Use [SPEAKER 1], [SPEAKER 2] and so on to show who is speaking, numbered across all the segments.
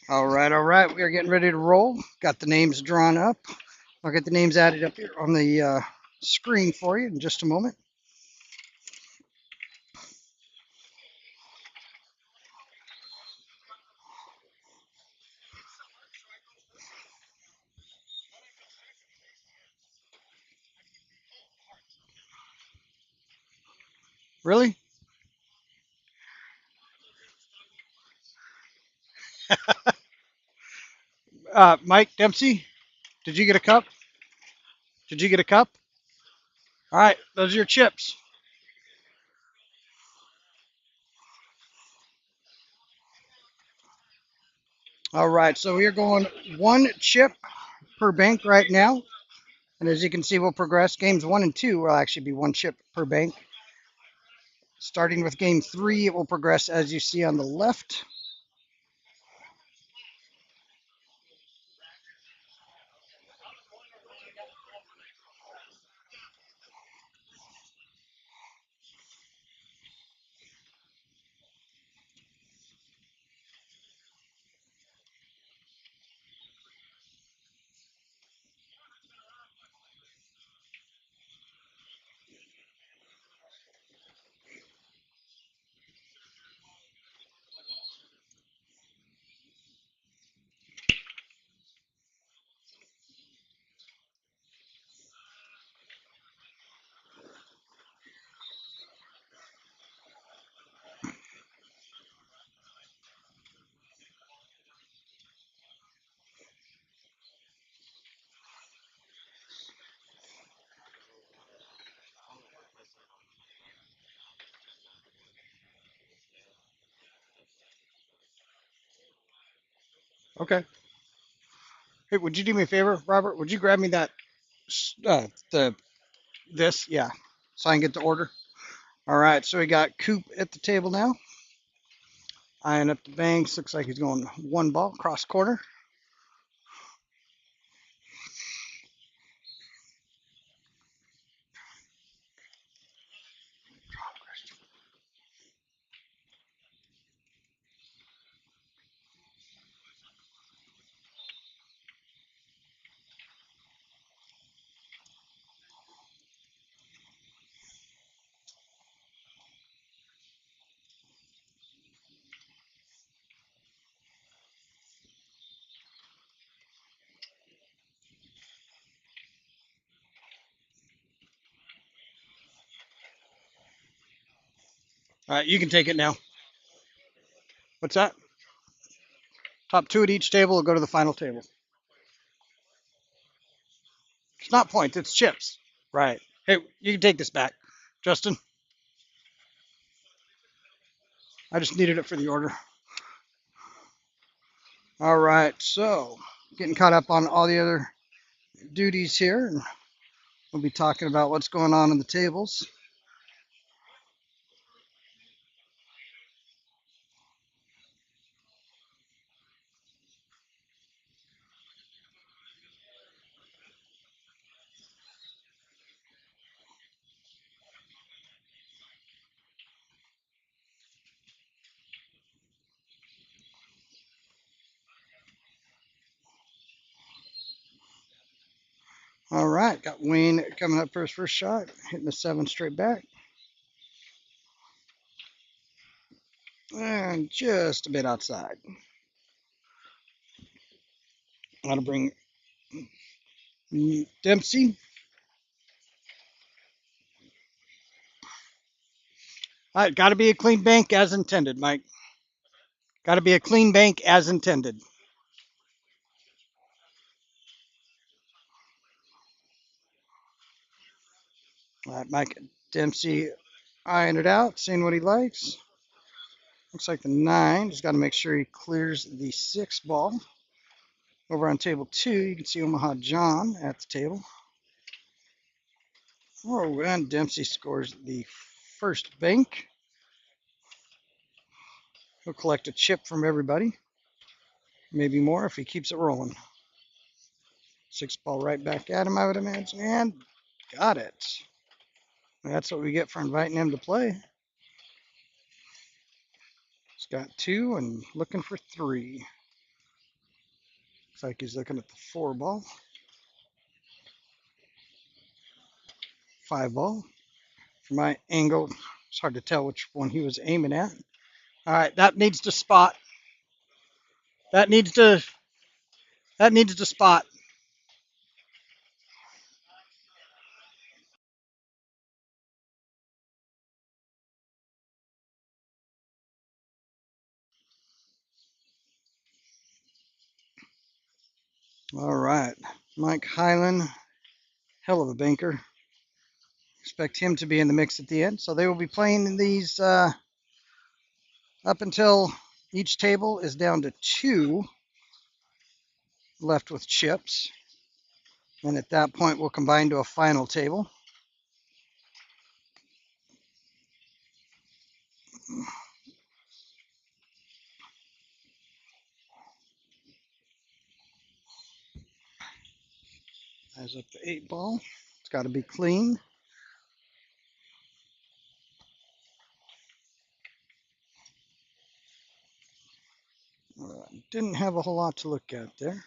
[SPEAKER 1] All right, all right. We are getting ready to roll. Got the names drawn up. I'll get the names added up here on the screen for you in just a moment. Really? Mike Dempsey, did you get a cup? Did you get a cup? All right, those are your chips. All right, so we are going one chip per bank right now. And as you can see, we'll progress. Games one and two will actually be one chip per bank. Starting with game three, it will progress as you see on the left. Okay. Hey, would you do me a favor, Robert? Would you grab me that the this? Yeah, so I can get the order. All right. So we got Coop at the table now. Eyeing up the banks. Looks like he's going one ball cross corner. All right, you can take it now. What's that? Top two at each table will go to the final table. It's not points, it's chips. Right. Hey, you can take this back. Justin, I just needed it for the order. All right, so getting caught up on all the other duties here, and we'll be talking about what's going on in the tables. All right, got Wayne coming up for his first shot, hitting a seven straight back, and just a bit outside. I'm gonna bring Dempsey. All right, got to be a clean bank as intended, Mike. Got to be a clean bank as intended. All right, Mike Dempsey eyeing it out, seeing what he likes. Looks like the nine. Just got to make sure he clears the six ball. Over on table two, you can see Omaha John at the table. Oh, and Dempsey scores the first bank. He'll collect a chip from everybody. Maybe more if he keeps it rolling. Six ball right back at him, I would imagine. And got it. That's what we get for inviting him to play. He's got two and looking for three. Looks like he's looking at the 4 ball. 5 ball. From my angle, it's hard to tell which one he was aiming at. All right, that needs to spot. That needs to spot. All right, Mike Highland, hell of a banker. Expect him to be in the mix at the end. So they will be playing these up until each table is down to 2 left with chips. And at that point, we'll combine to a final table. Eyes up the 8 ball. It's got to be clean. Didn't have a whole lot to look at there.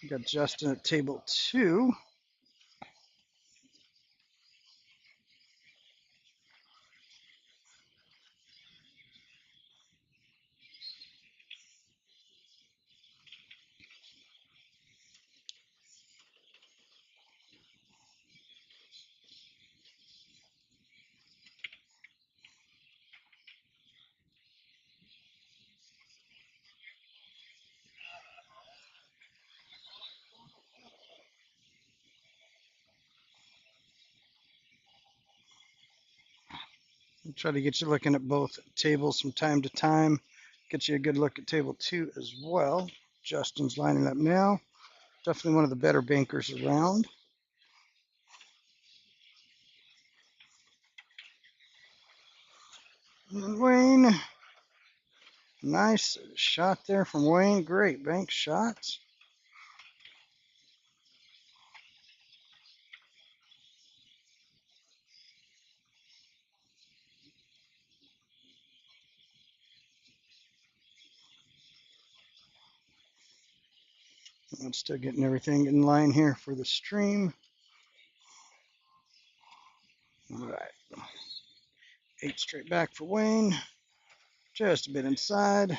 [SPEAKER 1] We got Justin at table 2. I'll try to get you looking at both tables from time to time. Get you a good look at table 2 as well. Justin's lining up now. Definitely one of the better bankers around. And Wayne. Nice shot there from Wayne. Great bank shots. I'm still getting everything in line here for the stream. All right. 8 straight back for Wayne. Just a bit inside.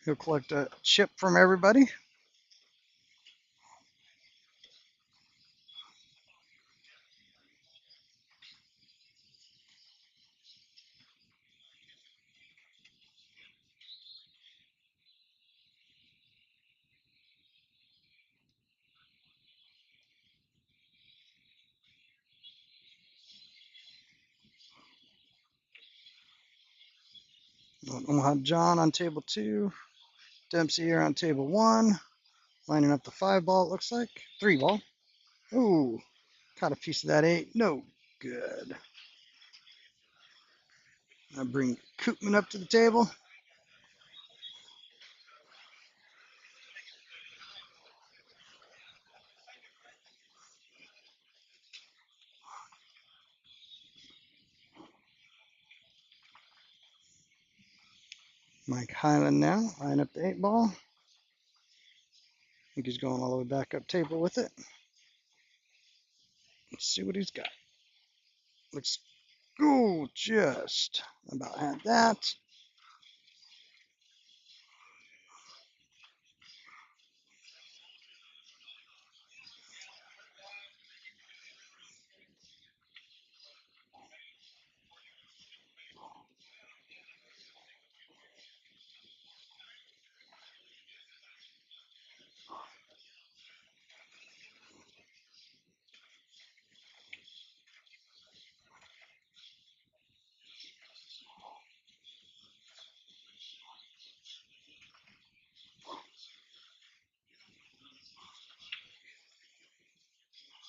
[SPEAKER 1] He'll collect a chip from everybody. Omaha John on table 2. Dempsey here on table 1. Lining up the 5 ball, it looks like. 3 ball. Ooh, caught a piece of that 8. No good. I bring Koopman up to the table. Mike Highland now, lining up the 8 ball. I think he's going all the way back up table with it. Let's see what he's got. Looks cool, just about had that.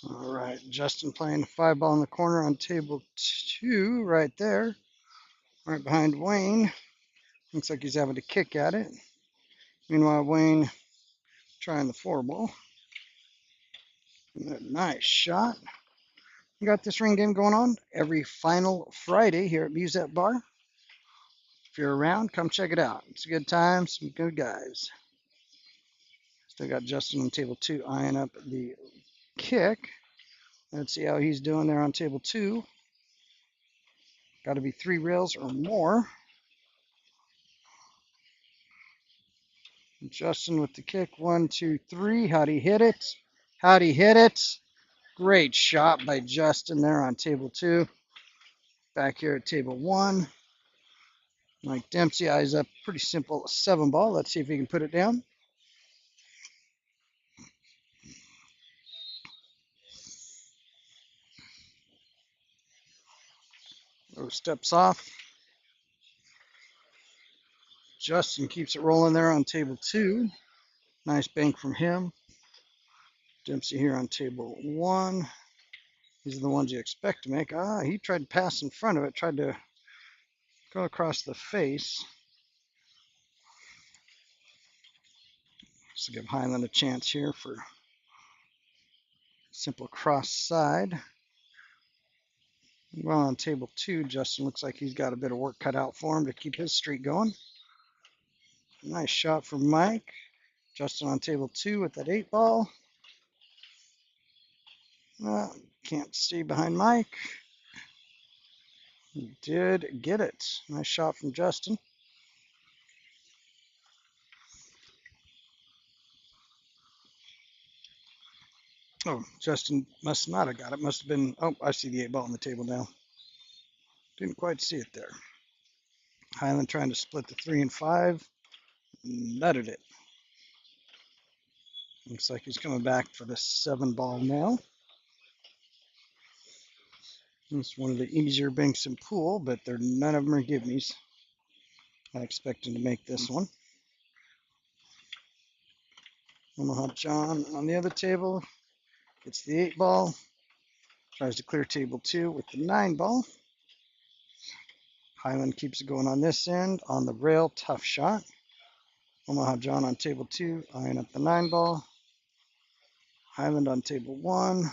[SPEAKER 1] All right, Justin playing the 5 ball in the corner on table 2 right there, right behind Wayne. Looks like he's having to kick at it. Meanwhile, Wayne trying the 4 ball. Nice shot. We got this ring game going on every final Friday here at Musette Bar. If you're around, come check it out. It's a good time, some good guys. Still got Justin on table 2 eyeing up the kick. Let's see how he's doing there on table 2. Got to be 3 rails or more. Justin with the kick. 1, 2, 3. How'd he hit it? How'd he hit it? Great shot by Justin there on table 2. Back here at table 1. Mike Dempsey eyes up pretty simple 7 ball. Let's see if he can put it down. Oh, steps off. Justin keeps it rolling there on table 2. Nice bank from him. Dempsey here on table 1. These are the ones you expect to make. He tried to pass in front of it, tried to go across the face. Just to give Highland a chance here for simple cross side. Well, on table 2, Justin looks like he's got a bit of work cut out for him to keep his streak going. Nice shot from Mike. Justin on table 2 with that 8 ball. Can't see behind Mike. He did get it. Nice shot from Justin. Oh, Justin must not have got it. Must have been. Oh, I see the 8 ball on the table now. Didn't quite see it there. Highland trying to split the 3 and 5. Nutted it. Looks like he's coming back for the 7 ball now. It's one of the easier banks in pool, but none of them are give-me's. I expect him to make this one. Omaha John on the other table gets the 8 ball. Tries to clear table 2 with the 9 ball. Highland keeps it going on this end. On the rail, tough shot. Omaha John on table 2, eyeing up the 9 ball. Highland on table 1.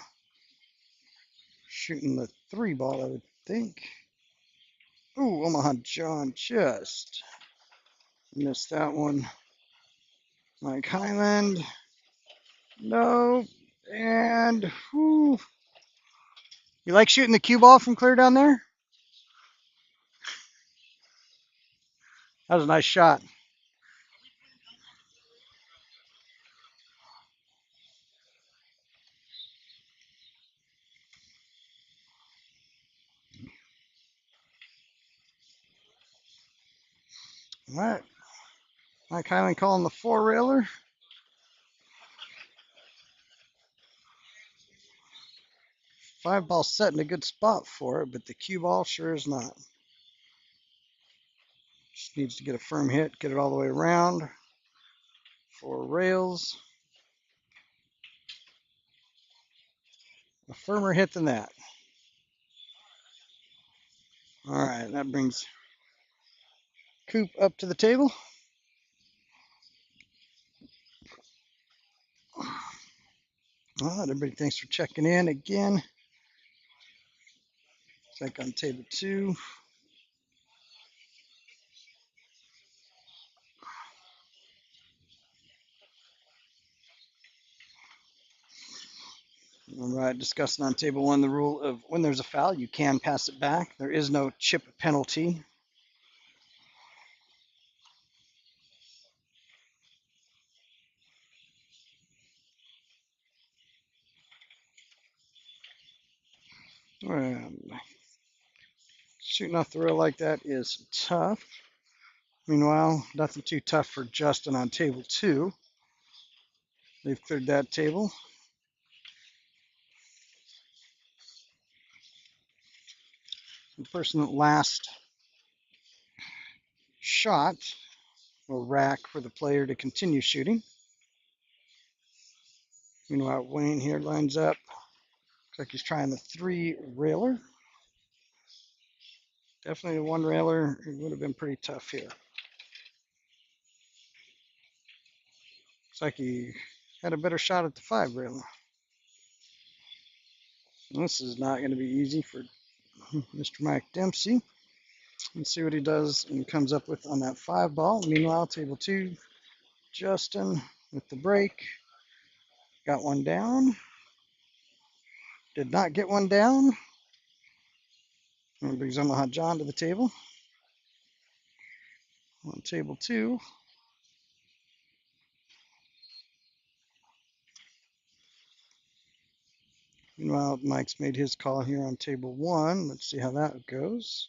[SPEAKER 1] Shooting the 3 ball, I would think. Ooh, Omaha John just missed that one. Mike Highland. No. And, whoo. You like shooting the cue ball from clear down there? That was a nice shot. All right. Mike Highland calling the 4-railer. 5 ball set in a good spot for it, but the cue ball sure is not. Just needs to get a firm hit, get it all the way around. 4 rails. A firmer hit than that. All right, that brings Coop up to the table. All right, everybody, thanks for checking in again. Back on table 2. All right, discussing on table 1 the rule of when there's a foul, you can pass it back. There is no chip penalty. Shooting off the rail like that is tough. Meanwhile, nothing too tough for Justin on table 2. They've cleared that table. The person that last shot will rack for the player to continue shooting. Meanwhile, Wayne here lines up. Looks like he's trying the 3-railer. Definitely a 1-railer. It would have been pretty tough here. Looks like he had a better shot at the 5-railer. This is not going to be easy for Mr. Mike Dempsey. Let's see what he does and comes up with on that 5 ball. Meanwhile, table 2, Justin with the break. Got one down. Did not get one down. And brings Omaha John to the table. On table 2. Meanwhile, Mike's made his call here on table 1. Let's see how that goes.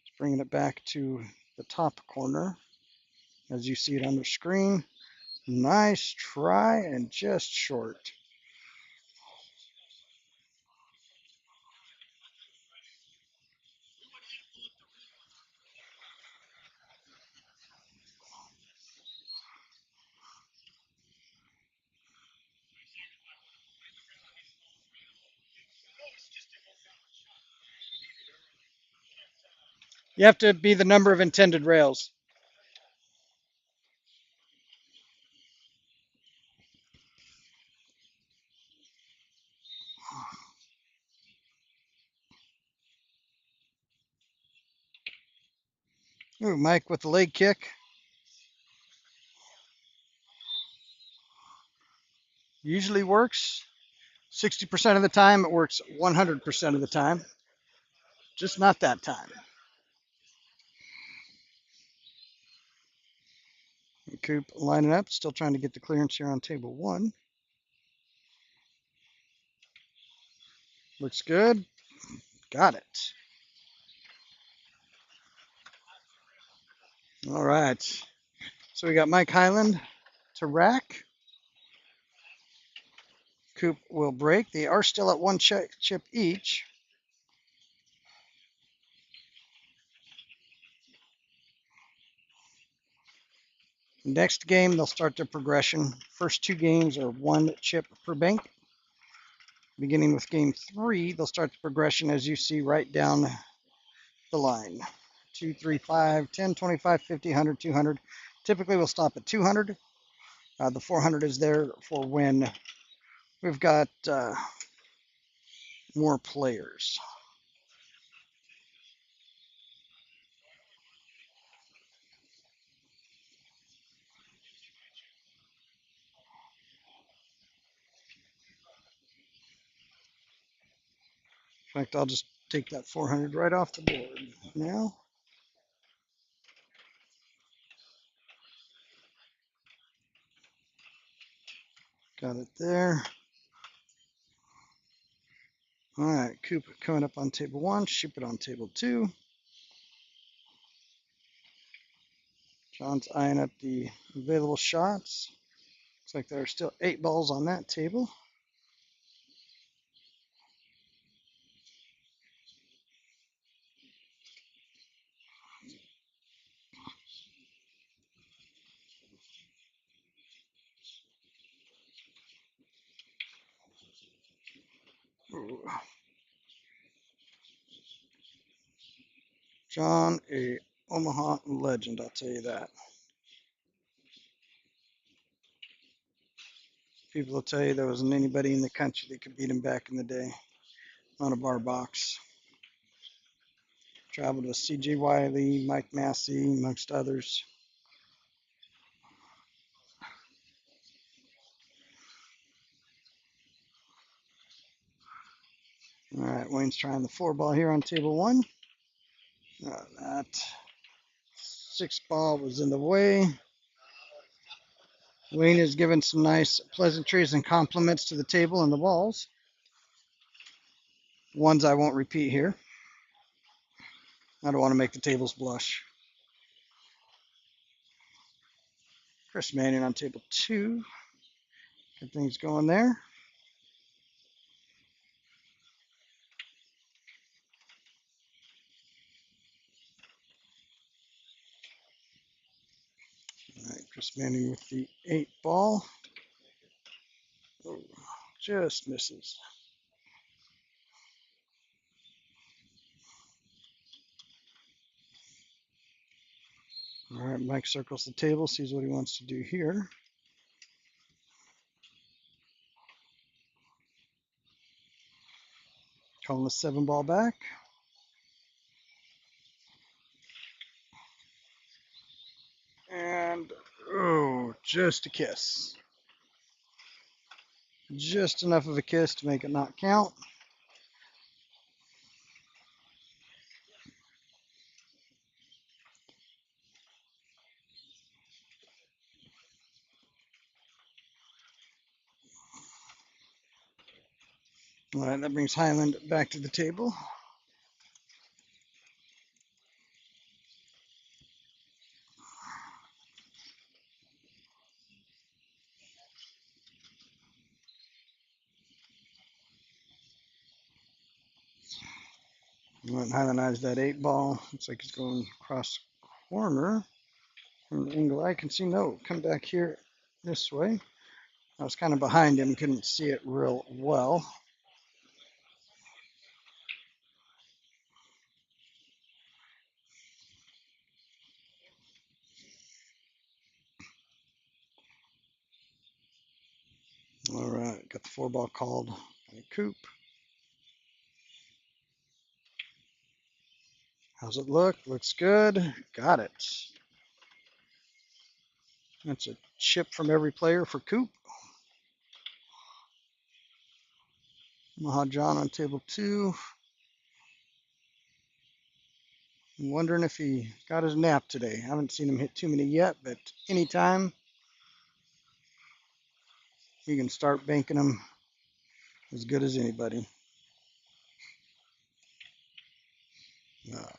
[SPEAKER 1] Just bringing it back to the top corner. As you see it on the screen. Nice try and just short. You have to be the number of intended rails. Ooh, Mike with the leg kick. Usually works. 60% of the time, it works 100% of the time. Just not that time. Coop lining up, still trying to get the clearance here on table 1. Looks good. Got it. All right. So we got Mike Highland to rack. Coop will break. They are still at 1 chip each. Next game, they'll start their progression. First 2 games are 1 chip per bank. Beginning with game 3, they'll start the progression as you see right down the line. 2, 3, 5, 10, 25, 50, 100, 200. Typically, we'll stop at 200. The 400 is there for when we've got more players. In fact, I'll just take that 400 right off the board now. Got it there. All right, Coop coming up on table 1, ship it on table 2. John's eyeing up the available shots. Looks like there are still 8 balls on that table. Ooh. John, a Omaha legend, I'll tell you that. People will tell you there wasn't anybody in the country that could beat him back in the day on a bar box. Traveled with C.J. Wiley, Mike Massey, amongst others. All right, Wayne's trying the 4 ball here on table 1. That 6 ball was in the way. Wayne has given some nice pleasantries and compliments to the table and the balls. Ones I won't repeat here. I don't want to make the tables blush. Chris Manning on table 2. Good things going there. All right, Chris Manning with the 8 ball. Oh, just misses. All right, Mike circles the table, sees what he wants to do here. Calling the 7 ball back. And, oh, just a kiss. Just enough of a kiss to make it not count. All right, that brings Highland back to the table. All right, Highland eyes that 8 ball. Looks like he's going across the corner. From the angle I can see, no, come back here this way. I was kind of behind him, couldn't see it real well. All right, got the 4 ball called by Coop. How's it look? Looks good. Got it. That's a chip from every player for Coop. Maha John on table 2. I'm wondering if he got his nap today. I haven't seen him hit too many yet, but anytime he can start banking them as good as anybody.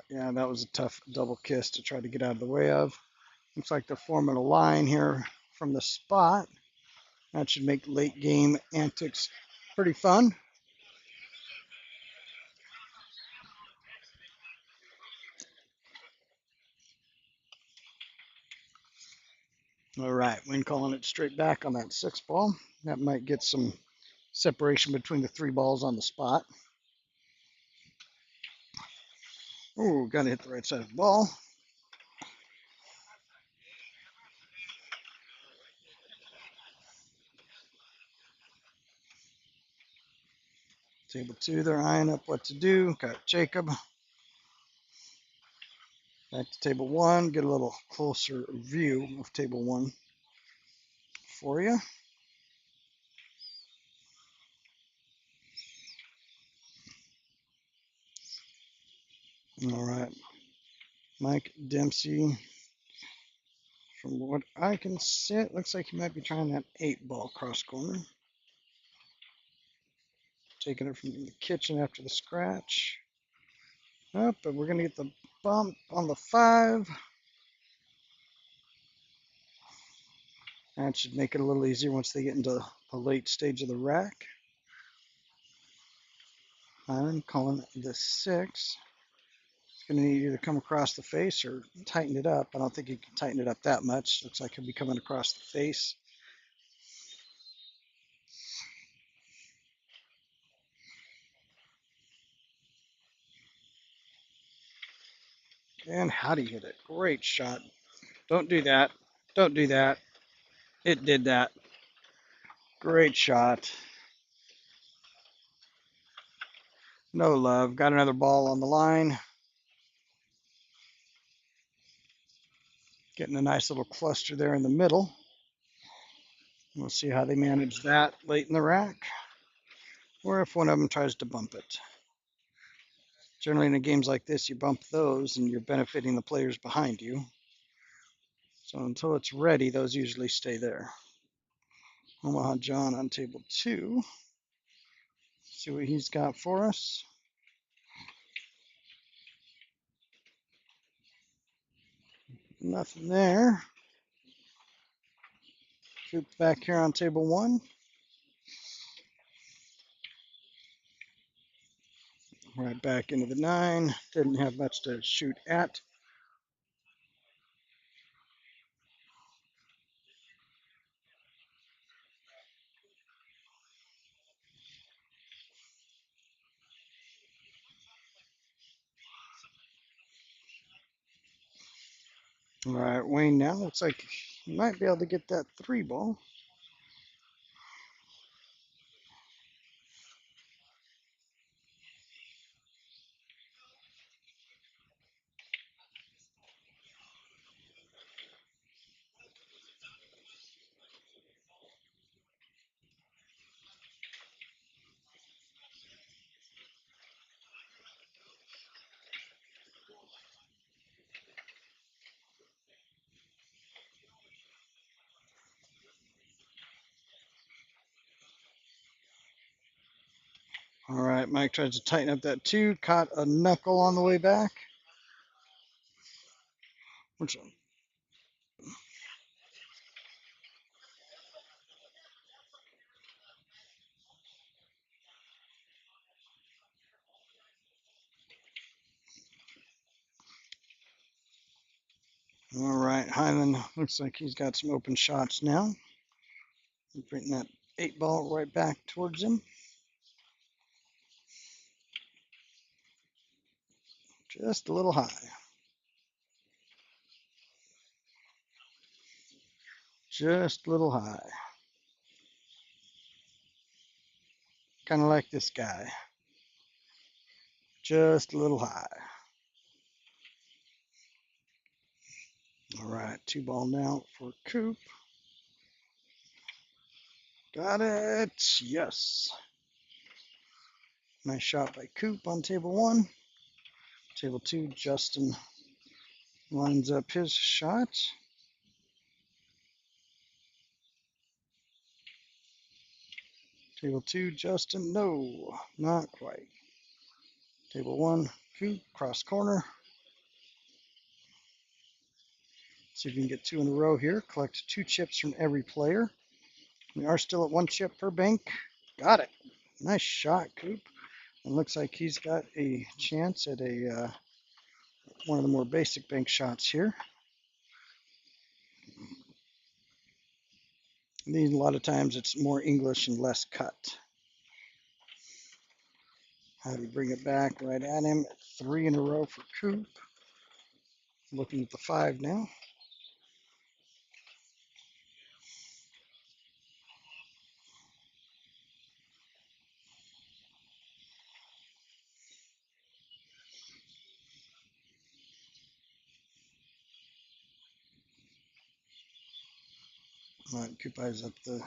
[SPEAKER 1] Yeah, that was a tough double kiss to try to get out of the way of. Looks like they're forming a line here from the spot. That should make late game antics pretty fun. All right, Wayne calling it straight back on that 6 ball. That might get some separation between the 3 balls on the spot. Oh, gotta hit the right side of the ball. Table 2, they're eyeing up what to do. Got Jacob. Back to table 1, get a little closer view of table 1 for you. All right, Mike Dempsey. From what I can see, it looks like he might be trying that 8 ball cross corner. Taking it from the kitchen after the scratch. Up, but we're gonna get the bump on the 5. That should make it a little easier once they get into the late stage of the rack. I'm calling the 6. It's going to need either come across the face or tighten it up. I don't think you can tighten it up that much. Looks like he'll be coming across the face. And how do you hit it? Great shot. Don't do that. Don't do that. It did that. Great shot. No love. Got another ball on the line. Getting a nice little cluster there in the middle. We'll see how they manage that late in the rack, or if one of them tries to bump it. Generally, in games like this, you bump those and you're benefiting the players behind you. So until it's ready, those usually stay there. Omaha John on table 2. See what he's got for us. Nothing there. Coop back here on table 1. Right back into the 9. Didn't have much to shoot at. All right, Wayne now looks like he might be able to get that 3 ball. All right, Mike tries to tighten up that 2, caught a knuckle on the way back. Which, all right, Highland looks like he's got some open shots now. Bring that 8-ball right back towards him. Just a little high. Just a little high. Kind of like this guy. Just a little high. All right, 2-ball now for Coop. Got it. Yes. Nice shot by Coop on table 1. Table 2, Justin lines up his shot. Table 2, Justin. No, not quite. Table 1, Coop, cross corner. See if we can get 2 in a row here. Collect 2 chips from every player. We are still at 1 chip per bank. Got it. Nice shot, Coop. And looks like he's got a chance at a one of the more basic bank shots here. These, a lot of times it's more English and less cut. How do we bring it back right at him? 3 in a row for Coop. Looking at the 5 now. All right, Coop eyes up the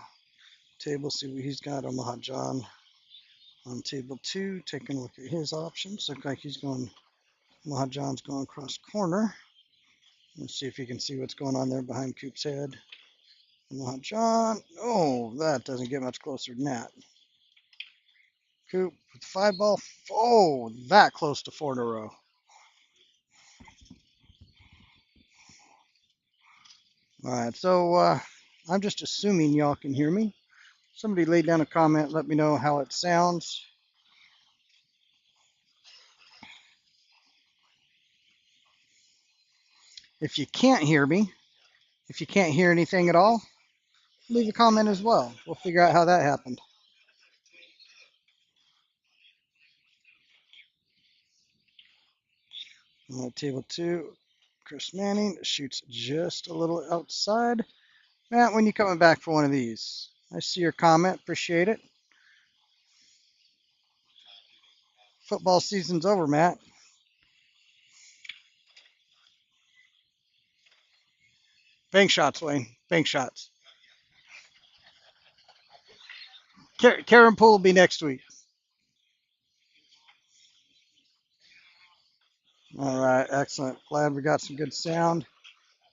[SPEAKER 1] table, see what he's got. Omaha John on table 2, taking a look at his options. Looks like he's going, Omaha John's going across corner. Let's see if you can see what's going on there behind Coop's head. Omaha John, oh, that doesn't get much closer than that. Coop with the 5-ball, oh, that close to 4 in a row. All right, so I'm just assuming y'all can hear me. Somebody laid down a comment, let me know how it sounds. If you can't hear me, if you can't hear anything at all, leave a comment as well. We'll figure out how that happened. Table 2, Chris Manning shoots just a little outside. Matt, when you coming back for one of these? I see your comment, appreciate it. Football season's over, Matt. Bank shots, Wayne. Bank shots. Karen Poole will be next week. All right, excellent. Glad we got some good sound.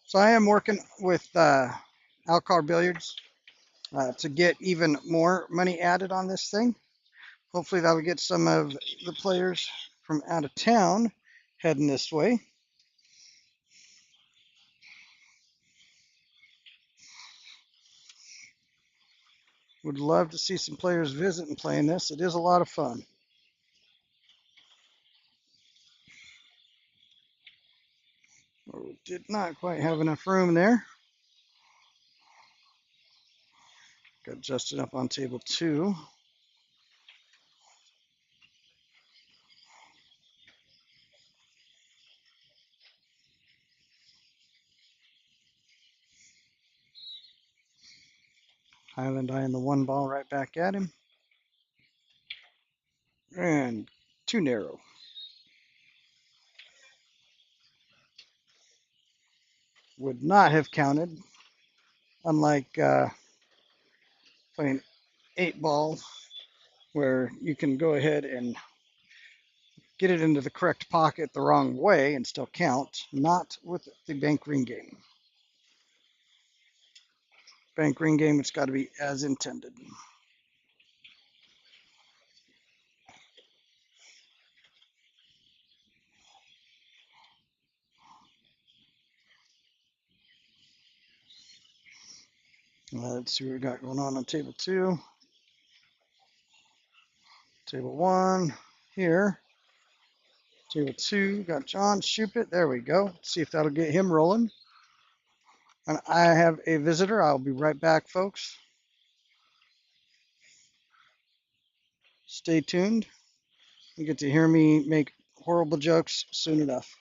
[SPEAKER 1] So I am working with Alcar Billiards to get even more money added on this thing. Hopefully that'll get some of the players from out of town heading this way. Would love to see some players visit and playing this. It is a lot of fun. Oh, did not quite have enough room there. Got Justin up on table 2. Highland eyeing the 1-ball right back at him. And too narrow. Would not have counted. Unlike playing 8-ball, where you can go ahead and get it into the correct pocket the wrong way and still count. Not with the bank ring game. Bank ring game, it's got to be as intended. Let's see what we got going on table 2. Table 1 here. Table 2, got John shoot it. There we go. Let's see if that'll get him rolling. And I have a visitor. I'll be right back, folks. Stay tuned. You get to hear me make horrible jokes soon enough.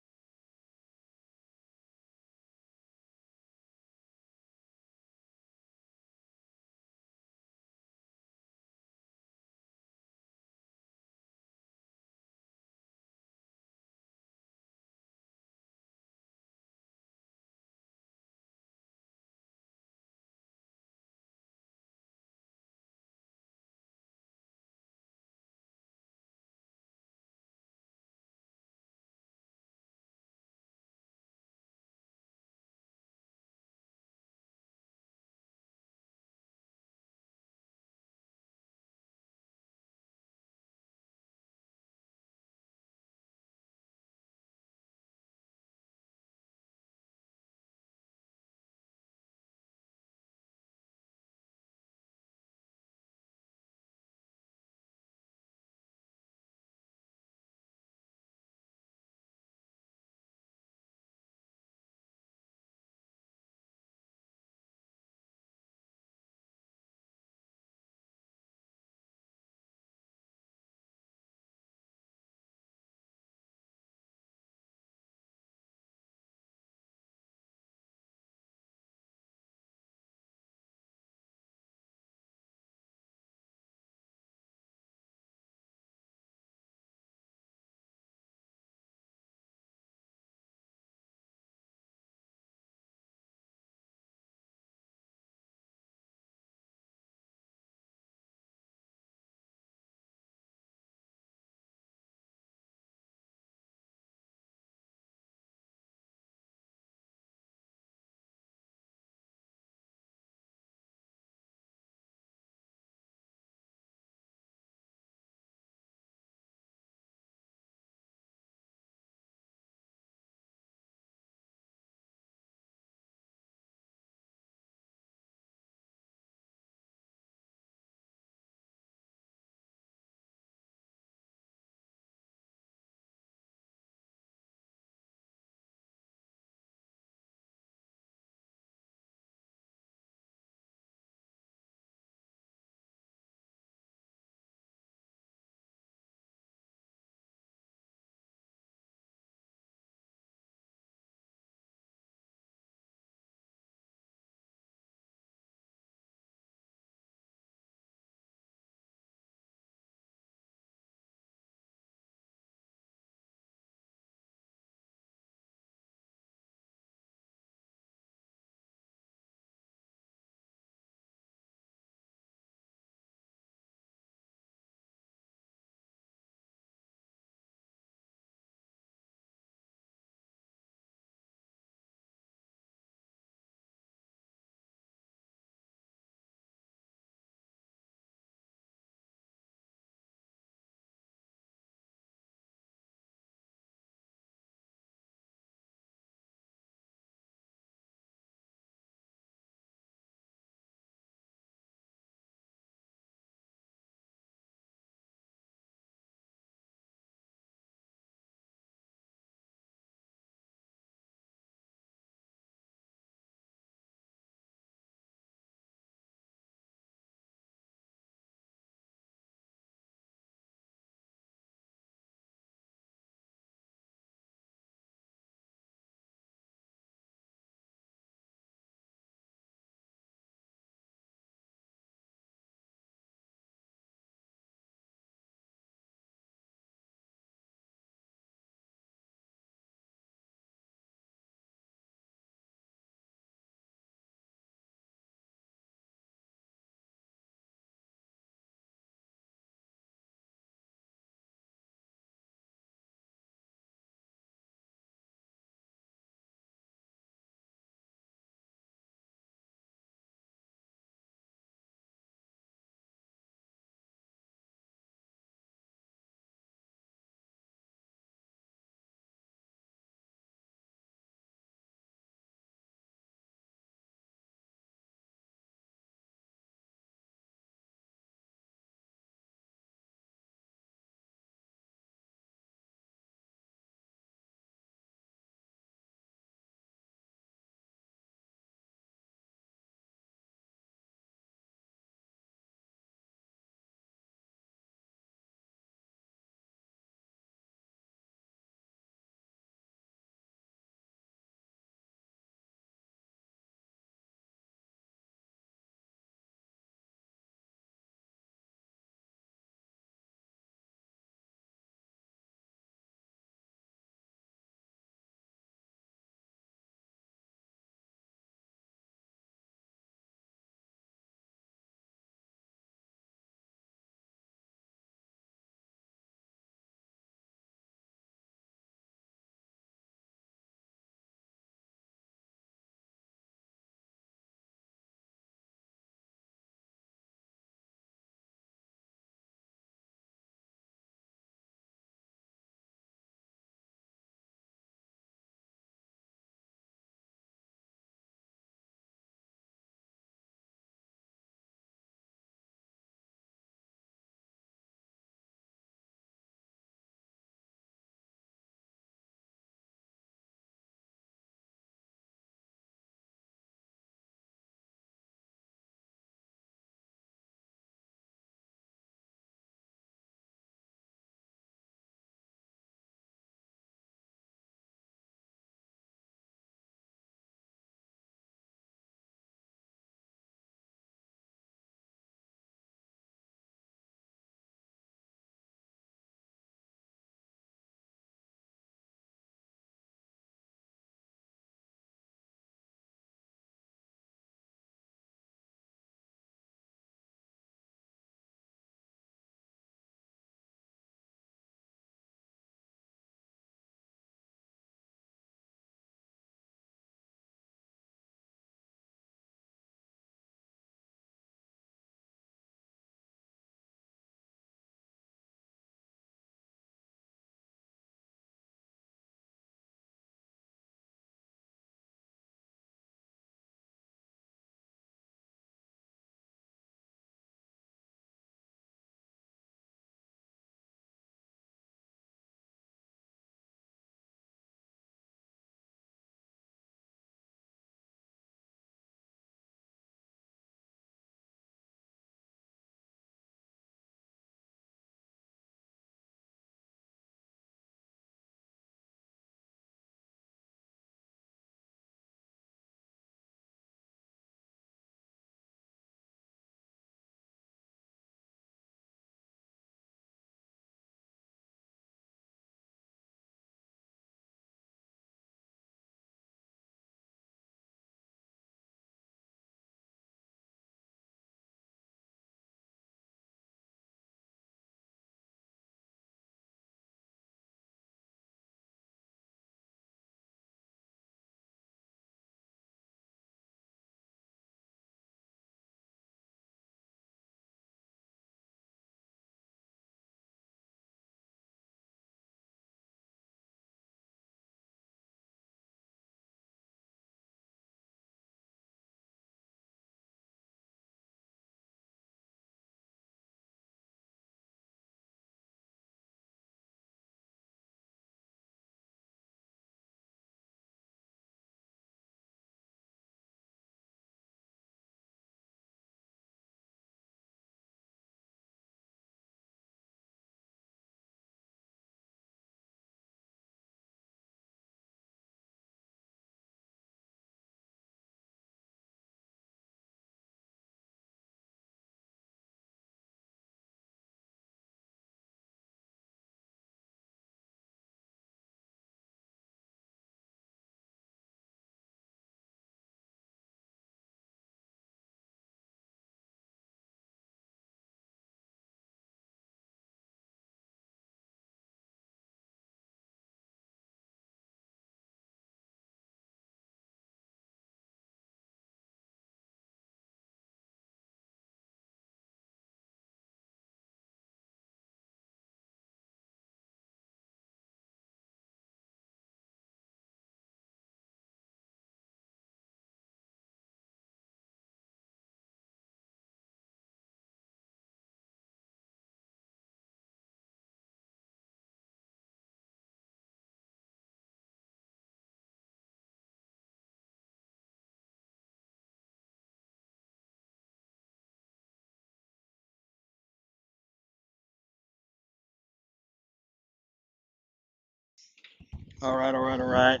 [SPEAKER 1] All right, all right, all right.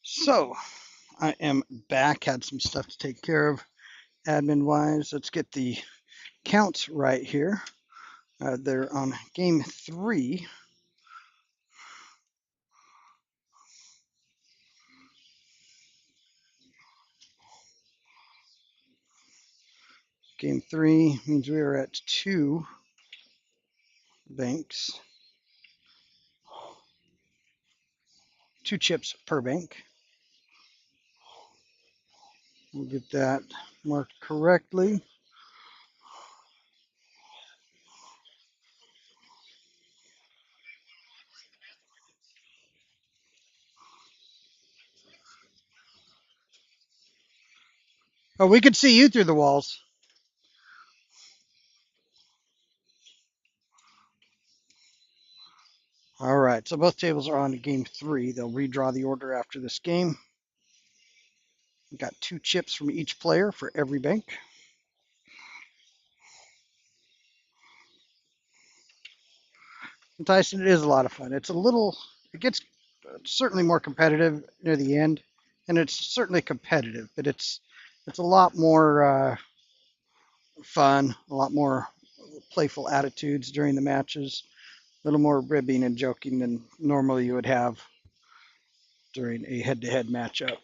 [SPEAKER 1] So I am back. Had some stuff to take care of admin wise. Let's get the counts right here. They're on game 3. Game 3 means we are at 2 banks, 2 chips per bank. We'll get that marked correctly. Oh, we could see you through the walls. All right, so both tables are on to game 3. They'll redraw the order after this game. We've got 2 chips from each player for every bank. And Tyson, it is a lot of fun. It gets certainly more competitive near the end, and it's certainly competitive, but it's a lot more fun, a lot more playful attitudes during the matches, a little more ribbing and joking than normally you would have during a head-to-head matchup.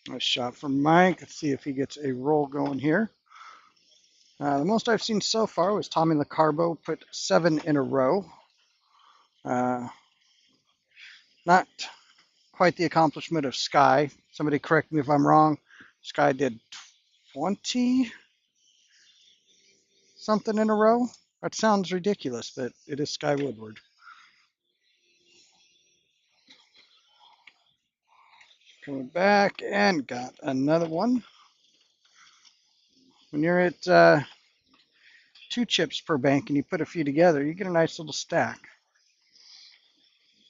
[SPEAKER 1] Nice shot from Mike. Let's see if he gets a roll going here. The most I've seen so far was Tommy LaCarbo put 7 in a row. Not quite the accomplishment of Sky. Somebody correct me if I'm wrong. Sky did 20 something in a row. That sounds ridiculous, but it is Sky Woodward. Coming back and got another one. When you're at 2 chips per bank and you put a few together, you get a nice little stack.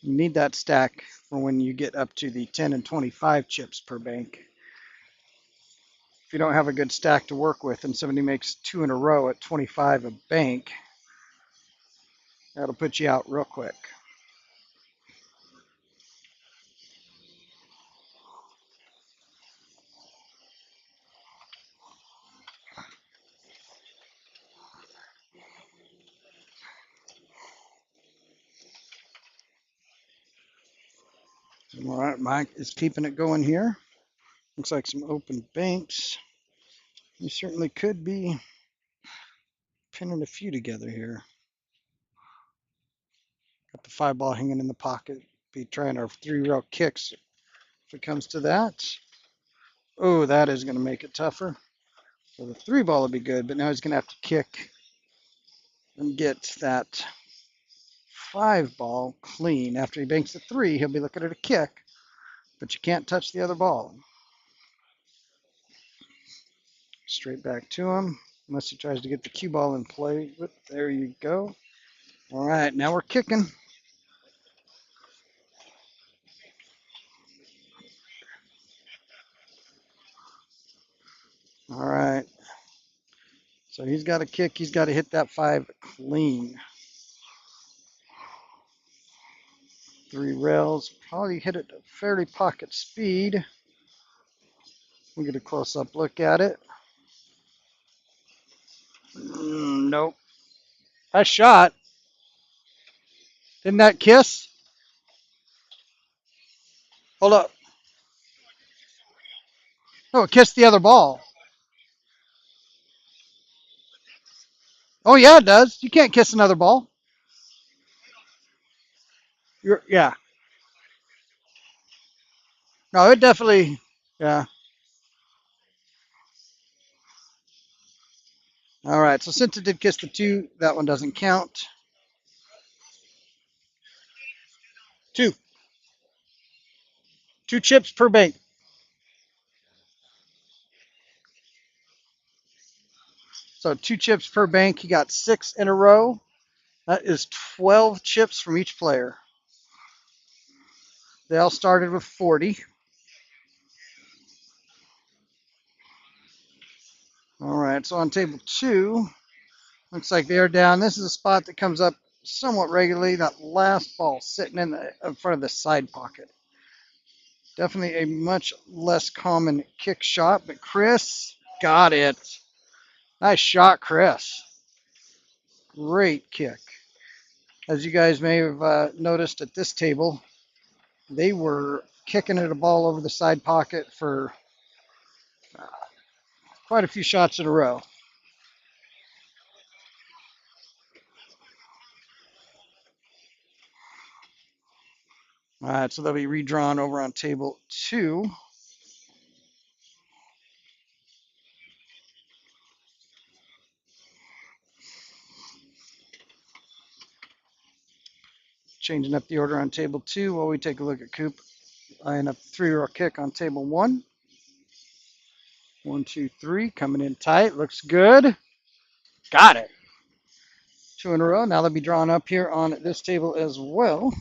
[SPEAKER 1] You need that stack for when you get up to the 10 and 25 chips per bank. If you don't have a good stack to work with and somebody makes 2 in a row at 25 a bank, that'll put you out real quick. All right, Mike is keeping it going here. Looks like some open banks. You certainly could be pinning a few together here. Got the 5 ball hanging in the pocket. Be trying our 3-rail kicks if it comes to that. Oh, that is going to make it tougher. So the 3 ball would be good, but now he's going to have to kick and get that 5 ball clean. After he banks the 3, he'll be looking at a kick, but you can't touch the other ball. Straight back to him, unless he tries to get the cue ball in play. But there you go. All right, now we're kicking. All right. So he's got to kick. He's got to hit that 5 clean. 3 rails. Probably hit it at fairly pocket speed. We'll get a close-up look at it. Nope. That shot. Didn't that kiss? Hold up. No, it kissed the other ball. Oh, yeah, it does. You can't kiss another ball. Yeah. No, it definitely, yeah. All right, so since it did kiss the 2, that one doesn't count. 2. 2 chips per bank. So 2 chips per bank. He got 6 in a row. That is 12 chips from each player. They all started with 40. All right, so on table 2, looks like they're down. This is a spot that comes up somewhat regularly. That last ball sitting in front of the side pocket. Definitely a much less common kick shot, but Chris got it. Nice shot, Chris. Great kick. As you guys may have noticed at this table, they were kicking at a ball over the side pocket for quite a few shots in a row. All right, so they'll be redrawn over on table 2. Changing up the order on table 2 while we take a look at Coop. Eyeing up 3-row kick on table 1. 1, 2, 3, coming in tight. Looks good. Got it. 2 in a row. Now they'll be drawn up here on this table as well.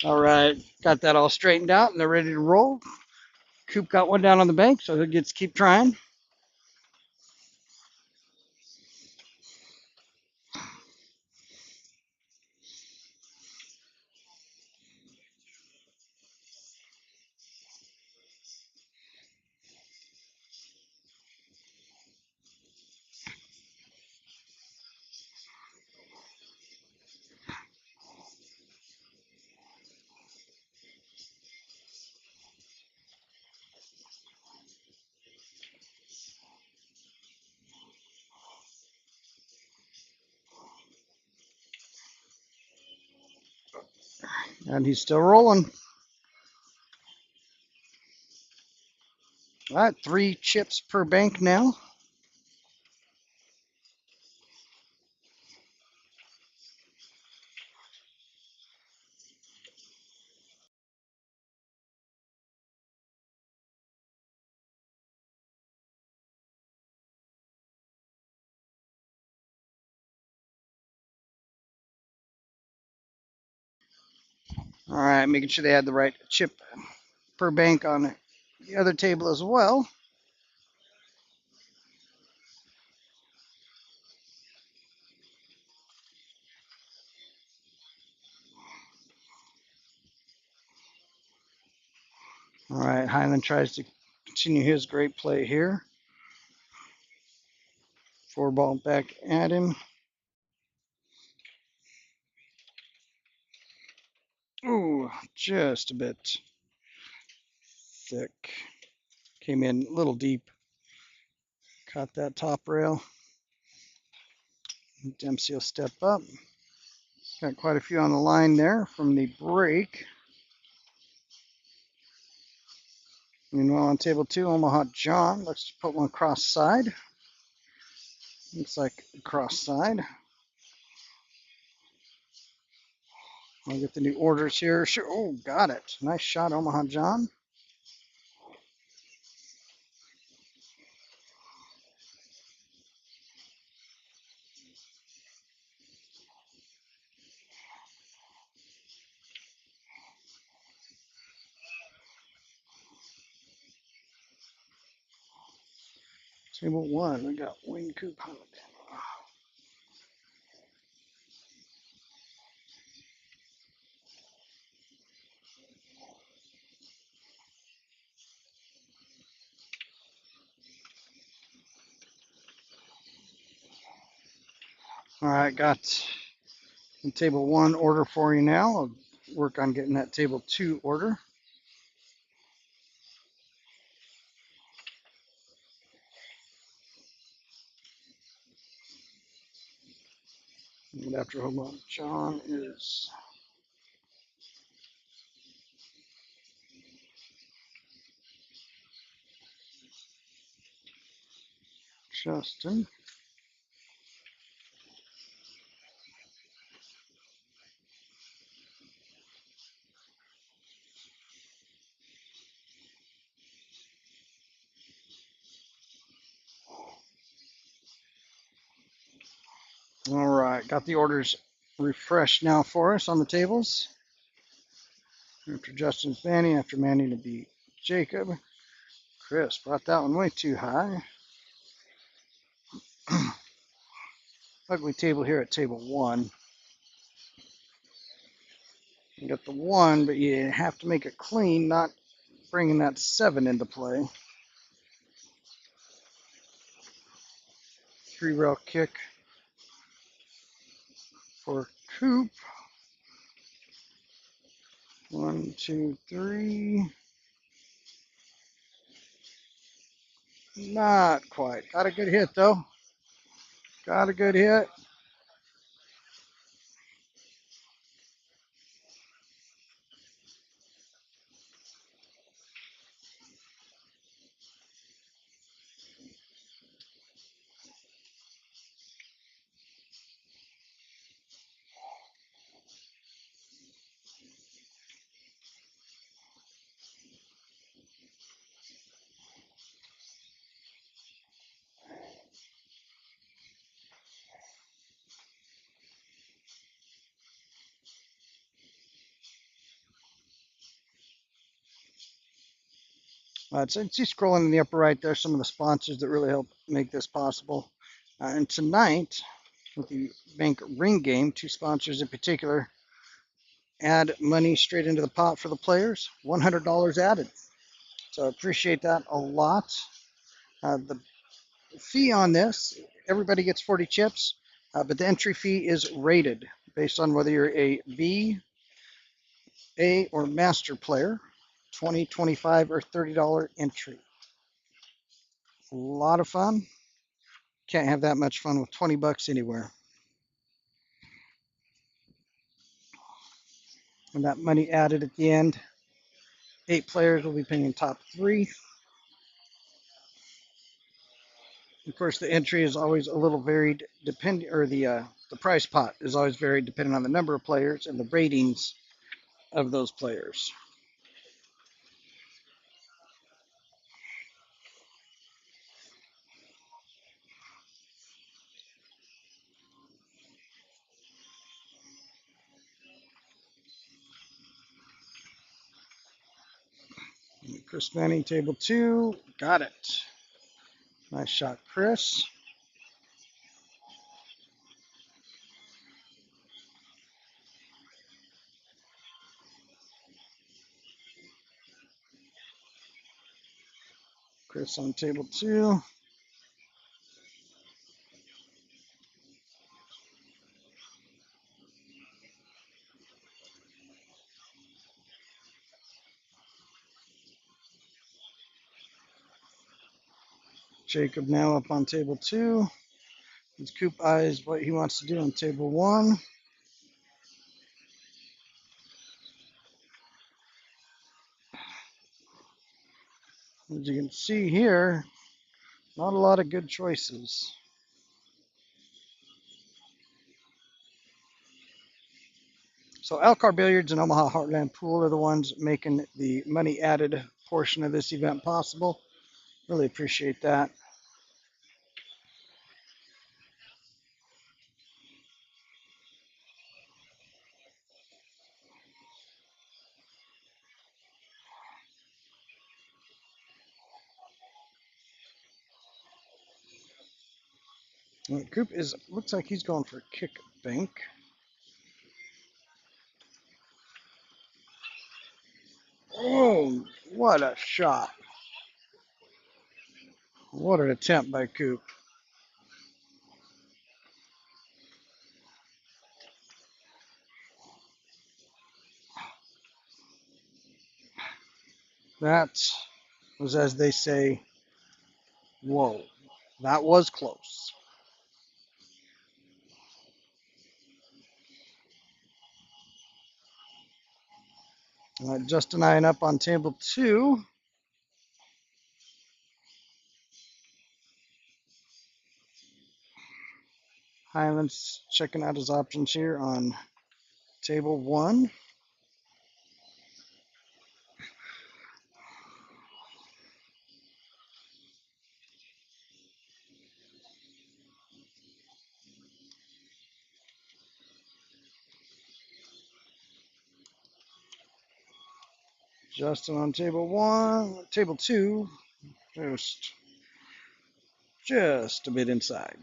[SPEAKER 1] All right, got that all straightened out and they're ready to roll. Coop got one down on the bank, so he gets to keep trying. And he's still rolling. All right, 3 chips per bank now. All right, making sure they had the right chip per bank on the other table as well. All right, Highland tries to continue his great play here. 4-ball back at him. Ooh, just a bit thick. Came in a little deep. Caught that top rail. Dempsey will step up. Got quite a few on the line there from the break. Meanwhile, on table 2, Omaha John. Let's put one cross side. Looks like cross side. I'll get the new orders here. Sure. Oh, got it. Nice shot, Omaha John. Table 1, we got Wayne Coop. All right, got table 1 order for you now. I'll work on getting that table 2 order. And after Omaha John is Justin. All right, got the orders refreshed now for us on the tables. After Justin's Manny, after Manny to be Jacob. Chris brought that one way too high. Ugly table here at table 1. You got the 1, but you have to make it clean, not bringing that 7 into play. 3-rail kick for Coop. 1, 2, 3. Not quite. Got a good hit though. Got a good hit. So just scrolling in the upper right there, some of the sponsors that really help make this possible. And tonight, with the bank ring game, 2 sponsors in particular add money straight into the pot for the players. $100 added. So I appreciate that a lot. The fee on this, everybody gets 40 chips, but the entry fee is rated based on whether you're a B, A, or master player. $20, $25, or $30 entry. A lot of fun. Can't have that much fun with 20 bucks anywhere. And that money added at the end. 8 players will be picking top 3. Of course, the entry is always a little varied, depending, or the price pot is always varied depending on the number of players and the ratings of those players. Chris Manning, table 2. Got it. Nice shot, Chris. Chris on table 2. Jacob now up on table 2. His Coop eyes what he wants to do on table 1. As you can see here, not a lot of good choices. So Alcar Billiards and Omaha Heartland Pool are the ones making the money added portion of this event possible. Really appreciate that. Coop is looks like he's going for kick bank. Oh, what a shot. What an attempt by Coop. That was, as they say, whoa. That was close. Justin and I up on table 2. Highland's checking out his options here on table 1. Justin on table 1. Table 2, just a bit inside.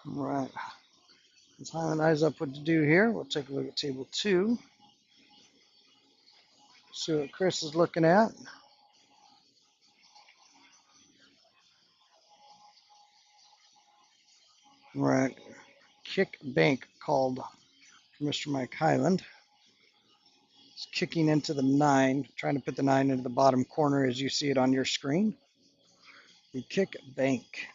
[SPEAKER 1] All right. As Highland eyes up what to do here, we'll take a look at table 2. See what Chris is looking at. All right. Kick bank called for Mr. Mike Highland. He's kicking into the 9, trying to put the 9 into the bottom corner as you see it on your screen. The kick bank.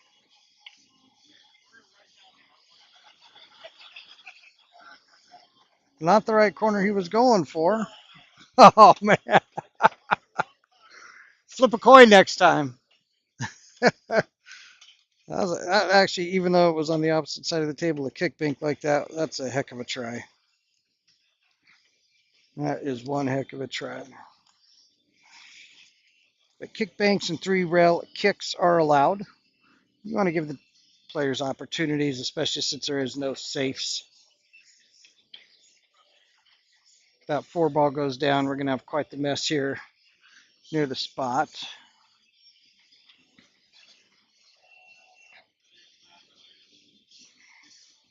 [SPEAKER 1] Not the right corner he was going for. Oh, man. Flip a coin next time. Actually, even though it was on the opposite side of the table, a kick bank like that, that's a heck of a try. That is one heck of a try. But kick banks and 3-rail kicks are allowed. You want to give the players opportunities, especially since there is no safes. If that 4 ball goes down, we're going to have quite the mess here near the spot.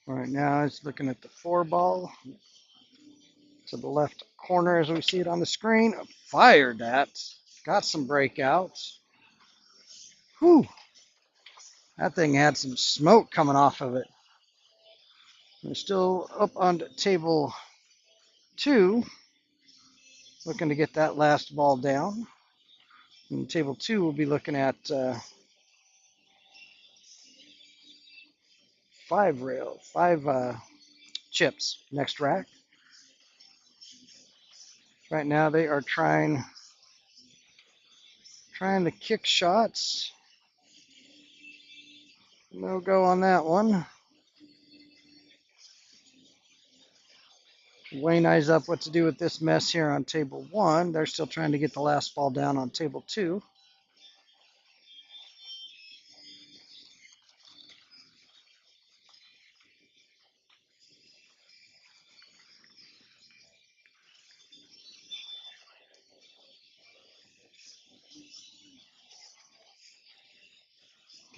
[SPEAKER 1] Right now, it's looking at the 4 ball to the left corner as we see it on the screen. Fired that. Got some breakouts. Whew. That thing had some smoke coming off of it. We're still up on table 2, looking to get that last ball down. And table 2, we'll be looking at 5 chips next rack. Right now they are trying to kick shots. No go on that one. Wayne eyes up what to do with this mess here on table 1. They're still trying to get the last ball down on table 2.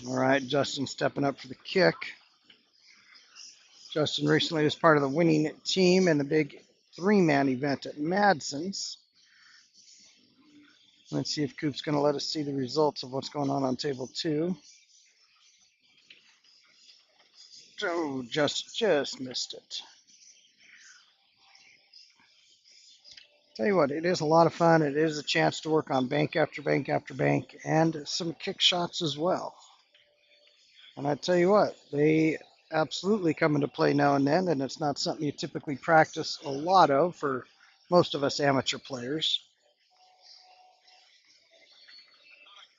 [SPEAKER 1] All right, Justin stepping up for the kick. Justin recently was part of the winning team in the big three-man event at Madsen's. Let's see if Coop's going to let us see the results of what's going on table 2. Oh, just missed it. Tell you what, it is a lot of fun. It is a chance to work on bank after bank after bank and some kick shots as well. And I tell you what, they absolutely come into play now and then, and it's not something you typically practice a lot of for most of us amateur players.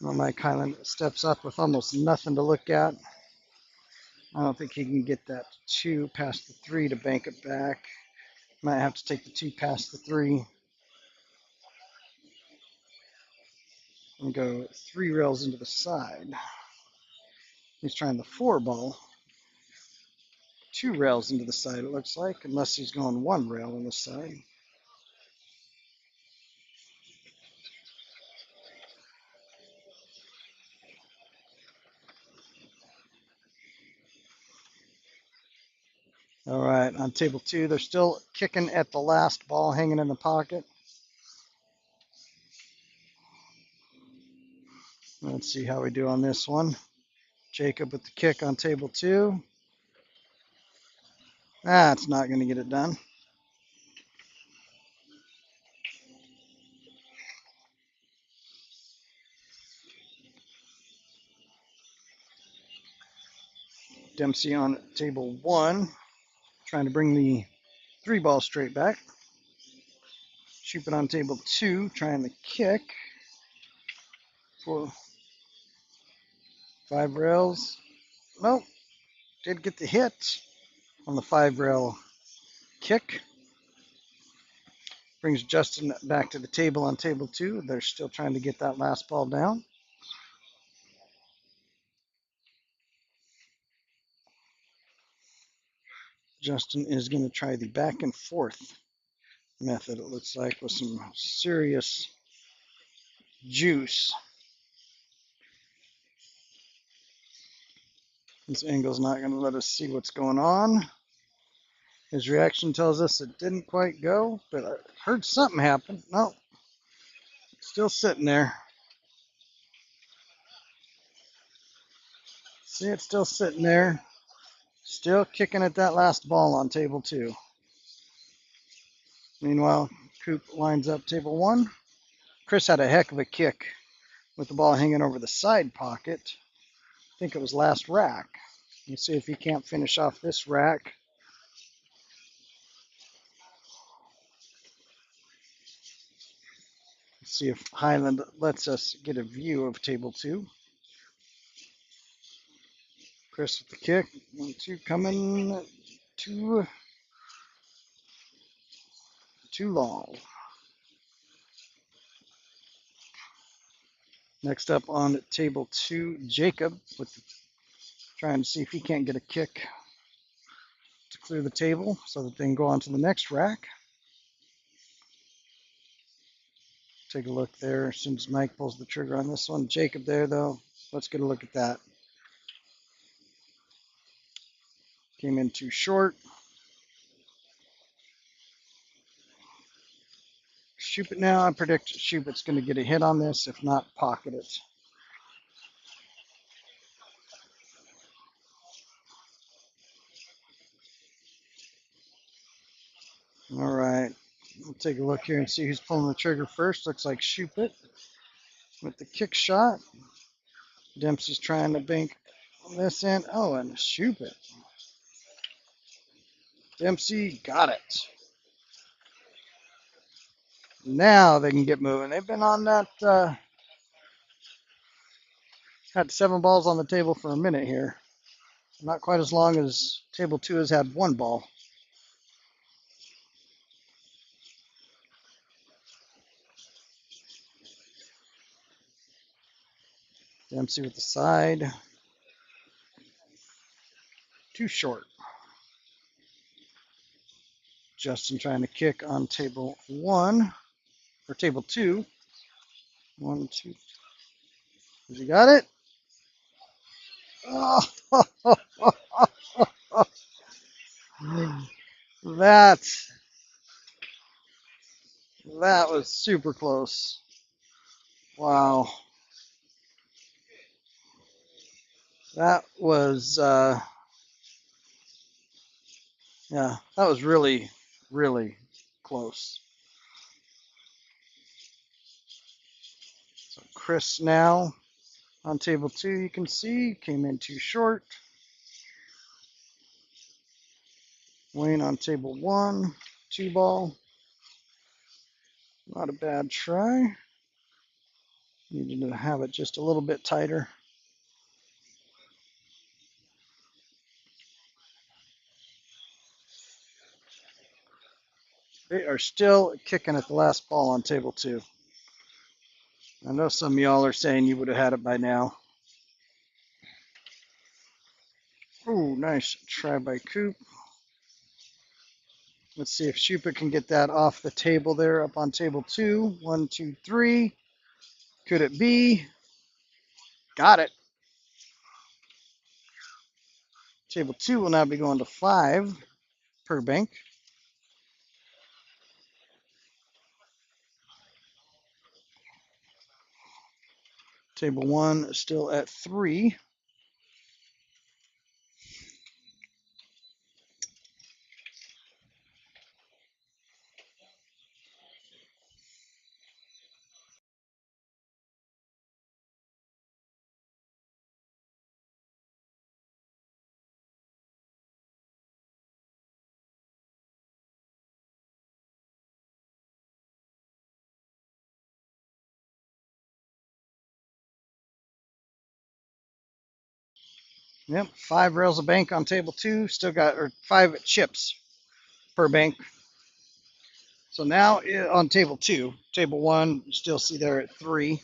[SPEAKER 1] Well, Mike Highland steps up with almost nothing to look at. I don't think he can get that 2 past the 3 to bank it back. Might have to take the 2 past the 3 and go 3 rails into the side. He's trying the 4 ball. 2 rails into the side, it looks like, unless he's going 1 rail on the side. All right, on table 2, they're still kicking at the last ball hanging in the pocket. Let's see how we do on this one. Jacob with the kick on table 2. That's not going to get it done. Dempsey on table 1, trying to bring the 3 ball straight back. Shupin on table 2, trying the kick. 4, 5 rails. Nope, did get the hit on the 5 rail kick. Brings Justin back to the table on table 2. They're still trying to get that last ball down. Justin is going to try the back and forth method, it looks like, with some serious juice. This angle's not going to let us see what's going on. His reaction tells us it didn't quite go, but I heard something happen. No, still sitting there. See, it's still sitting there. Still kicking at that last ball on table 2. Meanwhile, Coop lines up table 1. Chris had a heck of a kick with the ball hanging over the side pocket. I think it was last rack. Let's see if he can't finish off this rack. Let's see if Highland lets us get a view of table 2. Chris with the kick. 1, 2 coming. Too long. Next up on table 2, Jacob with trying to see if he can't get a kick to clear the table so that they can go on to the next rack. Take a look there as soon as Mike pulls the trigger on this one. Jacob there, though. Let's get a look at that. Came in too short. Shoop it now. I predict Shoopit's going to get a hit on this, if not pocket it. All right. We'll take a look here and see who's pulling the trigger first. Looks like Shoopit with the kick shot. Dempsey's trying to bank on this end. Oh, and Shoopit. Dempsey got it. Now they can get moving. They've been on that, had 7 balls on the table for a minute here. Not quite as long as table 2 has had 1 ball. Dempsey with the side. Too short. Justin trying to kick on table 1, or table 2. 1, 2. Has he got it? Oh, that's that was super close. Wow, that was yeah, that was really really close. So Chris now on table two, you can see came in too short. Wayne on table one, two ball, not a bad try. Needed to have it just a little bit tighter. They are still kicking at the last ball on table two. I know some of y'all are saying you would have had it by now. Ooh, nice try by Coop. Let's see if Shupa can get that off the table there up on table two. One, two, three. Could it be? Got it. Table two will now be going to 5 per bank. Table one still at 3. Yep, 5 rails of bank on table two. Still got or 5 chips per bank. So now on table two, table one, you still see there at 3.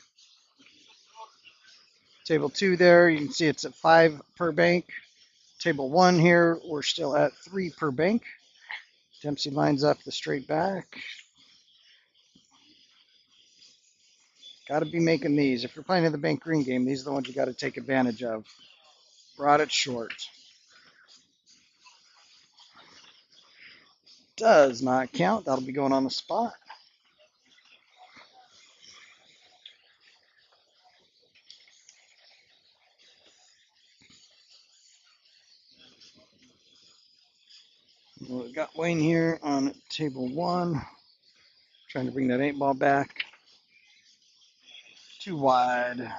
[SPEAKER 1] Table two there, you can see it's at 5 per bank. Table one here, we're still at 3 per bank. Dempsey lines up the straight back. Got to be making these. If you're playing in the bank green game, these are the ones you got to take advantage of. Brought it short. Does not count. That'll be going on the spot. We've got Wayne here on table one. Trying to bring that 8 ball back. Too wide.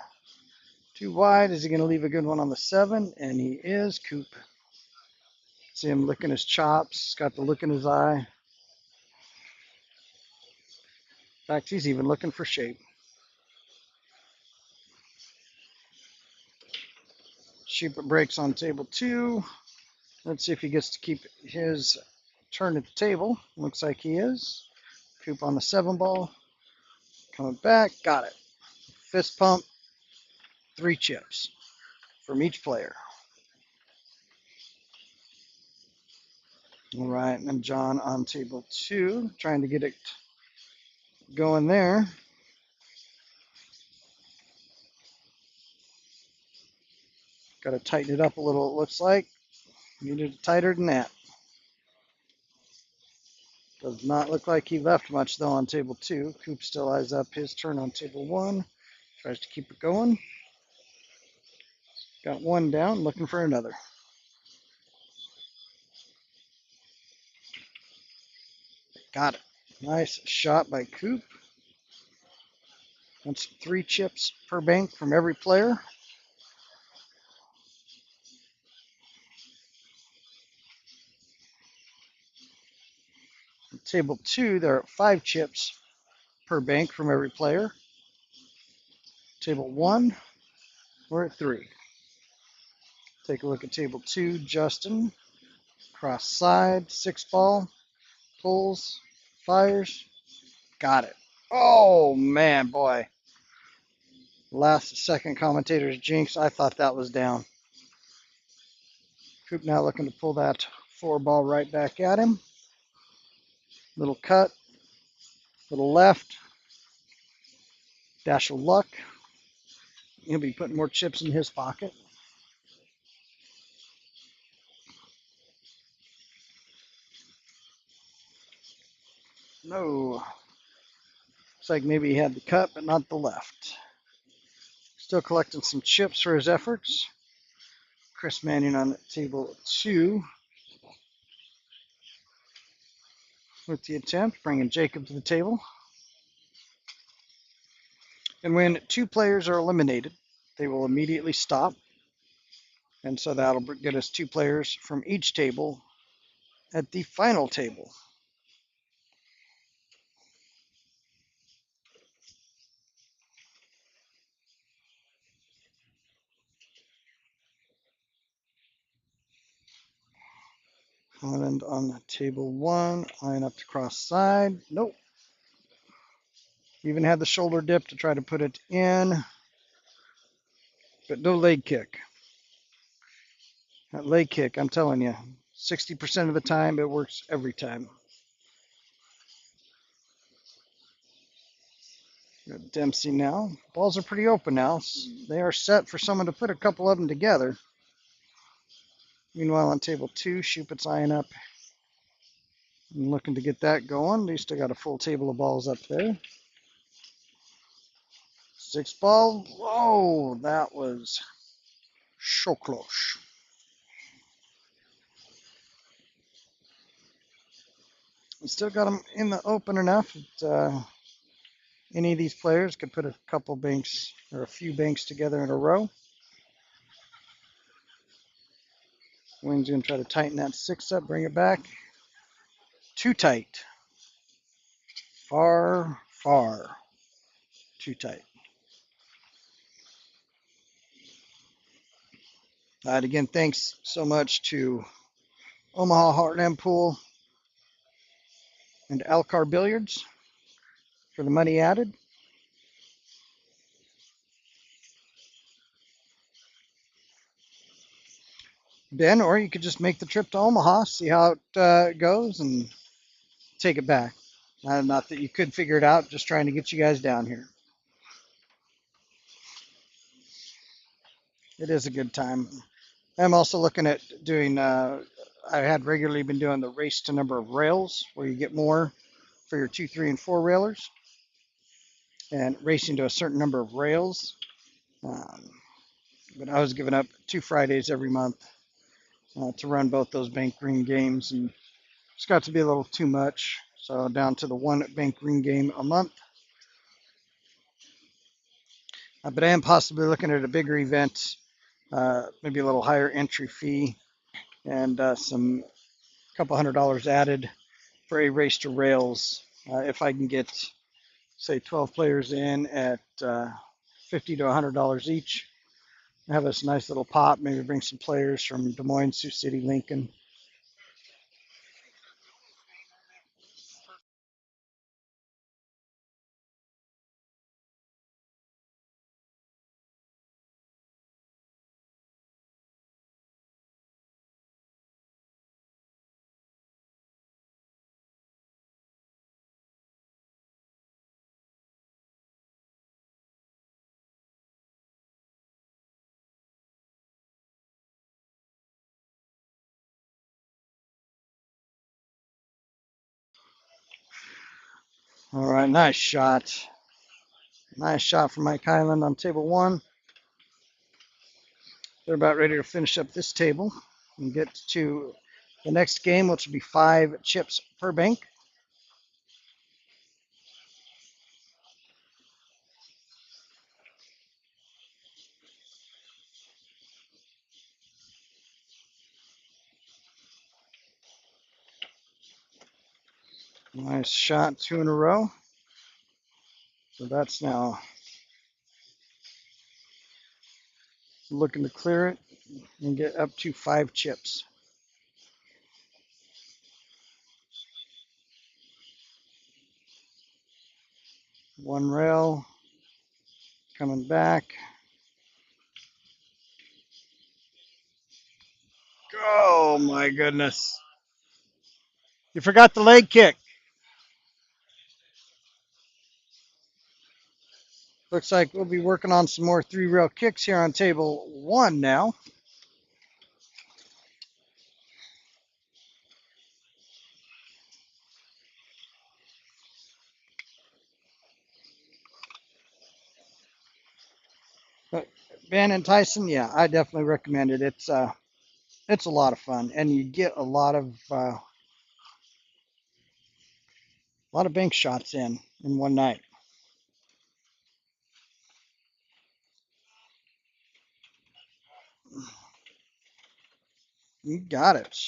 [SPEAKER 1] Too wide. Is he going to leave a good one on the 7? And he is. Coop. See him licking his chops. He's got the look in his eye. In fact, he's even looking for shape. Sheep breaks on table 2. Let's see if he gets to keep his turn at the table. Looks like he is. Coop on the 7 ball. Coming back. Got it. Fist pump. 3 chips from each player. All right, and John on table 2, trying to get it going there. Got to tighten it up a little, it looks like. Needed it tighter than that. Does not look like he left much, though, on table 2. Coop still eyes up his turn on table 1. Tries to keep it going. Got 1 down, looking for another. Got it. Nice shot by Coop. That's 3 chips per bank from every player. Table 2, there are 5 chips per bank from every player. Table 1, we're at 3. Take a look at table 2, Justin. Cross side, 6 ball, pulls, fires. Got it. Oh, man, boy. Last second commentator's jinx. I thought that was down. Coop now looking to pull that 4 ball right back at him. Little cut, little left, dash of luck. He'll be putting more chips in his pocket. No. Looks like maybe he had the cut, but not the left. Still collecting some chips for his efforts. Chris Manning on table 2 with the attempt, bringing Jacob to the table. And when 2 players are eliminated, they will immediately stop. And so that'll get us 2 players from each table at the final table. Holland on table 1, eyeing up to cross side. Nope. Even had the shoulder dip to try to put it in, but no leg kick. That leg kick, I'm telling you, 60% of the time, it works every time. Got Dempsey now. Balls are pretty open now. They are set for someone to put a couple of them together. Meanwhile, on table 2, Shupit's eyeing up and looking to get that going. They still got a full table of balls up there. 6 ball. Whoa, that was so close. We still got them in the open enough that any of these players could put a couple banks or a few banks together in a row. Wayne's going to try to tighten that 6 up, bring it back. Too tight. Far, far too tight. All right, again, thanks so much to Omaha Heartland Pool and Alcar Billiards for the money added. Ben, or you could just make the trip to Omaha, see how it goes, and take it back. Not that you could figure it out, just trying to get you guys down here. It is a good time. I'm also looking at doing, I had regularly been doing the race to number of rails, where you get more for your 2, 3, and 4 railers, and racing to a certain number of rails. But I was giving up 2 Fridays every month to run both those bank green games, and it's got to be a little too much. So down to the 1 bank green game a month. But I am possibly looking at a bigger event, maybe a little higher entry fee, and some couple $100 added for a race to rails. If I can get, say, 12 players in at $50 to $100 each, have us a nice little pop, maybe bring some players from Des Moines, Sioux City, Lincoln. All right, nice shot. Nice shot from Mike Highland on table 1. They're about ready to finish up this table and get to the next game, which will be 5 chips per bank. Nice shot, 2 in a row. So that's now looking to clear it and get up to 5 chips. One rail coming back. Oh my goodness. You forgot the leg kick. Looks like we'll be working on some more 3 rail kicks here on table 1 now. But Van and Tyson, yeah, I definitely recommend it. It's a lot of fun, and you get a lot of bank shots in one night. You got it.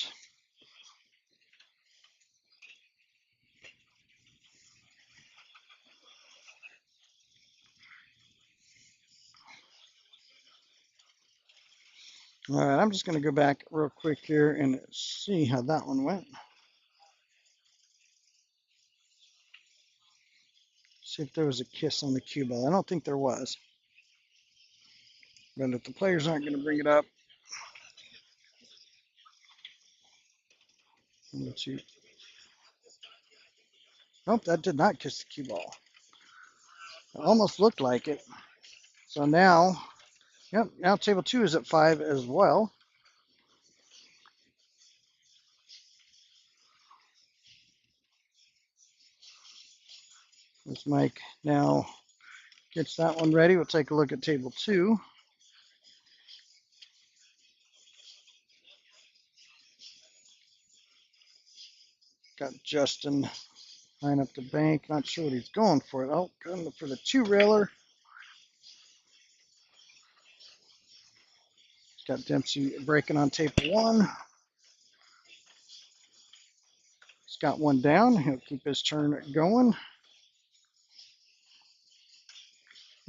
[SPEAKER 1] All right, I'm just going to go back real quick here and see how that one went. See if there was a kiss on the cue ball. I don't think there was, but if the players aren't going to bring it up, let's see. Nope, that did not kiss the cue ball. It almost looked like it. So now, yep, now table two is at 5 as well. As Mike now gets that one ready, we'll take a look at table two. Got Justin line up the bank. Not sure what he's going for. Oh, going for the two railer. Got Dempsey breaking on table one. He's got one down. He'll keep his turn going.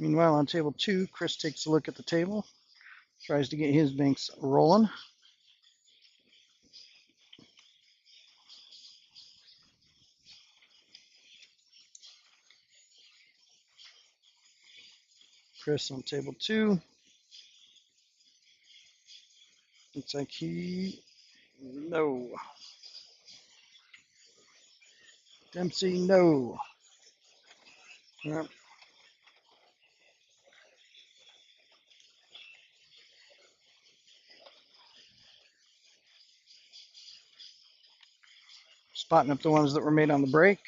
[SPEAKER 1] Meanwhile, on table two, Chris takes a look at the table, tries to get his banks rolling. Chris on table two. Looks like no. Dempsey, no. Yep. Spotting up the ones that were made on the break.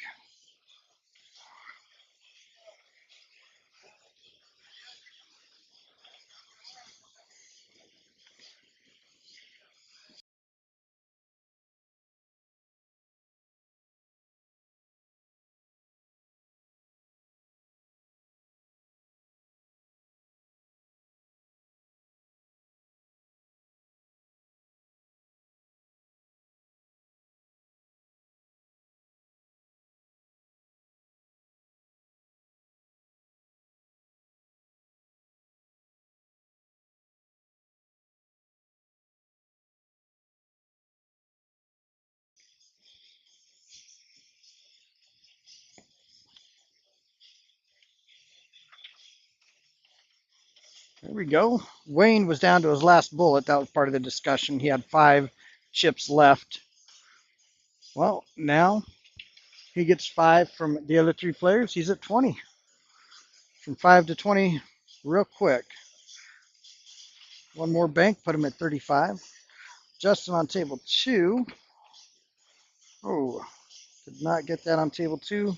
[SPEAKER 1] There we go. Wayne was down to his last bullet. That was part of the discussion. He had 5 chips left. Well, now he gets 5 from the other 3 players. He's at 20. From 5 to 20 real quick. One more bank, put him at 35. Justin on table 2. Oh, did not get that on table 2.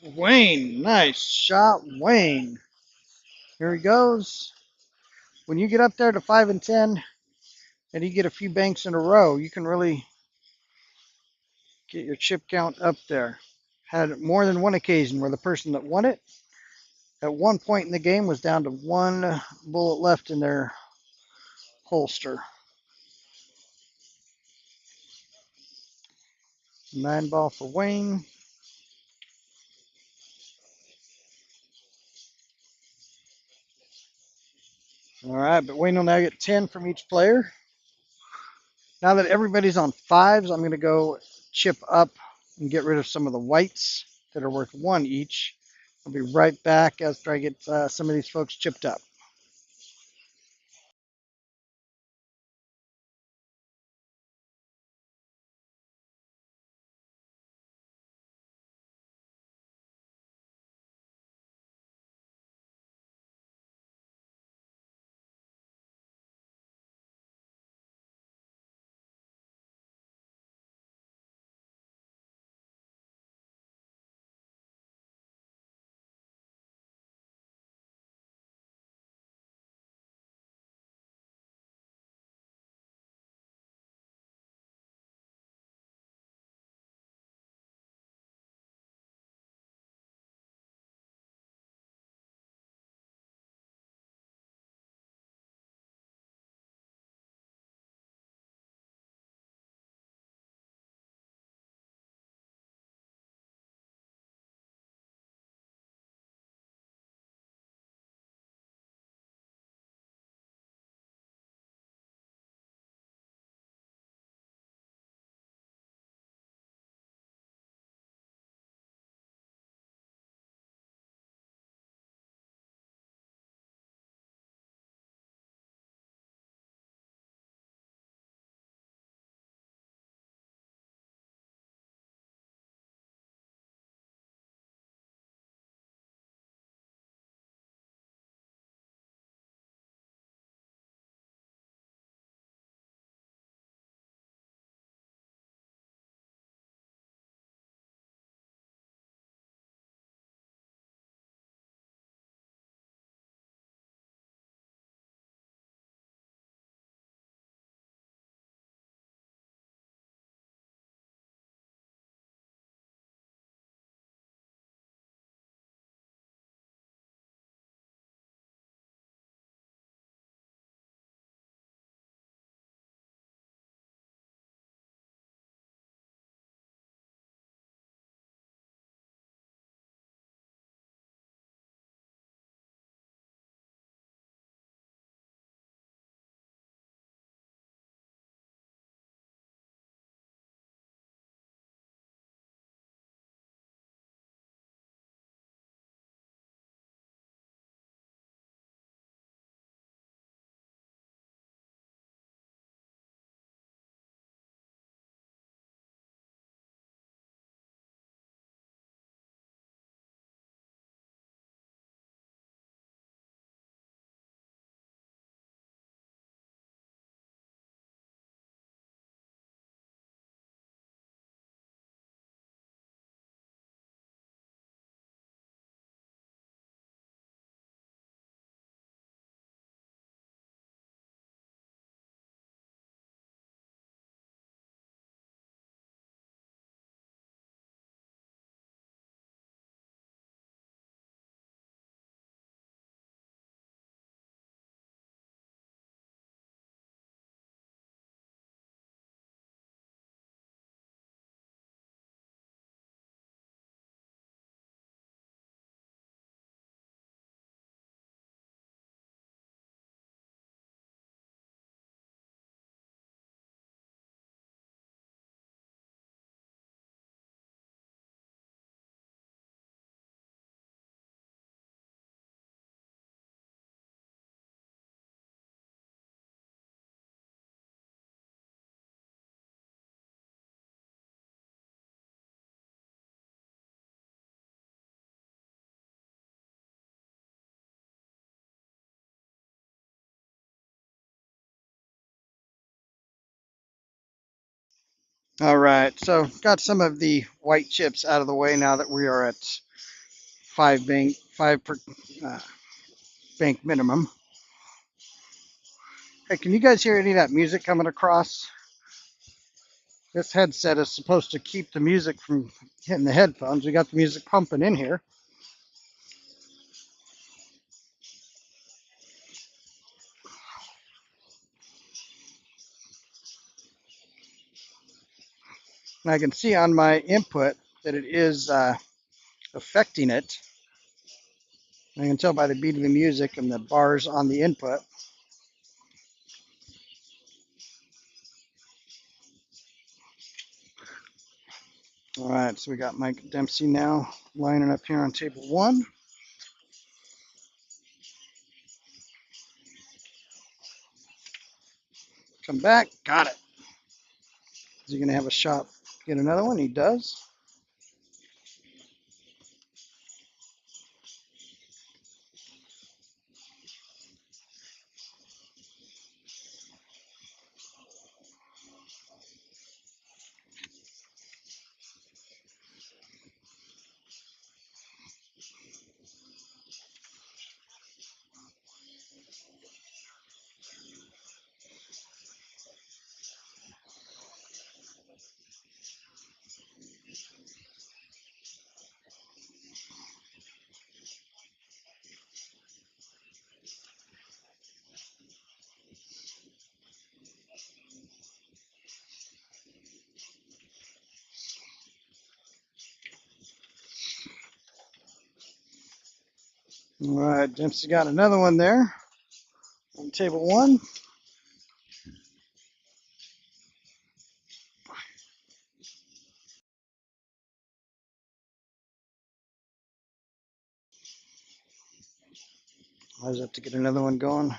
[SPEAKER 1] Wayne, nice shot, Wayne. Here he goes. When you get up there to 5 and 10, and you get a few banks in a row, you can really get your chip count up there. Had more than one occasion where the person that won it at one point in the game was down to 1 bullet left in their holster. 9 ball for Wayne. All right, but Wayne will now get 10 from each player. Now that everybody's on 5s, I'm going to go chip up and get rid of some of the whites that are worth 1 each. I'll be right back after I get some of these folks chipped up. All right, so got some of the white chips out of the way now that we are at five per bank minimum. Hey, can you guys hear any of that music coming across? This headset is supposed to keep the music from hitting the headphones. We got the music pumping in here. And I can see on my input that it is affecting it. I can tell by the beat of the music and the bars on the input. All right, so we got Mike Dempsey now lining up here on table one. Come back, got it. Is he going to have a shot? Get another one? He does. All right, Dempsey got another one there on table one. I was have to get another one going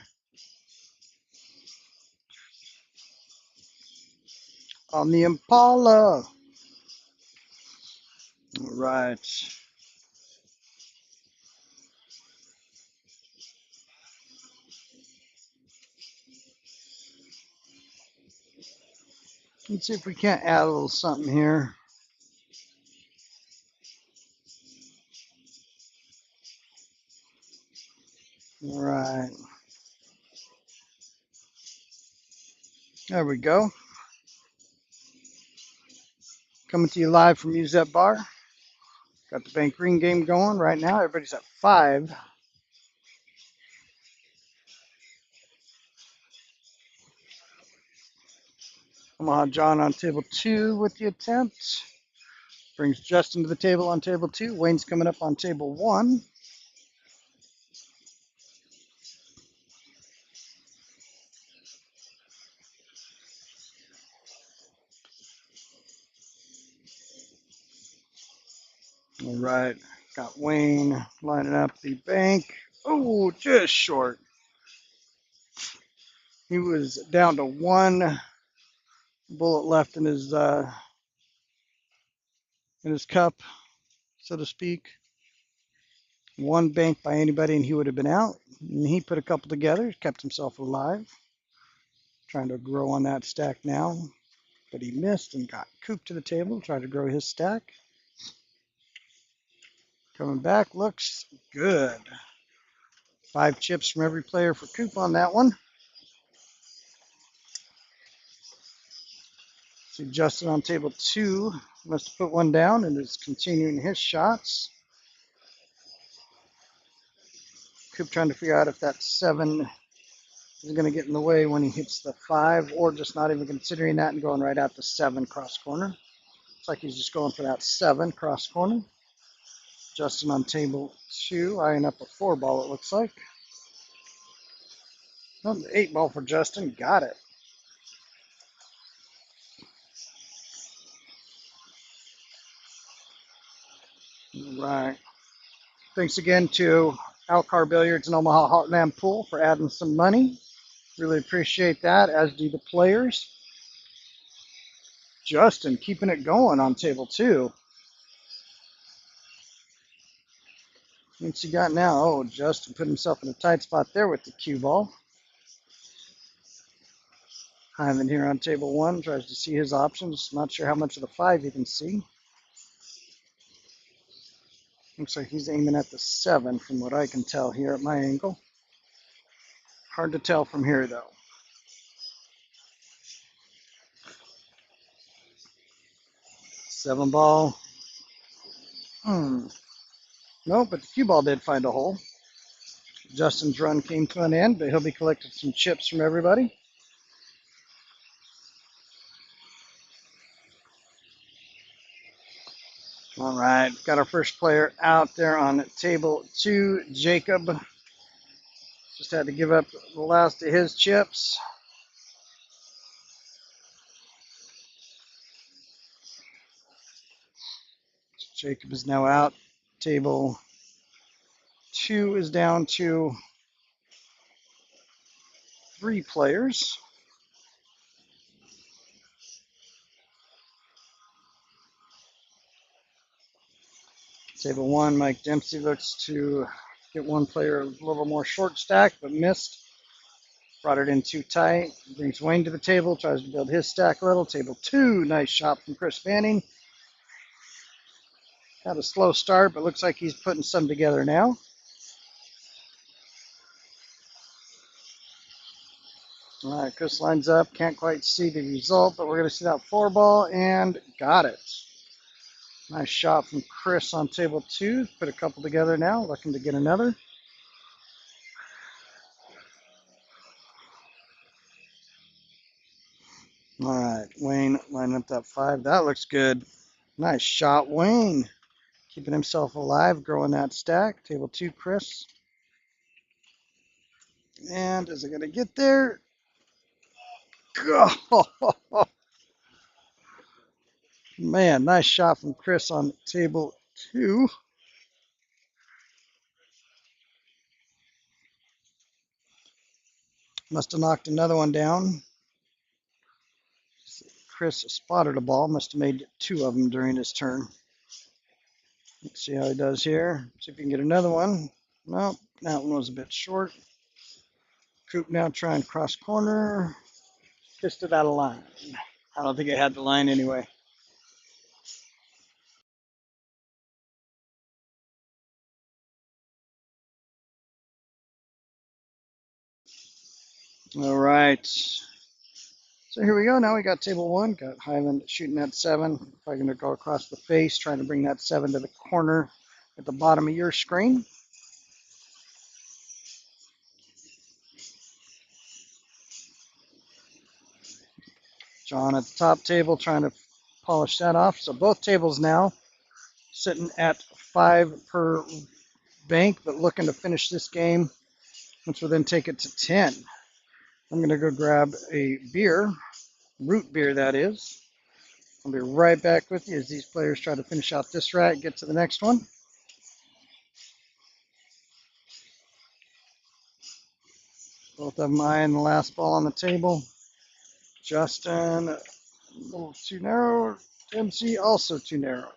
[SPEAKER 1] on the Impala. All right. Let's see if we can't add a little something here. All right. There we go. Coming to you live from Use That Bar. Got the Bank Green game going right now. Everybody's at 5. Omaha John on table 2 with the attempt. Brings Justin to the table on table 2. Wayne's coming up on table 1. All right. Got Wayne lining up the bank. Oh, just short. He was down to one bullet left in his cup, so to speak. One bank by anybody, and he would have been out. And he put a couple together, kept himself alive. Trying to grow on that stack now, but he missed and got Coop to the table. Tried to grow his stack. Coming back, looks good. 5 chips from every player for Coop on that one. See Justin on table 2 must have put one down and is continuing his shots. Coop trying to figure out if that 7 is going to get in the way when he hits the 5, or just not even considering that and going right out the 7 cross corner. Looks like he's just going for that 7 cross corner. Justin on table 2, eyeing up a 4 ball, it looks like. Oh, the 8 ball for Justin, got it. All right. Thanks again to Alcar Billiards and Omaha Heartland Pool for adding some money. Really appreciate that, as do the players. Justin keeping it going on table 2. What's he got now? Oh, Justin put himself in a tight spot there with the cue ball. Hyman here on table one tries to see his options. Not sure how much of the 5 he can see. Looks like he's aiming at the 7 from what I can tell here at my angle. Hard to tell from here though. 7 ball. No, but the cue ball did find a hole. Justin's run came to an end, but he'll be collecting some chips from everybody. All right, got our first player out there on table 2, Jacob. Just had to give up the last of his chips. Jacob is now out. Table 2 is down to 3 players. Table 1, Mike Dempsey looks to get one player a little more short stack, but missed. Brought it in too tight. Brings Wayne to the table, tries to build his stack a little. Table 2, nice shot from Chris Fanning. Had a slow start, but looks like he's putting some together now. All right, Chris lines up. Can't quite see the result, but we're going to see that 4 ball and got it. Nice shot from Chris on table 2. Put a couple together now, looking to get another. All right, Wayne lining up that 5. That looks good. Nice shot, Wayne. Keeping himself alive, growing that stack. Table 2, Chris. And is it going to get there? Oh, man, nice shot from Chris on table 2. Must have knocked another one down. Chris spotted a ball. Must have made 2 of them during his turn. Let's see how he does here. See if he can get another one. Nope, that one was a bit short. Coop now trying cross corner. Kissed it out of line. I don't think it had the line anyway. All right. So here we go. Now we got table 1. Got Hyman shooting at 7. Probably going to go across the face, trying to bring that 7 to the corner at the bottom of your screen. John at the top table trying to polish that off. So both tables now sitting at 5 per bank, but looking to finish this game, which will then take it to 10. I'm going to go grab a beer, root beer that is. I'll be right back with you as these players try to finish out this rack, get to the next one. Both of them eyeing the last ball on the table. Justin, a little too narrow. Dempsey, also too narrow.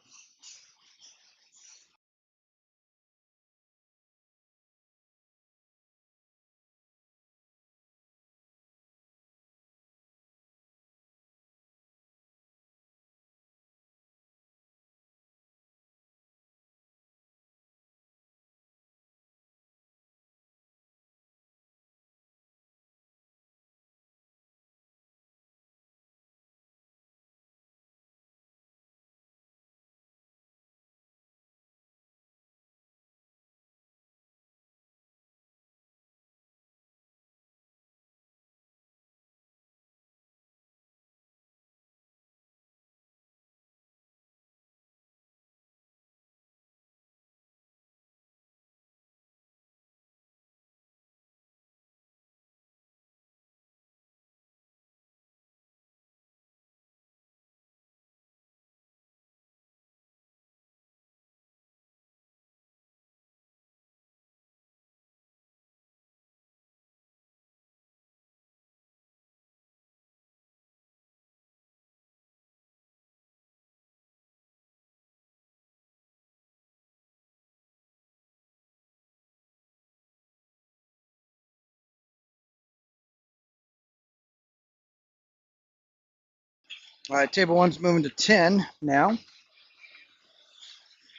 [SPEAKER 1] All right, table one's moving to 10 now.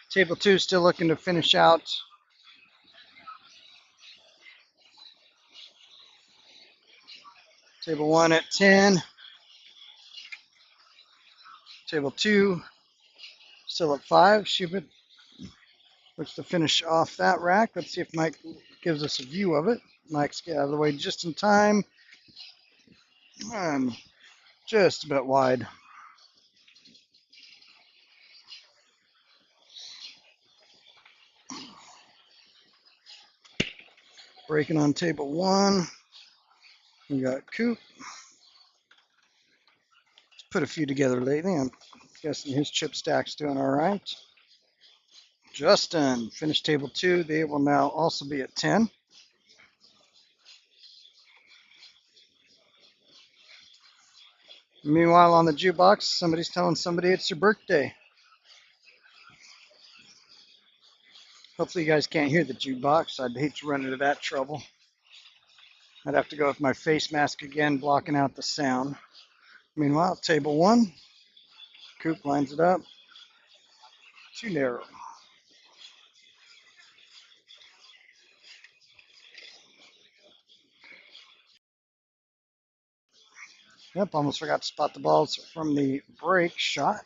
[SPEAKER 1] Table two still looking to finish out. Table one at 10. Table two still at 5. Schubert looks to finish off that rack. Let's see if Mike gives us a view of it. Mike's get out of the way just in time. And just a bit wide. Breaking on table one. We got Coop. Put a few together lately. I'm guessing his chip stack's doing all right. Justin finished table two. They will now also be at 10. Meanwhile, on the jukebox, somebody's telling somebody it's their birthday. Hopefully, you guys can't hear the jukebox. I'd hate to run into that trouble. I'd have to go with my face mask again, blocking out the sound. Meanwhile, table one, Coop lines it up. Too narrow. Yep, almost forgot to spot the balls from the break shot.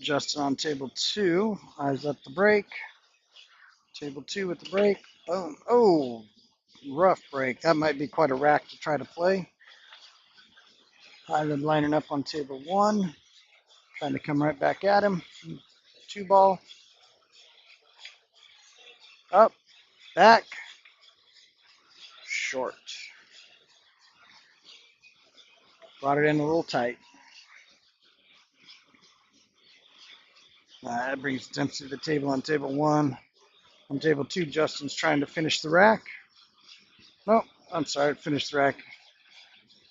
[SPEAKER 1] Justin on table two, eyes up the break. Table two with the break. Boom. Oh, rough break. That might be quite a rack to try to play. Highland lining up on table one, trying to come right back at him. Two ball. Up, back, short. Brought it in a little tight. That brings Dempsey to the table on table one. On table two, Justin's trying to finish the rack. No, I'm sorry, finish the rack.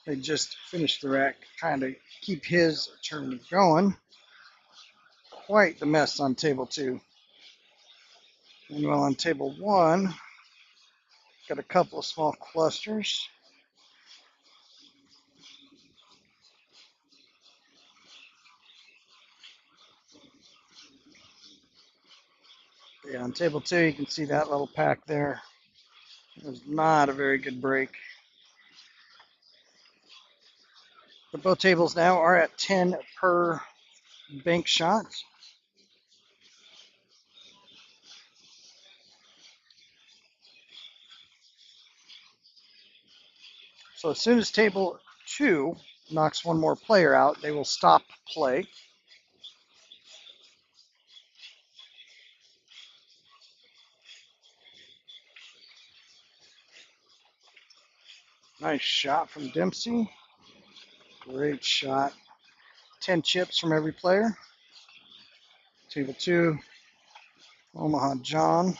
[SPEAKER 1] They just finished the rack, trying to keep his turn going. Quite the mess on table two. Meanwhile, on table one, got a couple of small clusters. Yeah, on table two, you can see that little pack there. It was not a very good break. But both tables now are at 10 per bank shot. So as soon as table two knocks one more player out, they will stop play. Nice shot from Dempsey. Great shot. 10 chips from every player. Table two, Omaha John.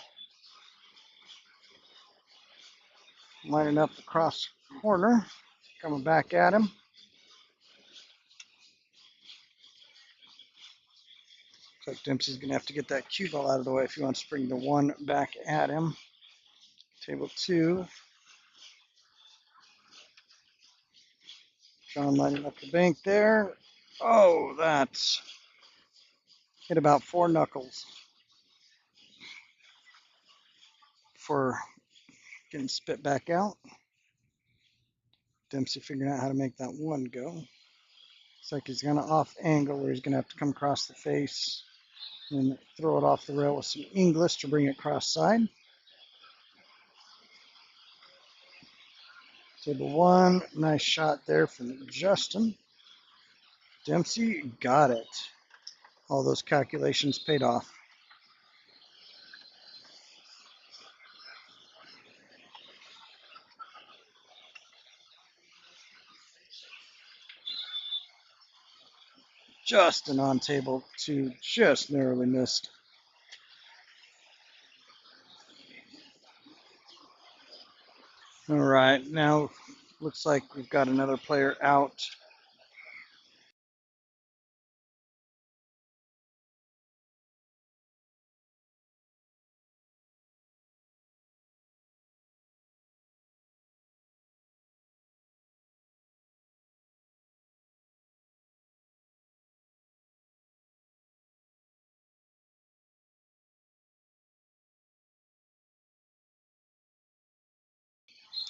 [SPEAKER 1] Lining up across the corner. Coming back at him. Looks like Dempsey's going to have to get that cue ball out of the way if he wants to bring the one back at him. Table two. John lining up the bank there. Oh, that's hit about 4 knuckles for getting spit back out. Dempsey figuring out how to make that one go. Looks like he's going to off angle where he's going to have to come across the face and throw it off the rail with some English to bring it cross side. Table one, nice shot there from Justin. Dempsey got it. All those calculations paid off. Justin on table two, just narrowly missed. All right, now looks like we've got another player out.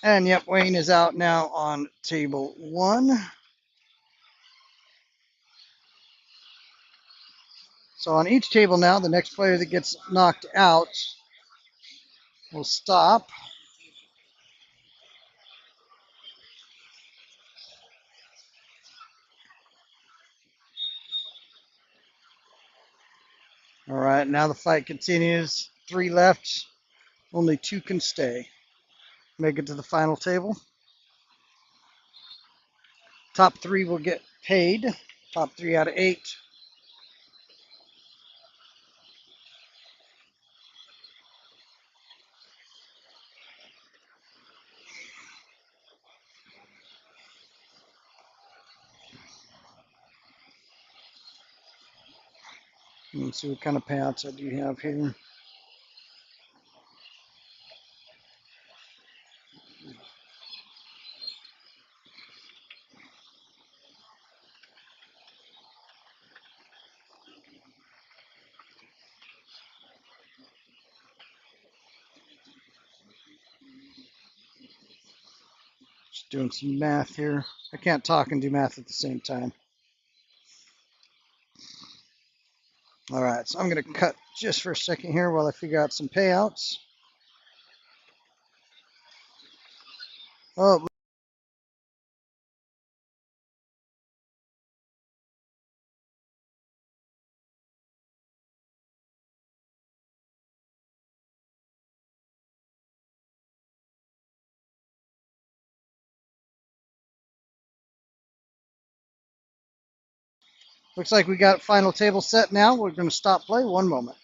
[SPEAKER 1] And yep, Wayne is out now on table one. So on each table now, the next player that gets knocked out will stop. All right, now the fight continues. Three left. Only two can stay. Make it to the final table. Top three will get paid. Top three out of eight. Let's see what kind of payouts I do have here. Just doing some math here. I can't talk and do math at the same time. All right, so I'm going to cut just for a second here while I figure out some payouts. Oh, looks like we got final table set now. We're going to stop play one moment.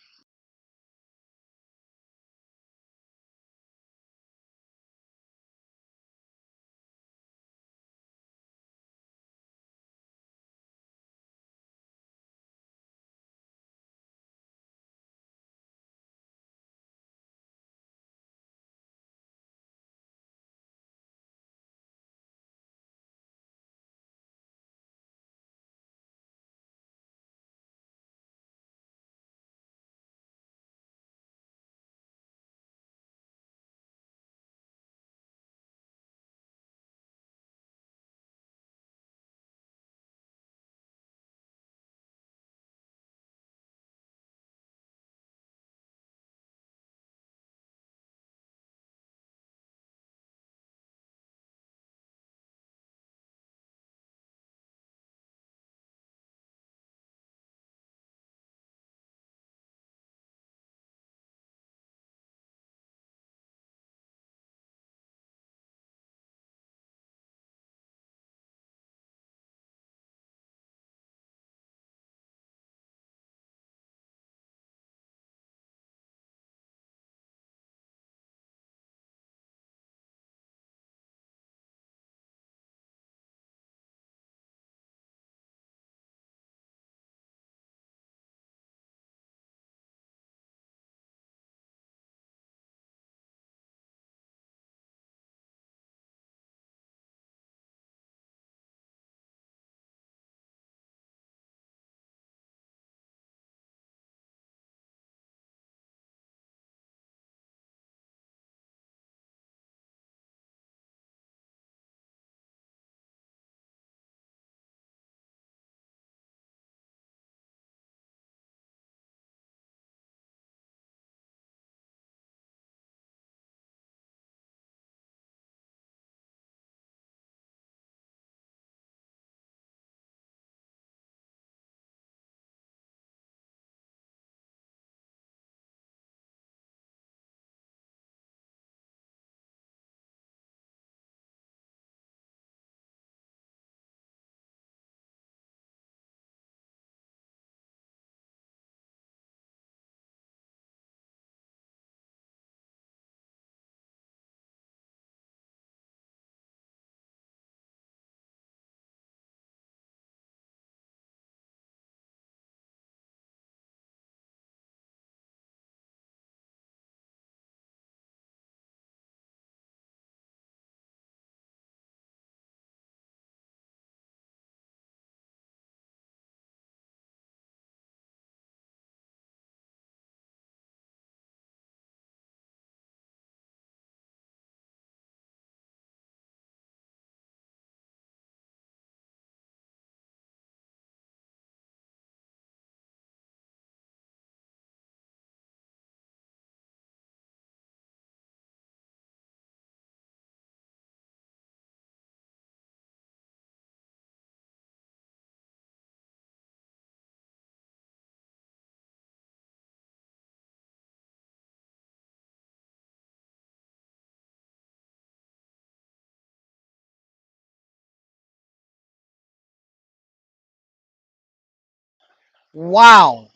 [SPEAKER 1] Wow.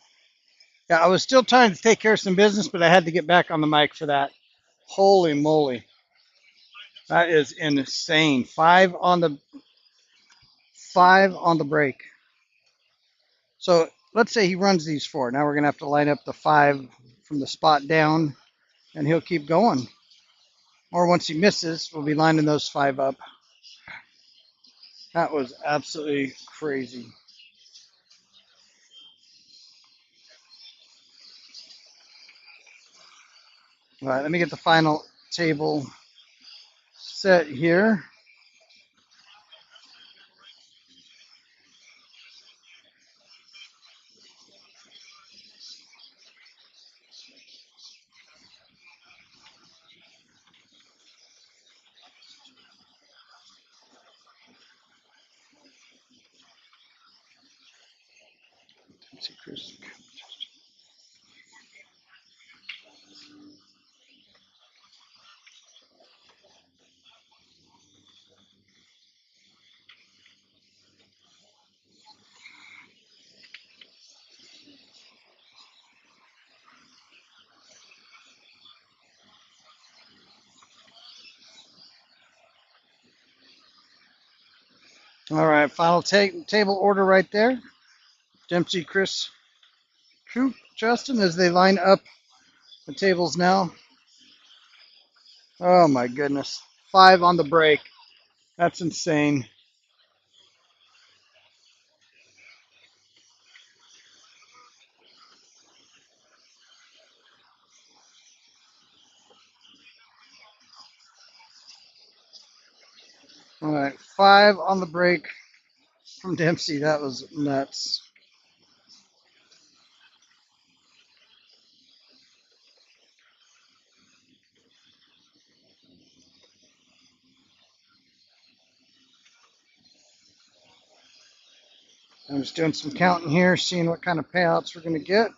[SPEAKER 1] Yeah, I was still trying to take care of some business, but I had to get back on the mic for that. Holy moly. That is insane. Five on the break. So let's say he runs these four. Now we're gonna have to line up the five from the spot down, and he'll keep going. Or once he misses, we'll be lining those five up. That was absolutely crazy. All right, let me get the final table set here. Let's see, Chris. All right, final table order right there. Dempsey, Chris, Coop, Justin, as they line up the tables now. Oh my goodness. Five on the break. That's insane. All right, five on the break from Dempsey. That was nuts. I'm just doing some counting here, seeing what kind of payouts we're going to get.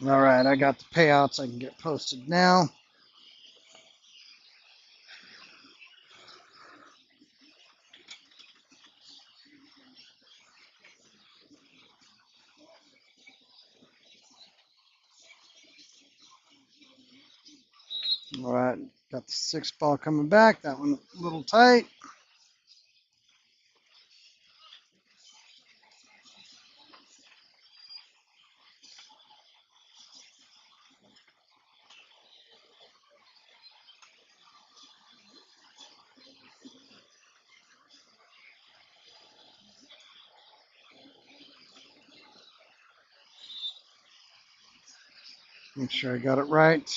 [SPEAKER 1] All right, I got the payouts. I can get posted now. All right, got the six ball coming back. That one a little tight. Make sure I got it right.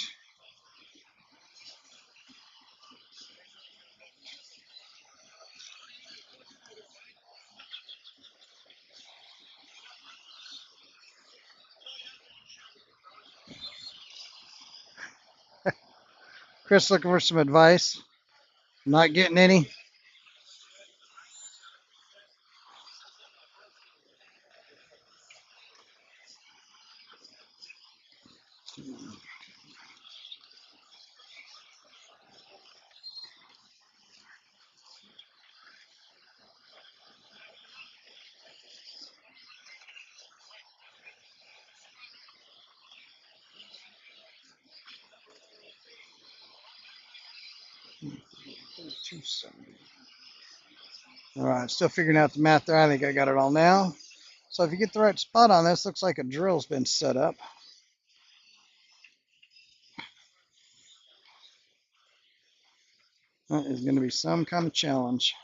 [SPEAKER 1] Chris looking for some advice. Not getting any. All right, still figuring out the math there. I think I got it all now. So if you get the right spot on this, looks like a drill's been set up. That is going to be some kind of challenge.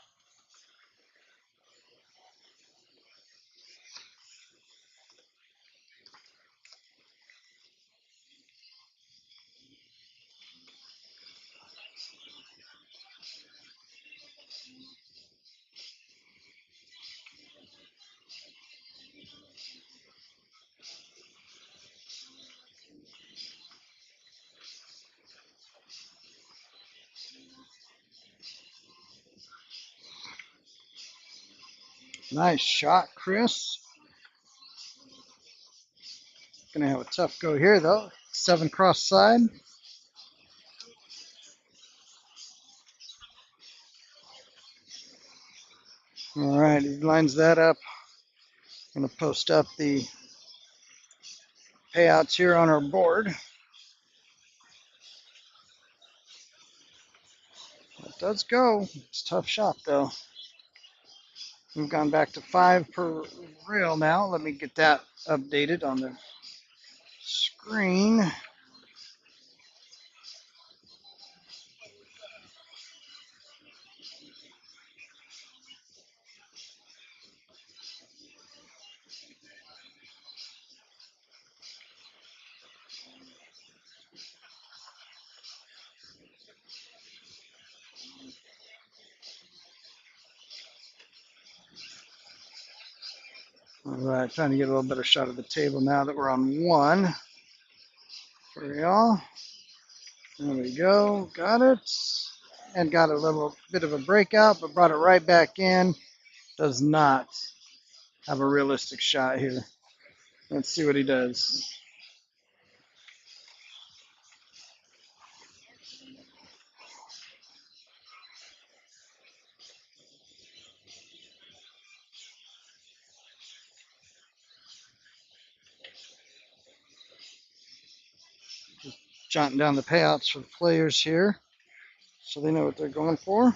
[SPEAKER 1] Nice shot, Chris. Gonna have a tough go here though. 7 cross side. All right, he lines that up. Gonna post up the payouts here on our board. It does go. It's a tough shot though. We've gone back to 5 per reel now. Let me get that updated on the screen. All right, trying to get a little better shot of the table now that we're on 1 per reel. There we go. Got it. And got a little bit of a breakout, but brought it right back in. Does not have a realistic shot here. Let's see what he does. Jotting down the payouts for the players here so they know what they're going for.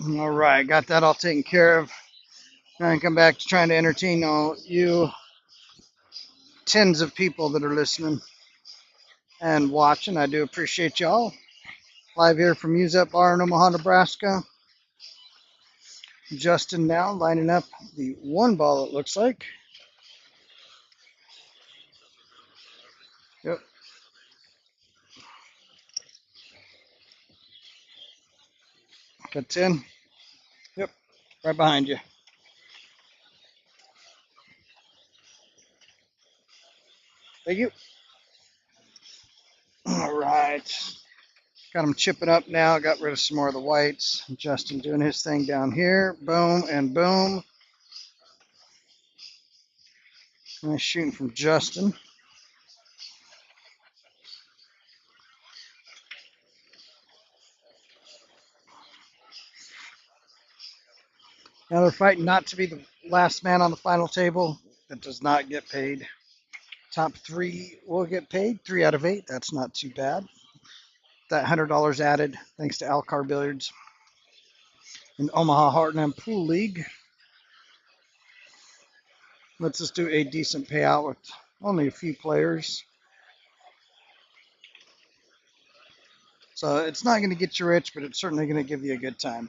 [SPEAKER 1] All right, got that all taken care of. Now I come back to trying to entertain all you tens of people that are listening and watching. I do appreciate y'all. Live here from UZEP Bar in Omaha, Nebraska. Justin now lining up the 1 ball, it looks like. Yep. Got 10. Yep. Right behind you. Thank you. All right. Got them chipping up now. Got rid of some more of the whites. Justin doing his thing down here. Boom and boom. Nice shooting from Justin. Now they're fighting not to be the last man on the final table. That does not get paid. Top 3 will get paid. 3 out of 8. That's not too bad. That $100 added thanks to Alcar Billiards and Omaha Heartland Pool League. Let's just do a decent payout with only a few players. So it's not going to get you rich, but it's certainly going to give you a good time.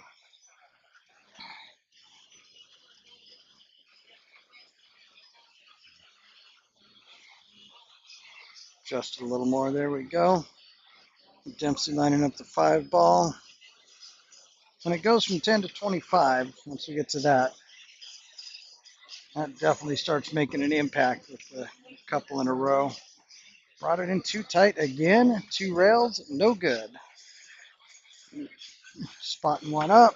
[SPEAKER 1] Just a little more. There we go. Dempsey lining up the 5 ball. When it goes from 10 to 25, once we get to that, that definitely starts making an impact with a couple in a row. Brought it in too tight again. 2 rails, no good. Spotting 1 up.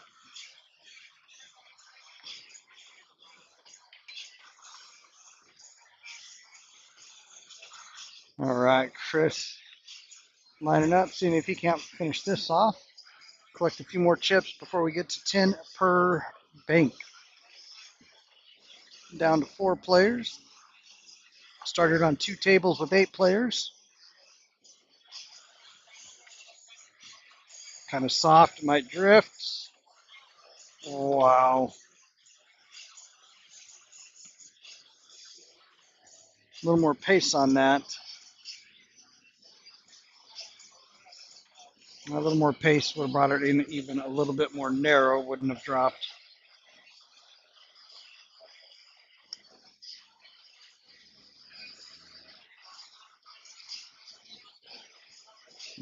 [SPEAKER 1] All right, Chris lining up, seeing if he can't finish this off. Collect a few more chips before we get to 10 per bank. down to 4 players. Started on 2 tables with 8 players. Kind of soft, might drift. Wow. A little more pace on that. A little more pace would have brought it in even a little bit more narrow, wouldn't have dropped.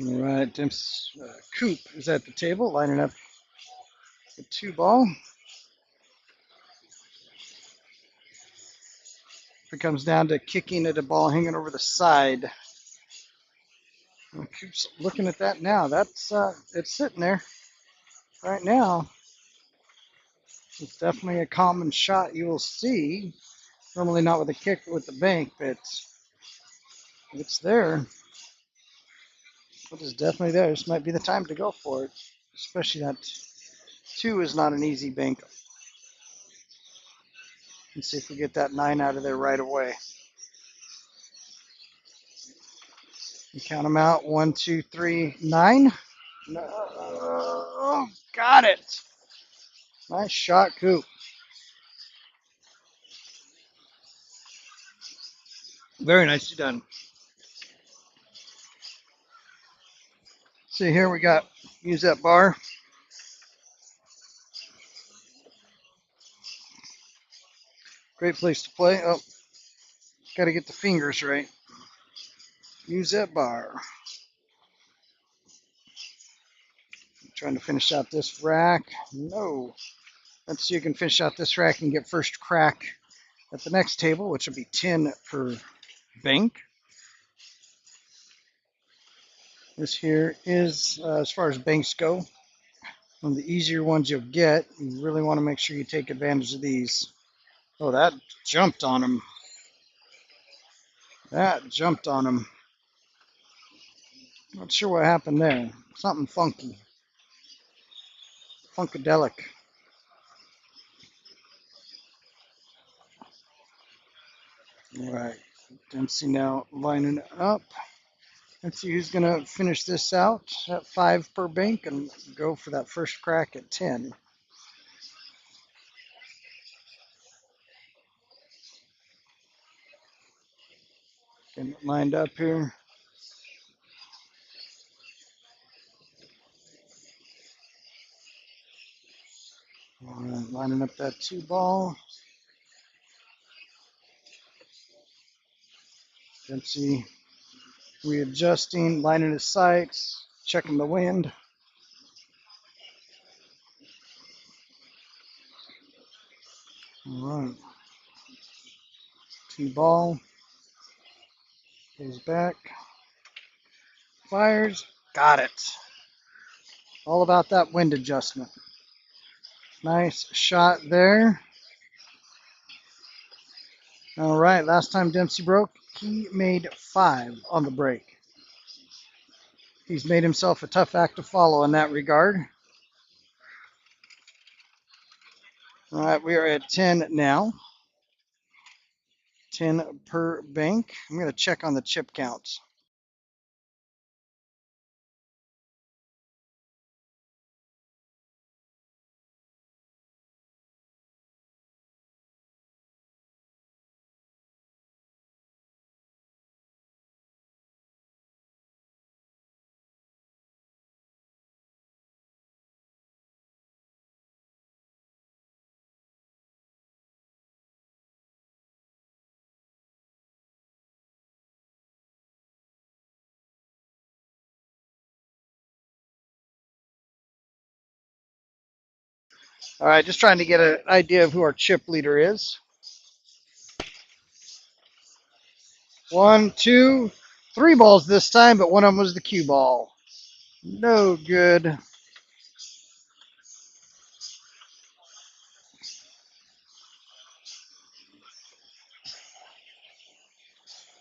[SPEAKER 1] All right, Coop is at the table, lining up the 2 ball. If it comes down to kicking at a ball hanging over the side. Coop's looking at that now. That's it's sitting there right now. It's definitely a common shot you will see. Normally not with a kick, but with the bank, but it's there. It is definitely there. This might be the time to go for it, especially that 2 is not an easy bank. Let's see if we get that 9 out of there right away. You count them out. 1, 2, 3, 9. No, got it. Nice shot, Coop. Very nicely done. See here, we got, use that bar. Great place to play. Oh, got to get the fingers right. Use that bar. Trying to finish out this rack. No. Let's see if you can finish out this rack and get first crack at the next table, which will be 10 per bank. This here is, as far as banks go, one of the easier ones you'll get. You really want to make sure you take advantage of these. Oh, that jumped on him. That jumped on him. Not sure what happened there. Something funky. Funkadelic. All right. Dempsey now lining up. Let's see who's going to finish this out at 5 per bank and go for that first crack at 10. Getting it lined up here. All right, lining up that 2 ball. Dempsey readjusting, lining his sights, checking the wind. All right. 2 ball. Goes back. Fires. Got it. All about that wind adjustment. Nice shot there. All right, last time Dempsey broke, he made 5 on the break. He's made himself a tough act to follow in that regard. All right, we are at 10 now. 10 per bank. I'm going to check on the chip counts. All right, just trying to get an idea of who our chip leader is. 1, 2, 3 balls this time, but one of them was the cue ball. No good.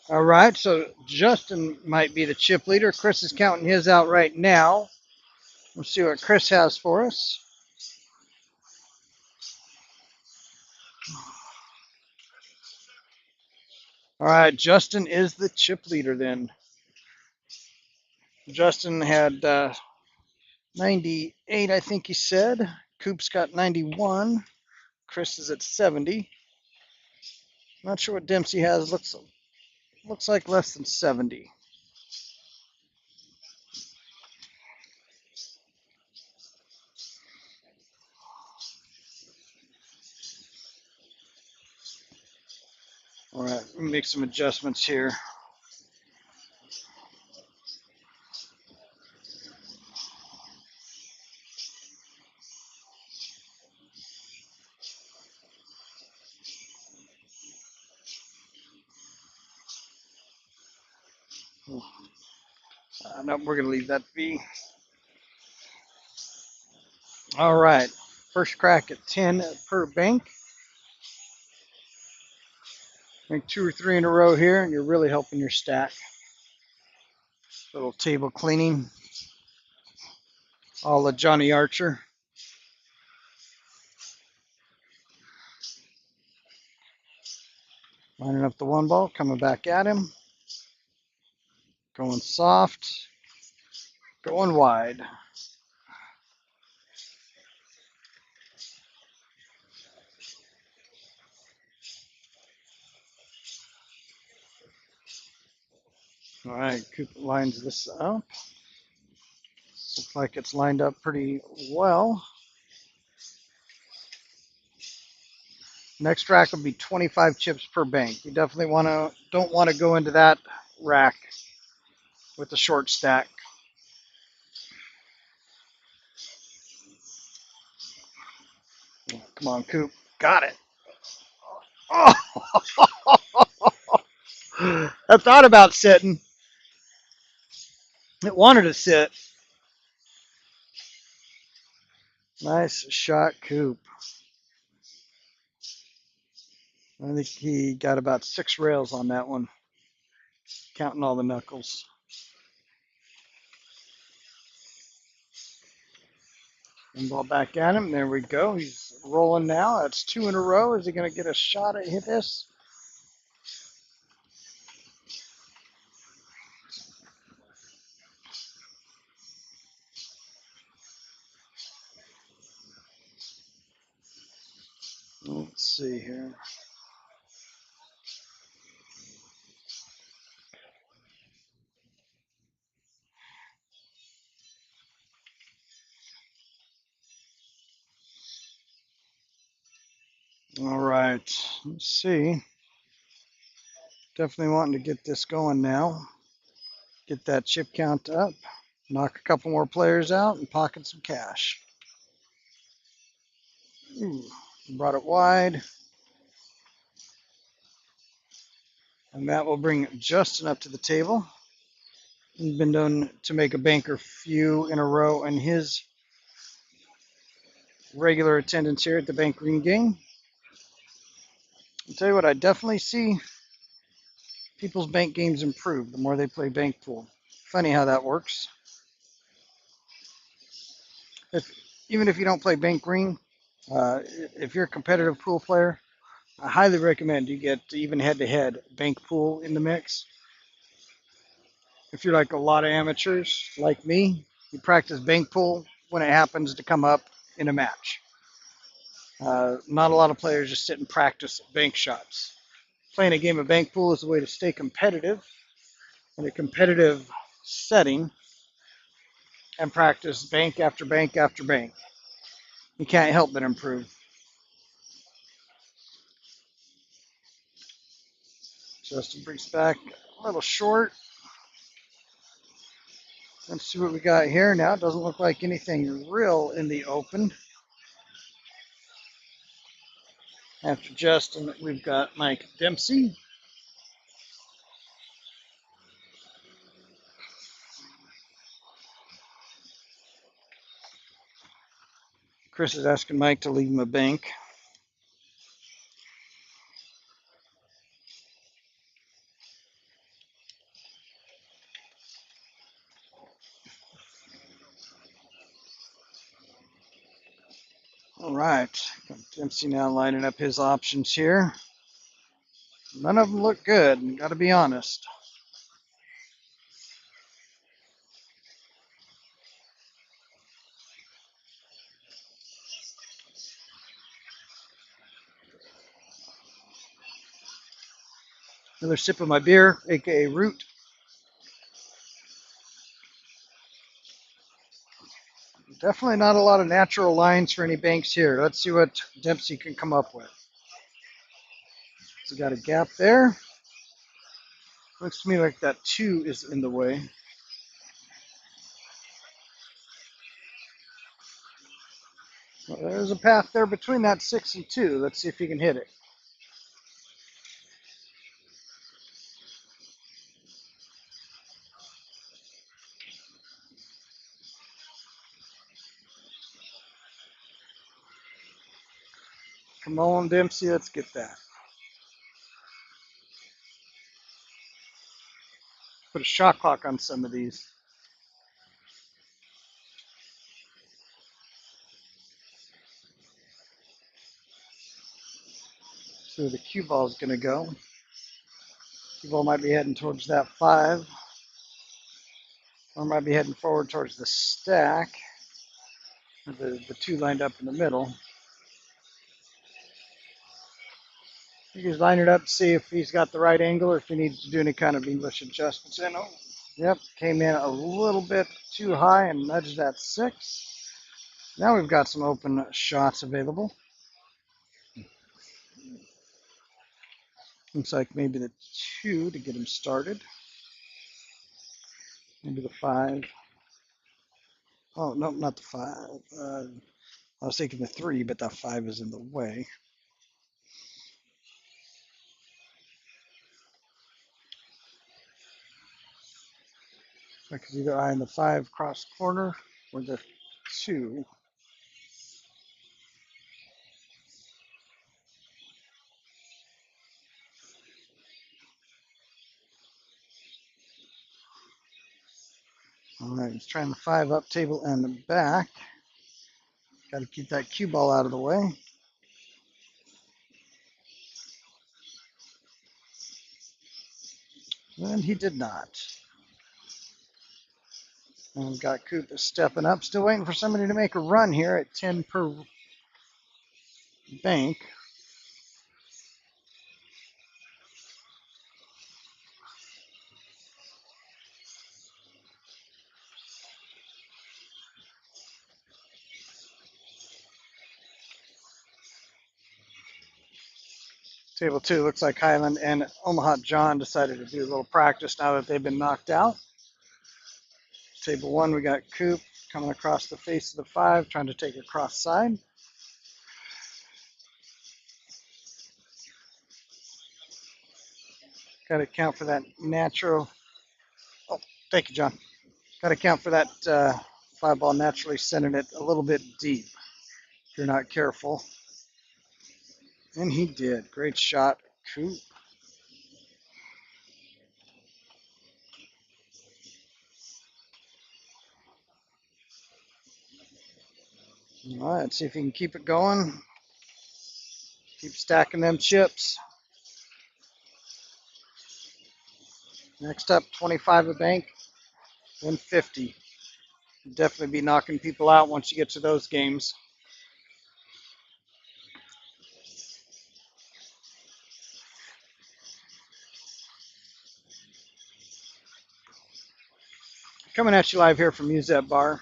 [SPEAKER 1] All right, so Justin might be the chip leader. Chris is counting his out right now. We'll see what Chris has for us. All right, Justin is the chip leader then. Justin had 98, I think he said. Coop's got 91. Chris is at 70. Not sure what Dempsey has. Looks like less than 70. All right, make some adjustments here. No, we're going to leave that be. All right, first crack at 10 per bank. Make 2 or 3 in a row here, and you're really helping your stack. Little table cleaning, a la Johnny Archer. Lining up the one ball, coming back at him. Going soft, going wide. All right, Cooper lines this up. Looks like it's lined up pretty well. Next rack will be 25 chips per bank. You definitely don't want to go into that rack with the short stack. Come on, Coop. Got it. Oh, I thought about sitting. It wanted to sit. Nice shot, Coop. I think he got about 6 rails on that one, counting all the knuckles. One ball back at him. There we go. He's rolling now. That's 2 in a row. Is he going to get a shot at hit this? Let's see here. All right. Let's see. Definitely wanting to get this going now. Get that chip count up. Knock a couple more players out and pocket some cash. Ooh, brought it wide. And that will bring Justin up to the table. He's been known to make a banker few in a row in his regular attendance here at the Bank Green game. I'll tell you what, I definitely see people's bank games improve the more they play bank pool. Funny how that works. If even if you don't play bank green, if you're a competitive pool player, I highly recommend you get even head-to-head bank pool in the mix. If you're like a lot of amateurs like me, you practice bank pool when it happens to come up in a match. Not a lot of players just sit and practice bank shots. Playing a game of bank pool is a way to stay competitive in a competitive setting and practice bank after bank after bank. You can't help but improve. Justin brings back a little short. Let's see what we got here now. It doesn't look like anything real in the open. After Justin, we've got Mike Dempsey. Chris is asking Mike to leave him a bank. All right. Dempsey now lining up his options here. None of them look good, got to be honest. Another sip of my beer, aka root. Definitely not a lot of natural lines for any banks here. Let's see what Dempsey can come up with. So we got a gap there. Looks to me like that 2 is in the way. Well, there's a path there between that 6 and 2. Let's see if he can hit it. Come on, Dempsey, let's get that. Put a shot clock on some of these. See where the cue ball is going to go. Cue ball might be heading towards that 5, or might be heading forward towards the stack. The 2 lined up in the middle. You can line it up, see if he's got the right angle or if he needs to do any kind of English adjustments. And oh, yep, came in a little bit too high and nudged that 6. Now we've got some open shots available. Looks like maybe the 2 to get him started. Maybe the 5. Oh, no, not the 5. I was thinking the 3, but that 5 is in the way. Because either eyeing the 5 cross corner or the 2. All right, he's trying the 5 up table and the back. Got to keep that cue ball out of the way. And he did not. And we've got Coop stepping up. Still waiting for somebody to make a run here at 10 per bank. Table 2 looks like Highland and Omaha John decided to do a little practice now that they've been knocked out. Table 1, we got Coop coming across the face of the 5, trying to take it cross side. Got to account for that natural. Oh, thank you, John. Got to account for that 5 ball naturally sending it a little bit deep if you're not careful. And he did. Great shot, Coop. All right, let's see if he can keep it going. Keep stacking them chips. Next up, 25 a bank, 150. Definitely be knocking people out once you get to those games. Coming at you live here from Musette Bar.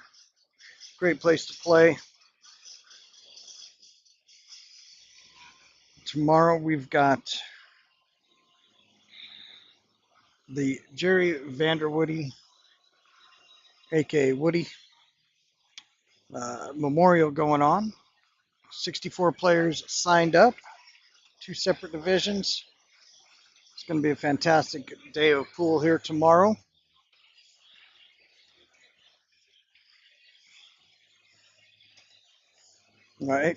[SPEAKER 1] Great place to play. Tomorrow we've got the Jerry Vanderwoody, aka Woody, Memorial going on. 64 players signed up, 2 separate divisions. It's going to be a fantastic day of pool here tomorrow. All right.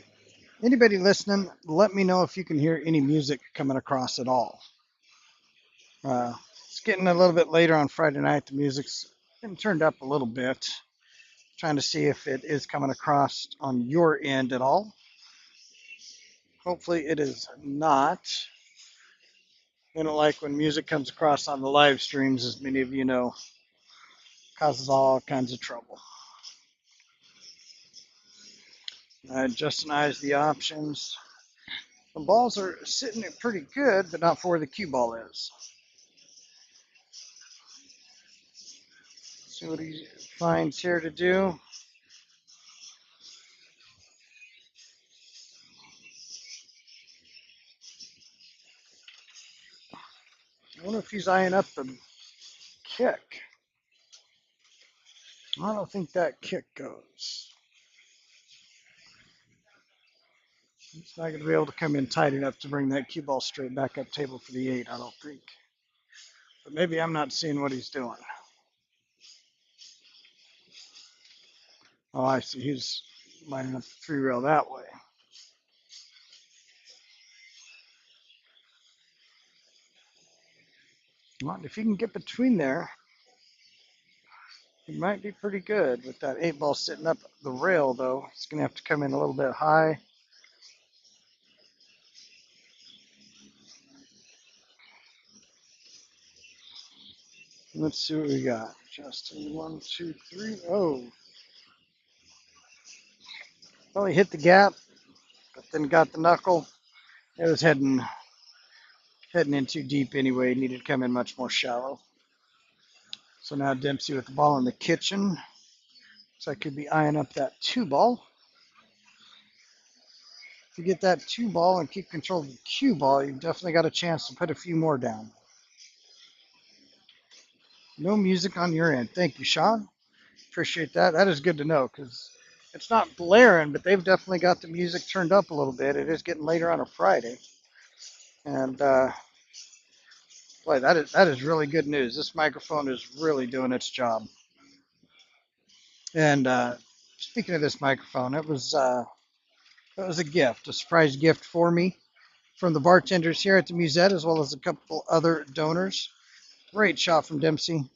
[SPEAKER 1] Anybody listening, let me know if you can hear any music coming across at all. It's getting a little bit later on Friday night. The music's been turned up a little bit. Trying to see if it is coming across on your end at all. Hopefully it is not. They don't like when music comes across on the live streams, as many of you know, causes all kinds of trouble. Justin eyes the options. The balls are sitting pretty good, but not for where the cue ball is. See what he finds here to do. I wonder if he's eyeing up the kick. I don't think that kick goes. He's not going to be able to come in tight enough to bring that cue ball straight back up table for the 8, I don't think. But maybe I'm not seeing what he's doing. Oh, I see. He's lining up the 3 rail that way. Well, if he can get between there, he might be pretty good. With that 8 ball sitting up the rail, though, he's going to have to come in a little bit high. Let's see what we got. Justin, 1, 2, 3. Oh, well, he hit the gap, but then got the knuckle. It was heading in too deep anyway. Needed to come in much more shallow. So now Dempsey with the ball in the kitchen. So I could be eyeing up that 2 ball. If you get that 2 ball and keep control of the cue ball, you've definitely got a chance to put a few more down. No music on your end. Thank you, Sean. Appreciate that. That is good to know because it's not blaring, but they've definitely got the music turned up a little bit. It is getting later on a Friday. And boy, that is really good news. This microphone is really doing its job. And speaking of this microphone, it was a gift, a surprise gift for me from the bartenders here at the Musette, as well as a couple other donors. Great shot from Dempsey.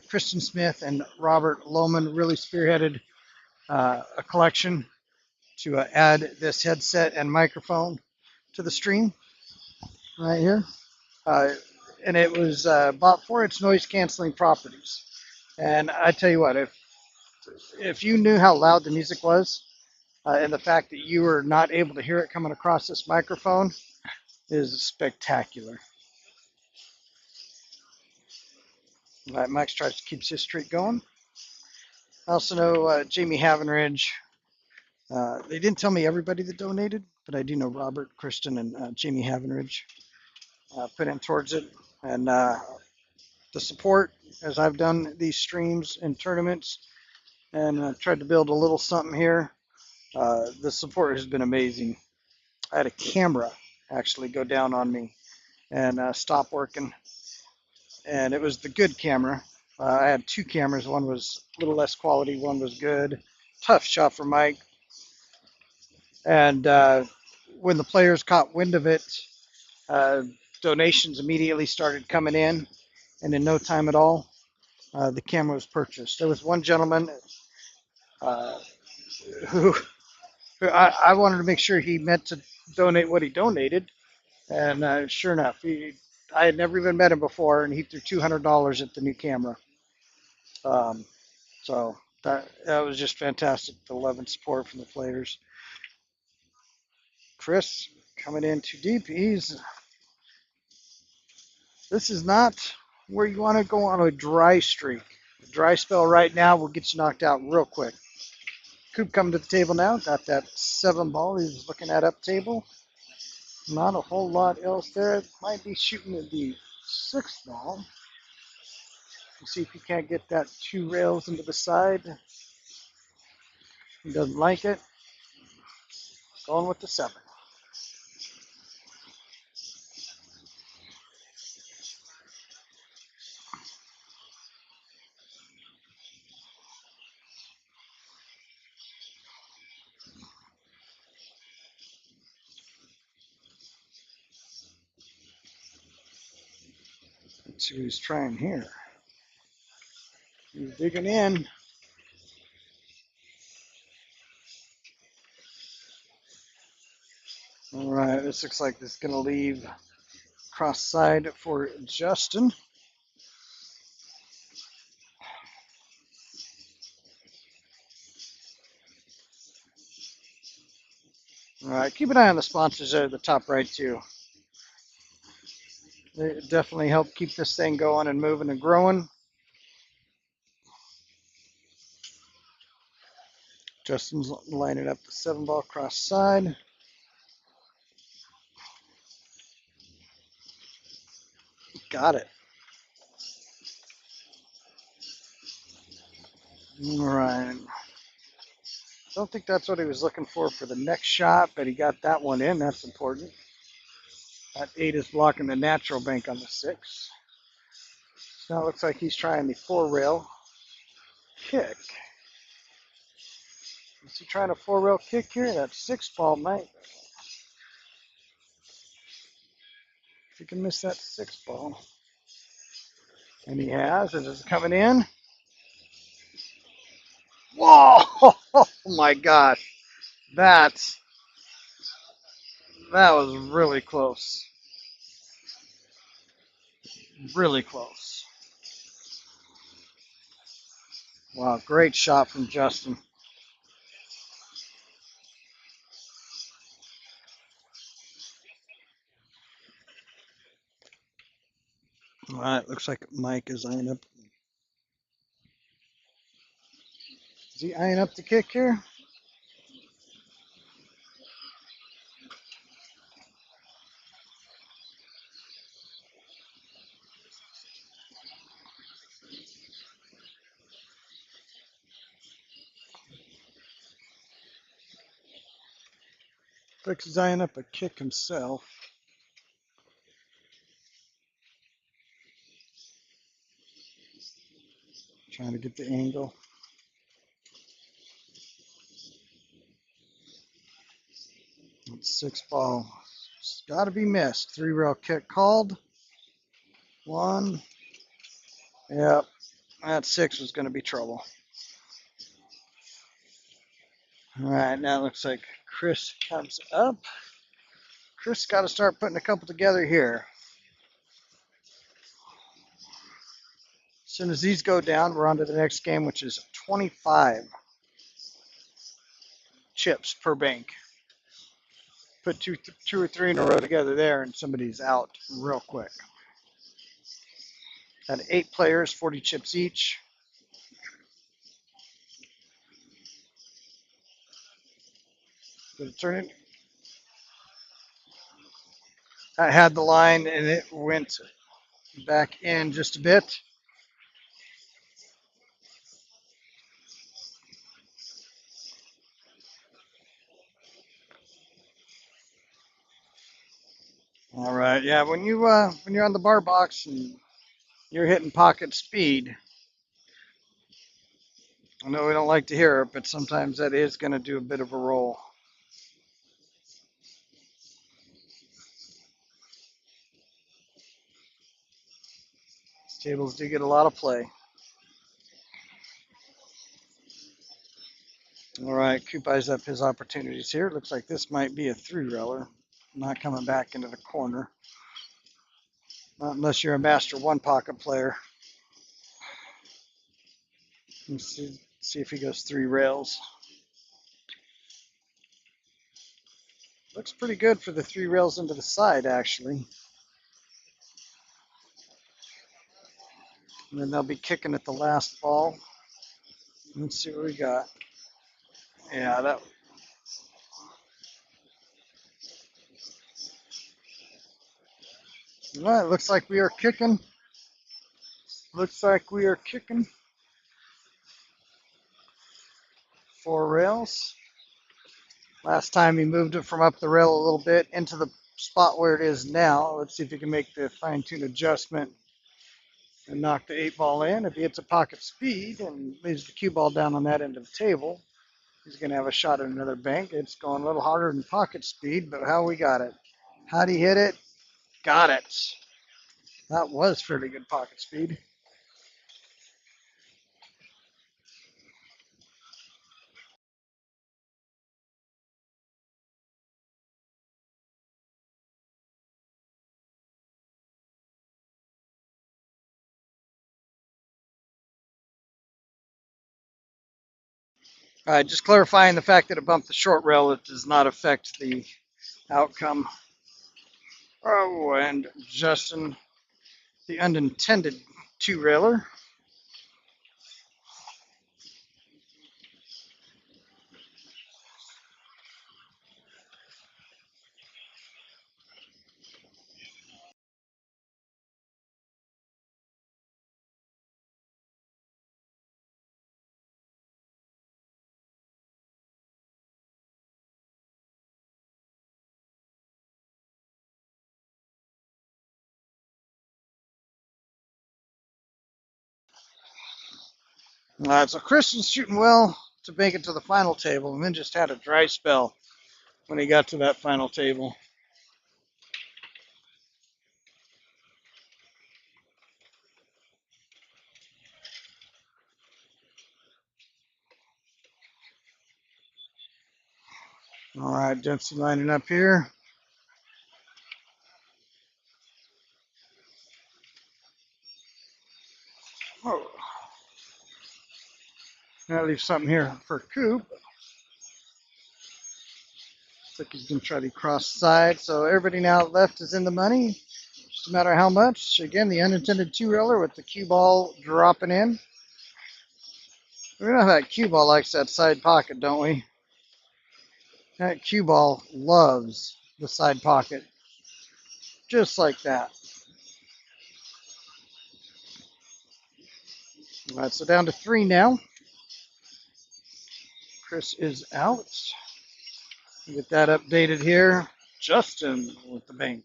[SPEAKER 1] Kristen Smith and Robert Lohman really spearheaded a collection to add this headset and microphone to the stream right here. Uh, and it was bought for its noise canceling properties. And I tell you what, if you knew how loud the music was, and the fact that you were not able to hear it coming across this microphone is spectacular. Max tries to keep his streak going. I also know Jamie Havenridge. They didn't tell me everybody that donated, but I do know Robert, Kristen, and Jamie Havenridge put in towards it. And the support, as I've done these streams and tournaments and tried to build a little something here, the support has been amazing. I had a camera actually go down on me and stop working, and it was the good camera. I had 2 cameras. One was a little less quality, one was good. Tough shot for Mike. And when the players caught wind of it, uh, donations immediately started coming in, and in no time at all, the camera was purchased. There was one gentleman uh, who, I wanted to make sure he meant to donate what he donated, and sure enough, I had never even met him before, and he threw $200 at the new camera. Um, so that was just fantastic. The love and support from the players. Chris coming in too deep. This is not where you want to go on a dry streak. A dry spell right now will get you knocked out real quick. Coop coming to the table now. Got that 7 ball. He's looking at up table. Not a whole lot else there. Might be shooting at the 6 ball. See if he can't get that 2 rails into the side. He doesn't like it. Going with the 7. Let's see what he's trying here. He's digging in. All right, this looks like this is going to leave cross side for Justin. All right, keep an eye on the sponsors there at the top right too. They definitely help keep this thing going and moving and growing. Justin's lining up the 7-ball cross side. Got it. All right. Don't think that's what he was looking for the next shot, but he got that one in. That's important. That 8 is blocking the natural bank on the 6. So now it looks like he's trying the 4-rail kick. Is he trying a 4-rail kick here? That 6-ball might. If he can miss that 6-ball. And he has. Is it coming in? Whoa! Oh my gosh. That was really close. Really close. Wow, great shot from Justin. All right, looks like Mike is eyeing up. Is he eyeing up the kick here? Looks like he's eyeing up a kick himself. Trying to get the angle. It's 6-ball. It's got to be missed. 3-rail kick called. 1. Yep. That 6 was going to be trouble. All right, now it looks like Chris comes up. Chris got to start putting a couple together here. As soon as these go down, we're on to the next game, which is 25 chips per bank. Put two or three in a row together there, and somebody's out real quick. Got 8 players, 40 chips each. Did it turn it? I had the line, and it went back in just a bit. All right, yeah. When you're on the bar box and you're hitting pocket speed, I know we don't like to hear it, but sometimes that is going to do a bit of a roll. These tables do get a lot of play. All right, Coop eyes up his opportunities here. Looks like this might be a 3-railer. Not coming back into the corner. Not unless you're a master 1-pocket player. Let's see if he goes 3 rails. Looks pretty good for the 3 rails into the side, actually. And then they'll be kicking at the last ball. Let's see what we got. Yeah, that. Well, it looks like we are kicking. Looks like we are kicking 4 rails. Last time he moved it from up the rail a little bit into the spot where it is now. Let's see if he can make the fine-tune adjustment and knock the 8-ball in. If he hits a pocket speed and leaves the cue ball down on that end of the table, he's going to have a shot at another bank. It's going a little harder than pocket speed, but how we got it? How'd he hit it? Got it. That was fairly good pocket speed. Just clarifying the fact that it bumped the short rail, it does not affect the outcome. Oh, and Justin, the unintended two-railer. So Chris was shooting well to make it to the final table, and then just had a dry spell when he got to that final table. All right, Dempsey lining up here. Oh, that leaves something here for Coop. Looks like he's going to try to cross the side. So everybody now left is in the money. Just a matter how much. Again, the unintended two-reeler with the cue ball dropping in. We know that cue ball likes that side pocket, don't we? That cue ball loves the side pocket. Just like that. All right, so down to 3 now. Chris is out. Get that updated here. Justin with the bank.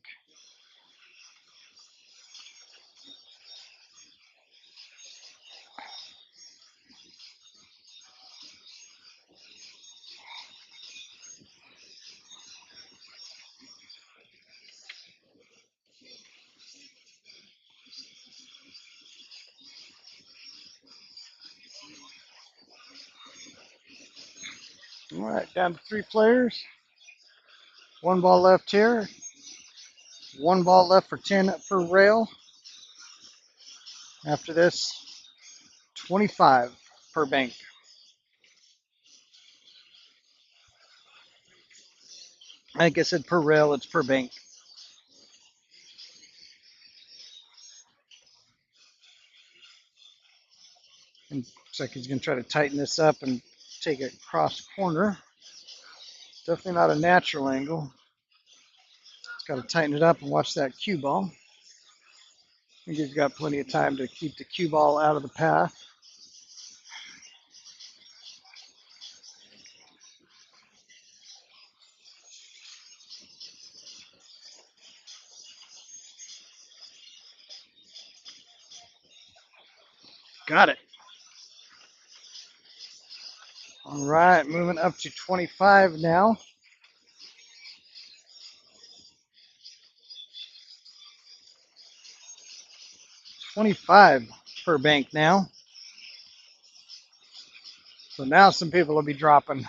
[SPEAKER 1] All right, down to 3 players. 1 ball left here. 1 ball left for 10 per rail. After this, 25 per bank. I think I said per rail, it's per bank. And looks like he's going to try to tighten this up and take it cross corner. Definitely not a natural angle. He's got to tighten it up and watch that cue ball. I think he's got plenty of time to keep the cue ball out of the path. Got it. All right, moving up to 25 now. 25 per bank now. So now some people will be dropping.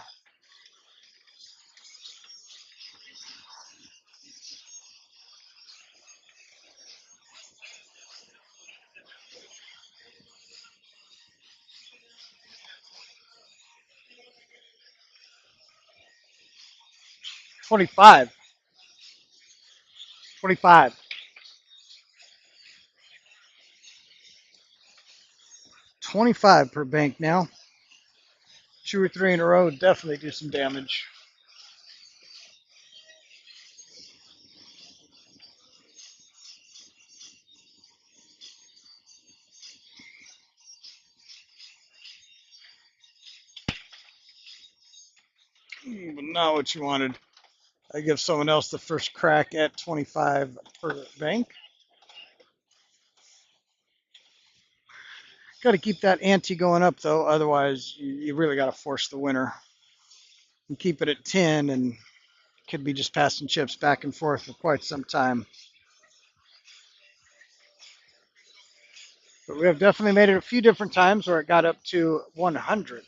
[SPEAKER 1] 25. 25. 25 per bank now. 2 or 3 in a row would definitely do some damage. But not what you wanted. I give someone else the first crack at 25 per bank. Got to keep that ante going up though, otherwise you really got to force the winner. And keep it at 10 and could be just passing chips back and forth for quite some time. But we have definitely made it a few different times where it got up to 100.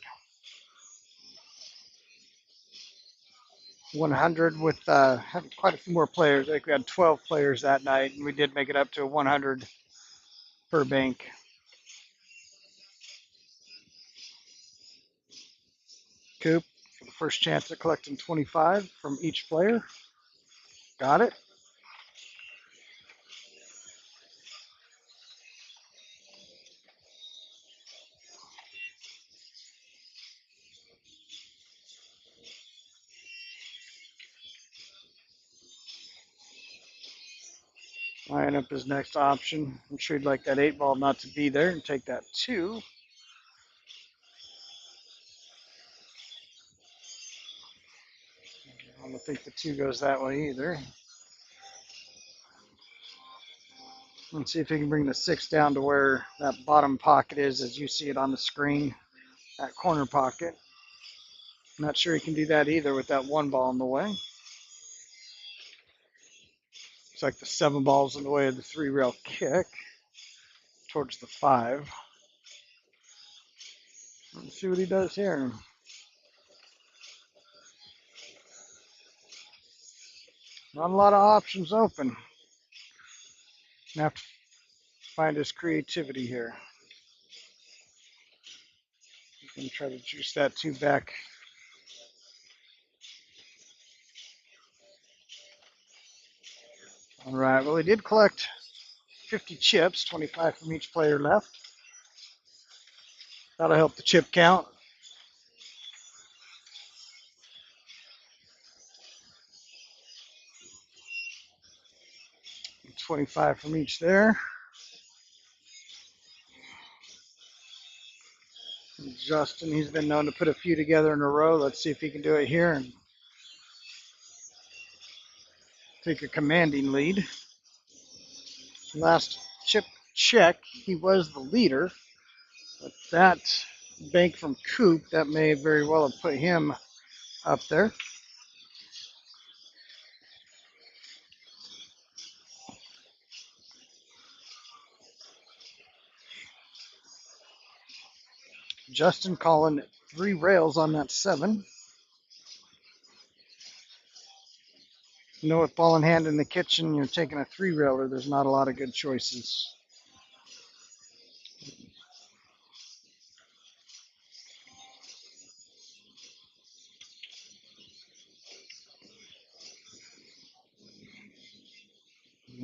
[SPEAKER 1] 100 with having quite a few more players. I think we had 12 players that night, and we did make it up to 100 per bank. Coop for the first chance at collecting 25 from each player. Got it. Line up his next option. I'm sure he'd like that 8 ball not to be there and take that 2. I don't think the 2 goes that way either. Let's see if he can bring the 6 down to where that bottom pocket is as you see it on the screen. That corner pocket. Not sure he can do that either with that 1 ball in the way. Looks like the 7 ball's in the way of the 3-rail kick towards the 5. Let's see what he does here. Not a lot of options open. Gonna have to find his creativity here. He's gonna try to juice that 2 back. All right, well, he did collect 50 chips, 25 from each player left. That'll help the chip count. 25 from each there. And Justin, he's been known to put a few together in a row. Let's see if he can do it here and take a commanding lead. Last chip check, he was the leader, but that bank from Coop, that may very well have put him up there. Justin calling 3 rails on that 7. You know, with ball in hand in the kitchen, you're taking a 3-railer. There's not a lot of good choices.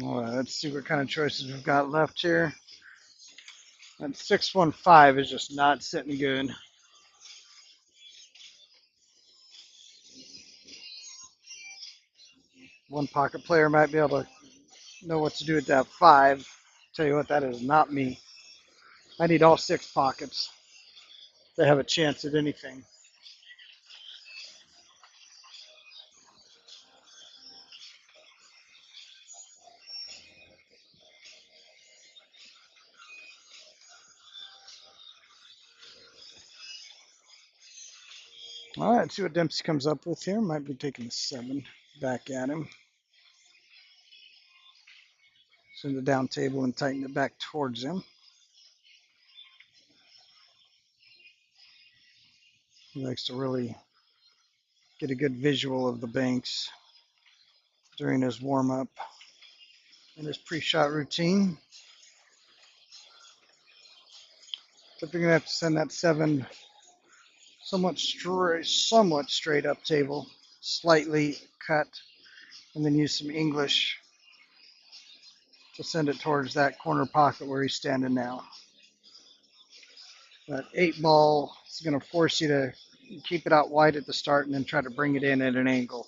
[SPEAKER 1] All right, let's see what kind of choices we've got left here. That 615 is just not sitting good. One pocket player might be able to know what to do with that 5. Tell you what, that is not me. I need all 6 pockets to have a chance at anything. All right, let's see what Dempsey comes up with here. Might be taking the 7 back at him. Send the down table and tighten it back towards him. He likes to really get a good visual of the banks during his warm-up and his pre-shot routine. But they're going to have to send that 7 somewhat straight up table, slightly cut, and then use some English to send it towards that corner pocket where he's standing now. That 8 ball is going to force you to keep it out wide at the start and then try to bring it in at an angle.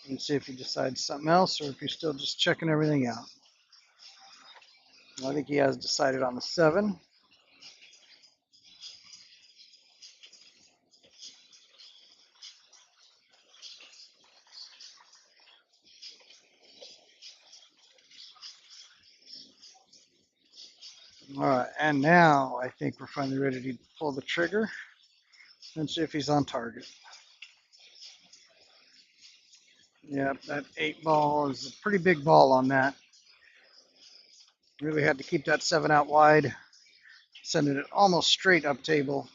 [SPEAKER 1] And see if he decides something else or if he's still just checking everything out. I think he has decided on the 7. All right, and now I think we're finally ready to pull the trigger and see if he's on target. Yep, that 8 ball is a pretty big ball on that. Really had to keep that 7 out wide, sending it almost straight up table,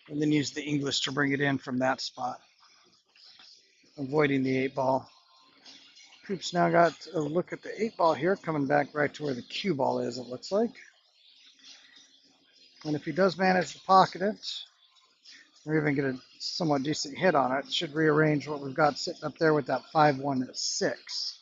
[SPEAKER 1] and then use the English to bring it in from that spot, avoiding the 8 ball. Coop's now got a look at the 8 ball here, coming back right to where the cue ball is, it looks like. And if he does manage to pocket it, or even get a somewhat decent hit on it, should rearrange what we've got sitting up there with that 5-1-6.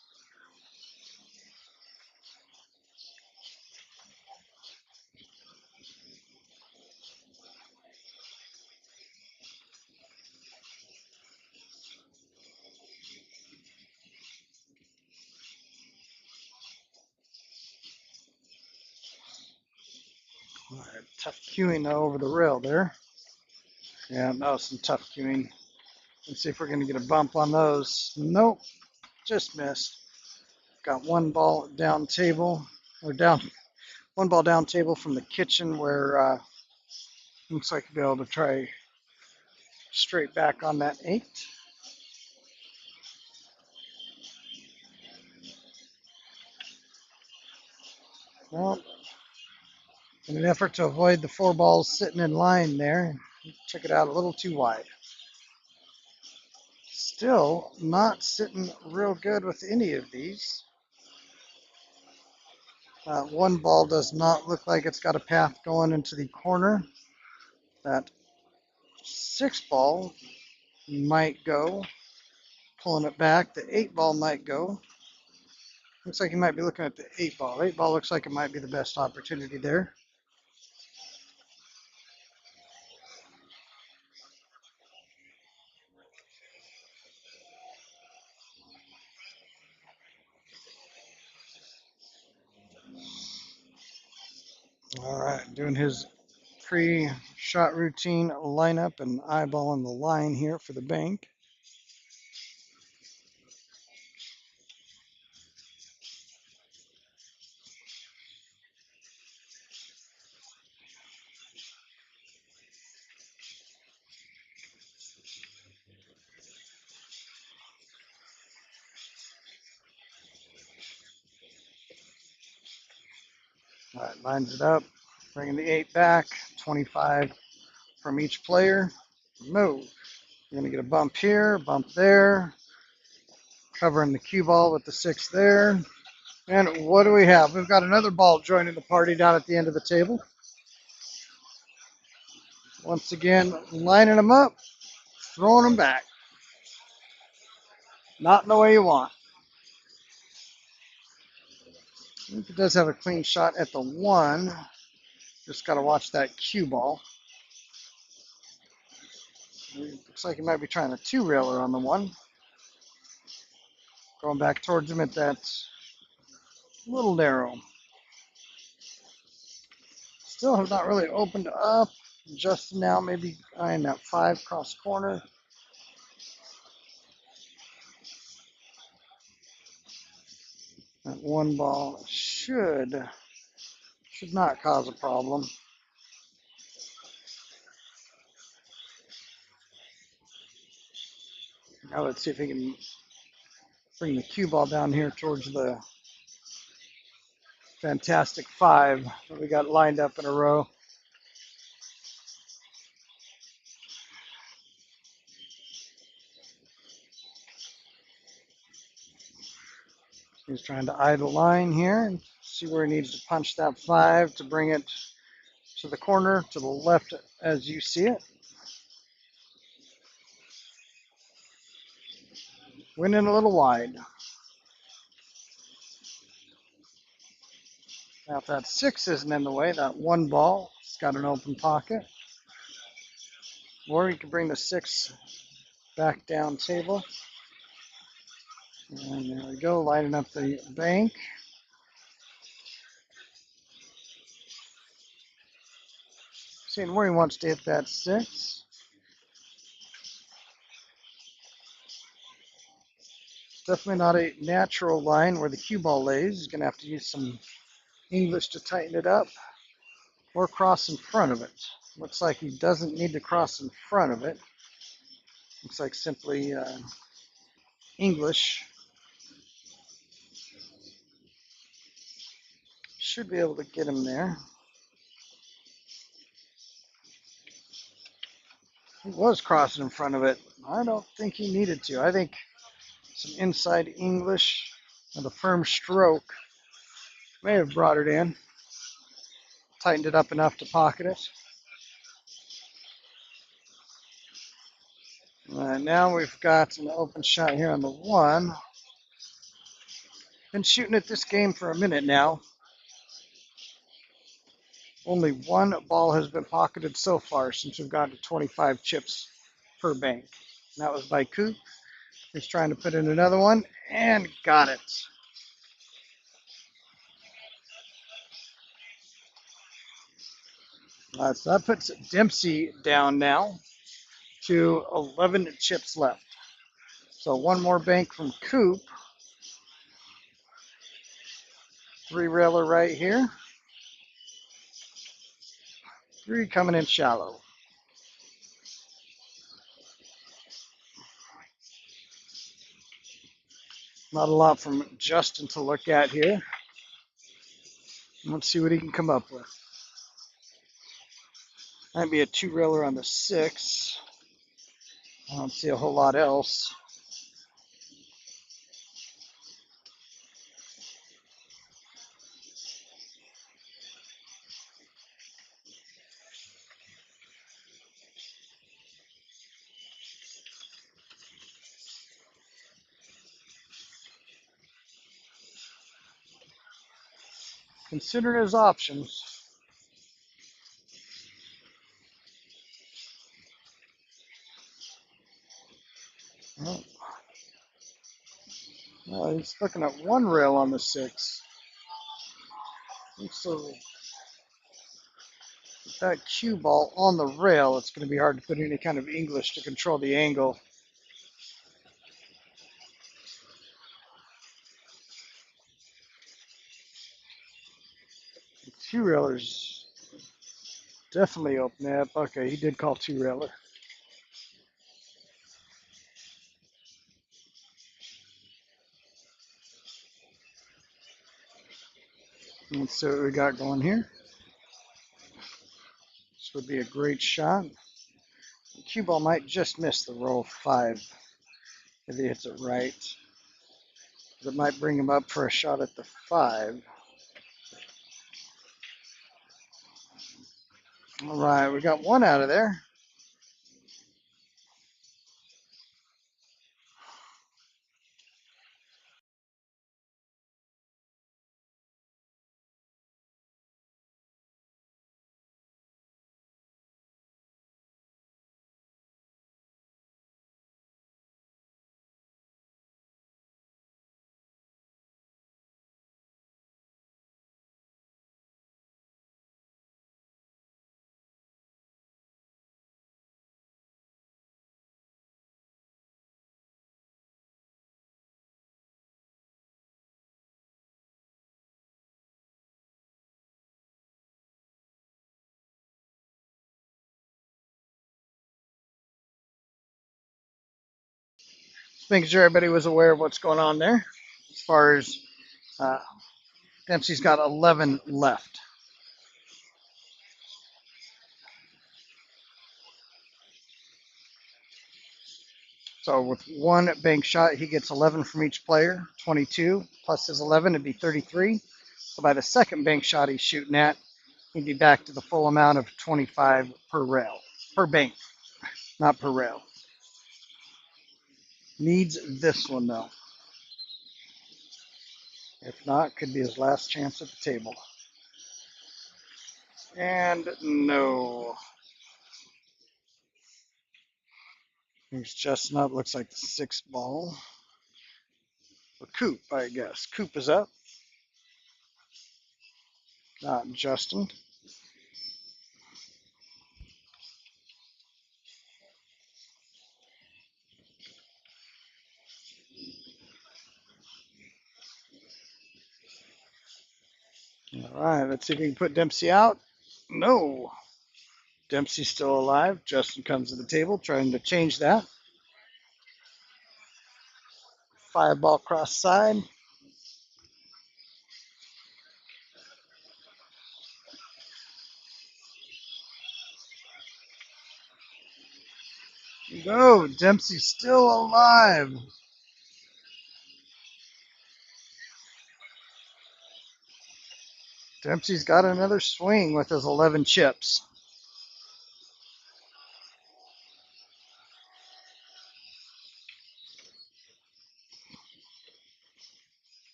[SPEAKER 1] All right, tough cueing though over the rail there. Yeah, that was some tough cueing. Let's see if we're going to get a bump on those. Nope, just missed. Got one ball down table, or down, one ball down table from the kitchen where looks like you'll be able to try straight back on that 8. Well, in an effort to avoid the 4 balls sitting in line there, took it out a little too wide. Still not sitting real good with any of these. One ball does not look like it's got a path going into the corner. That 6 ball might go, pulling it back. The 8 ball might go. Looks like you might be looking at the 8 ball. 8 ball looks like it might be the best opportunity there. All right, doing his pre-shot routine lineup and eyeballing the line here for the bank. All right, lines it up, bringing the 8 back, 25 from each player. Move. You're going to get a bump here, bump there, covering the cue ball with the 6 there. And what do we have? We've got another ball joining the party down at the end of the table. Once again, lining them up, throwing them back. Not in the way you want. It does have a clean shot at the 1. Just got to watch that cue ball. Looks like he might be trying a 2-railer on the 1. Going back towards him at that little narrow. Still have not really opened up. Just now, maybe eyeing that 5 cross corner. That 1 ball should not cause a problem. Now let's see if he can bring the cue ball down here towards the fantastic 5 that we got lined up in a row. He's trying to eye the line here and see where he needs to punch that 5 to bring it to the corner, to the left as you see it. Went in a little wide. Now if that 6 isn't in the way, that 1 ball, it's got an open pocket. Or you can bring the 6 back down table. And there we go, lining up the bank. Seeing where he wants to hit that 6. Definitely not a natural line where the cue ball lays. He's going to have to use some English to tighten it up or cross in front of it. Looks like he doesn't need to cross in front of it. Looks like simply English. Should be able to get him there. He was crossing in front of it. I don't think he needed to. I think some inside English And the firm stroke may have brought it in. Tightened it up enough to pocket it. All right, now we've got an open shot here on the 1. Been shooting at this game for a minute now. Only 1 ball has been pocketed so far since we've gotten to 25 chips per bank. And that was by Coop. He's trying to put in another one and got it. So that puts Dempsey down now to 11 chips left. So 1 more bank from Coop. 3-railer right here. 3 coming in shallow. Not a lot from Justin to look at here. Let's see what he can come up with. Might be a 2-railer on the 6. I don't see a whole lot else. Consider his options. Well, he's looking at 1 rail on the 6. So with that cue ball on the rail, it's going to be hard to put any kind of English to control the angle. The 2-railer's definitely open up. Okay, he did call 2-railer. Let's see what we got going here. This would be a great shot. The cue ball might just miss the row 5 if he hits it right. It might bring him up for a shot at the 5. All right, we got 1 out of there. Just making sure everybody was aware of what's going on there. As far as uh, Dempsey's got 11 left. So with 1 bank shot, he gets 11 from each player, 22 plus his 11 would be 33. So by the second bank shot he's shooting at, he'd be back to the full amount of 25 per rail, per bank, not per rail. Needs this one though. If not, could be his last chance at the table. And no. He's just up. Looks like the 6th ball. For Coop, I guess. Coop is up. Not Justin. All right, let's see if we can put Dempsey out. No. Dempsey's still alive. Justin comes to the table trying to change that. 5-ball cross side. No, Dempsey's still alive. Dempsey's got another swing with his 11 chips.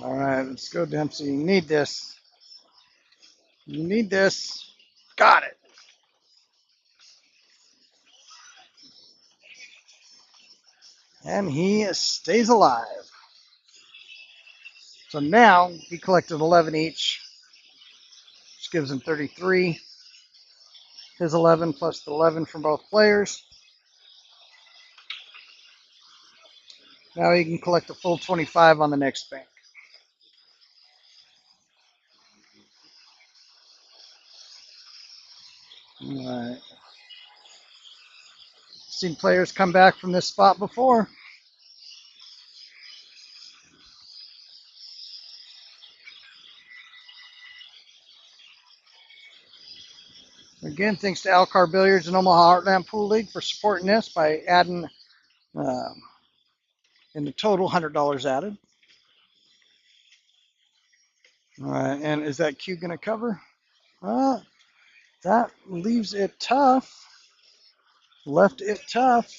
[SPEAKER 1] All right, let's go, Dempsey. You need this. You need this. Got it. And he stays alive. So now he collected 11 each, which gives him 33. His 11 plus the 11 from both players. Now he can collect a full 25 on the next bank. All right. Seen players come back from this spot before. Again, thanks to Alcar Billiards and Omaha Heartland Pool League for supporting this by adding in the total $100 added. All right, and is that cue going to cover? That leaves it tough. Left it tough.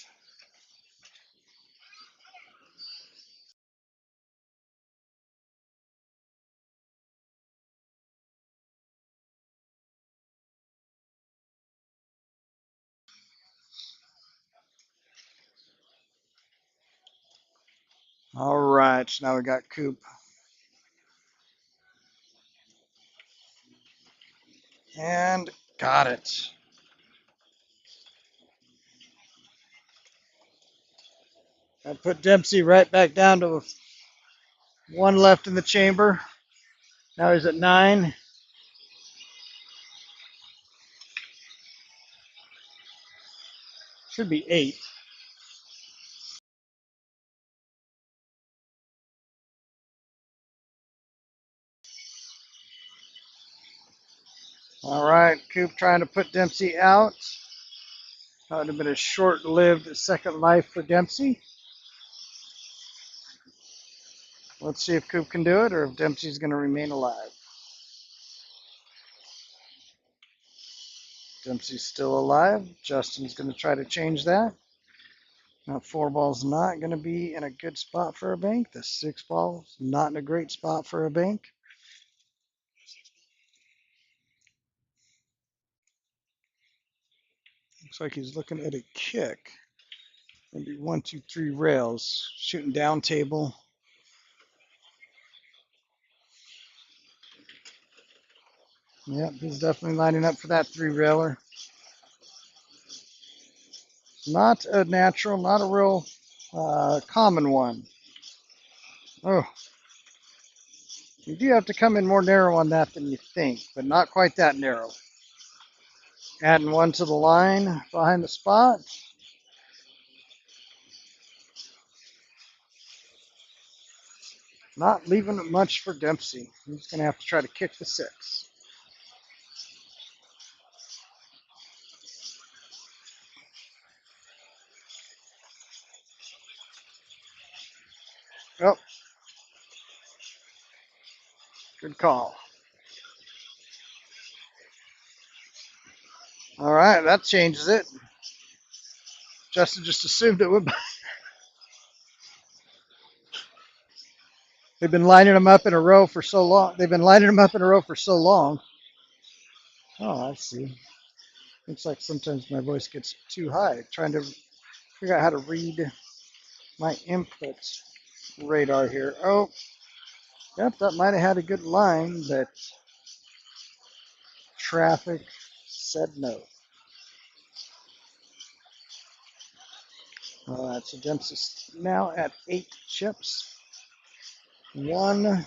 [SPEAKER 1] All right, so now we got Coop. And got it. I put Dempsey right back down to one left in the chamber. Now he's at 9. Should be 8. All right, Coop trying to put Dempsey out. That would have been a short-lived second life for Dempsey. Let's see if Coop can do it or if Dempsey's going to remain alive. Dempsey's still alive. Justin's going to try to change that. Now, 4 ball's not going to be in a good spot for a bank. The 6 ball's not in a great spot for a bank. Looks like he's looking at a kick. Maybe 1, 2, 3 rails. Shooting down table. Yep, he's definitely lining up for that 3-railer. Not a natural, not a real common one. Oh, you do have to come in more narrow on that than you think, but not quite that narrow. Adding 1 to the line behind the spot. Not leaving it much for Dempsey. He's going to have to try to kick the 6. Oh, good call. All right, that changes it. Justin just assumed it would. They've been lining them up in a row for so long. Oh, I see. Looks like sometimes my voice gets too high. Trying to figure out how to read my inputs radar here. Oh, yep, that might have had a good line, but traffic said no. All right, so Dempsey's now at 8 chips. 1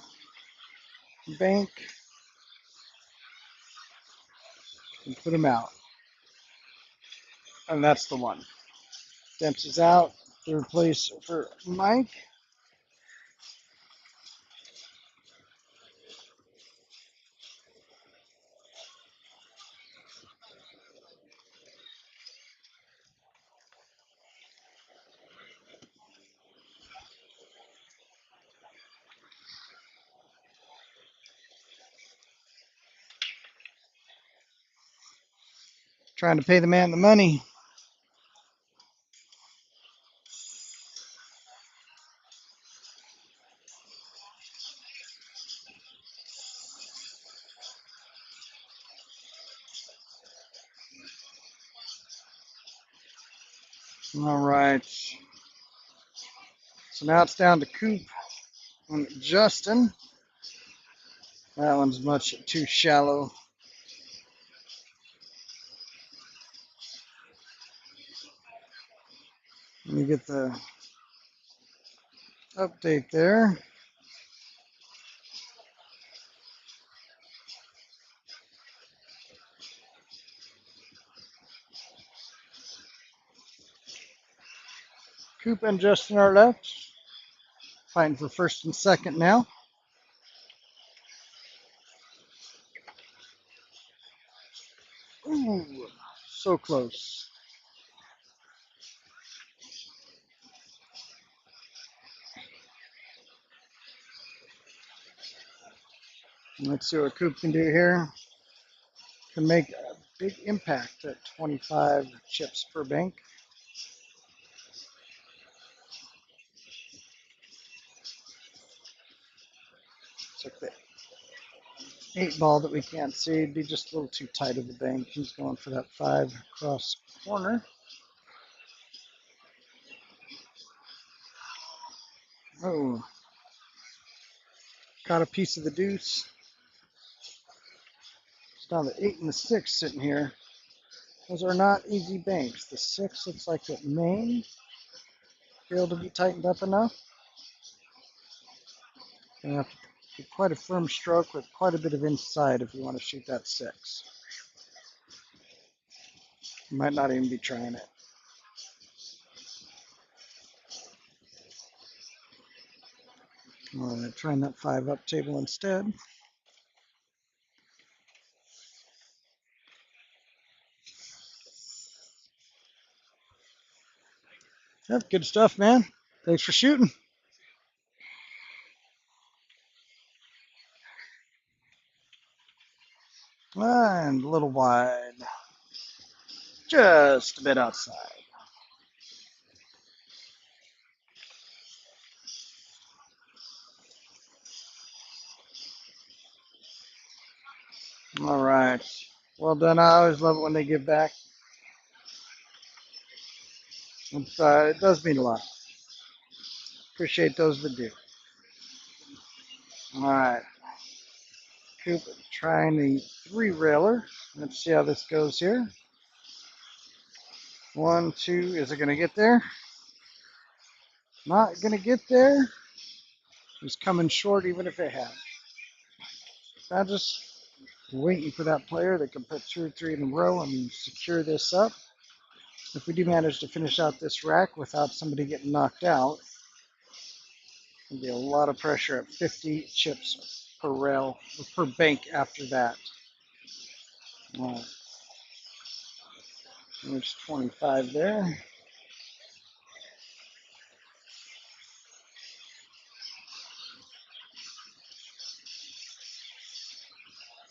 [SPEAKER 1] bank and put him out. And that's the one. Dempsey's out. Third place for Mike. Trying to pay the man the money. All right. So now it's down to Coop and Justin. That one's much too shallow. Let me get the update there. Coop and Justin are left. Fighting for first and second now. Ooh, so close. Let's see what Coop can do here. Can make a big impact at 25 chips per bank. It's like the 8 ball that we can't see. It'd be just a little too tight of a bank. He's going for that 5 across corner. Oh, caught a piece of the deuce. It's down the 8 and the 6 sitting here. Those are not easy banks. The 6 looks like it may be able to be tightened up enough. Gonna have to get quite a firm stroke with quite a bit of inside if you want to shoot that 6. You might not even be trying it. All right, trying that 5 up table instead. Yep, good stuff, man. Thanks for shooting. And a little wide. Just a bit outside. All right. Well done. I always love it when they give back. It does mean a lot. Appreciate those that do. All right. Coop trying the 3-railer. Let's see how this goes here. 1, 2. Is it going to get there? Not going to get there. It's coming short even if it had. Now just waiting for that player that can put 2 or 3 in a row and secure this up. If we do manage to finish out this rack without somebody getting knocked out, there'll be a lot of pressure at 50 chips per rail, or per bank after that. There's 25 there.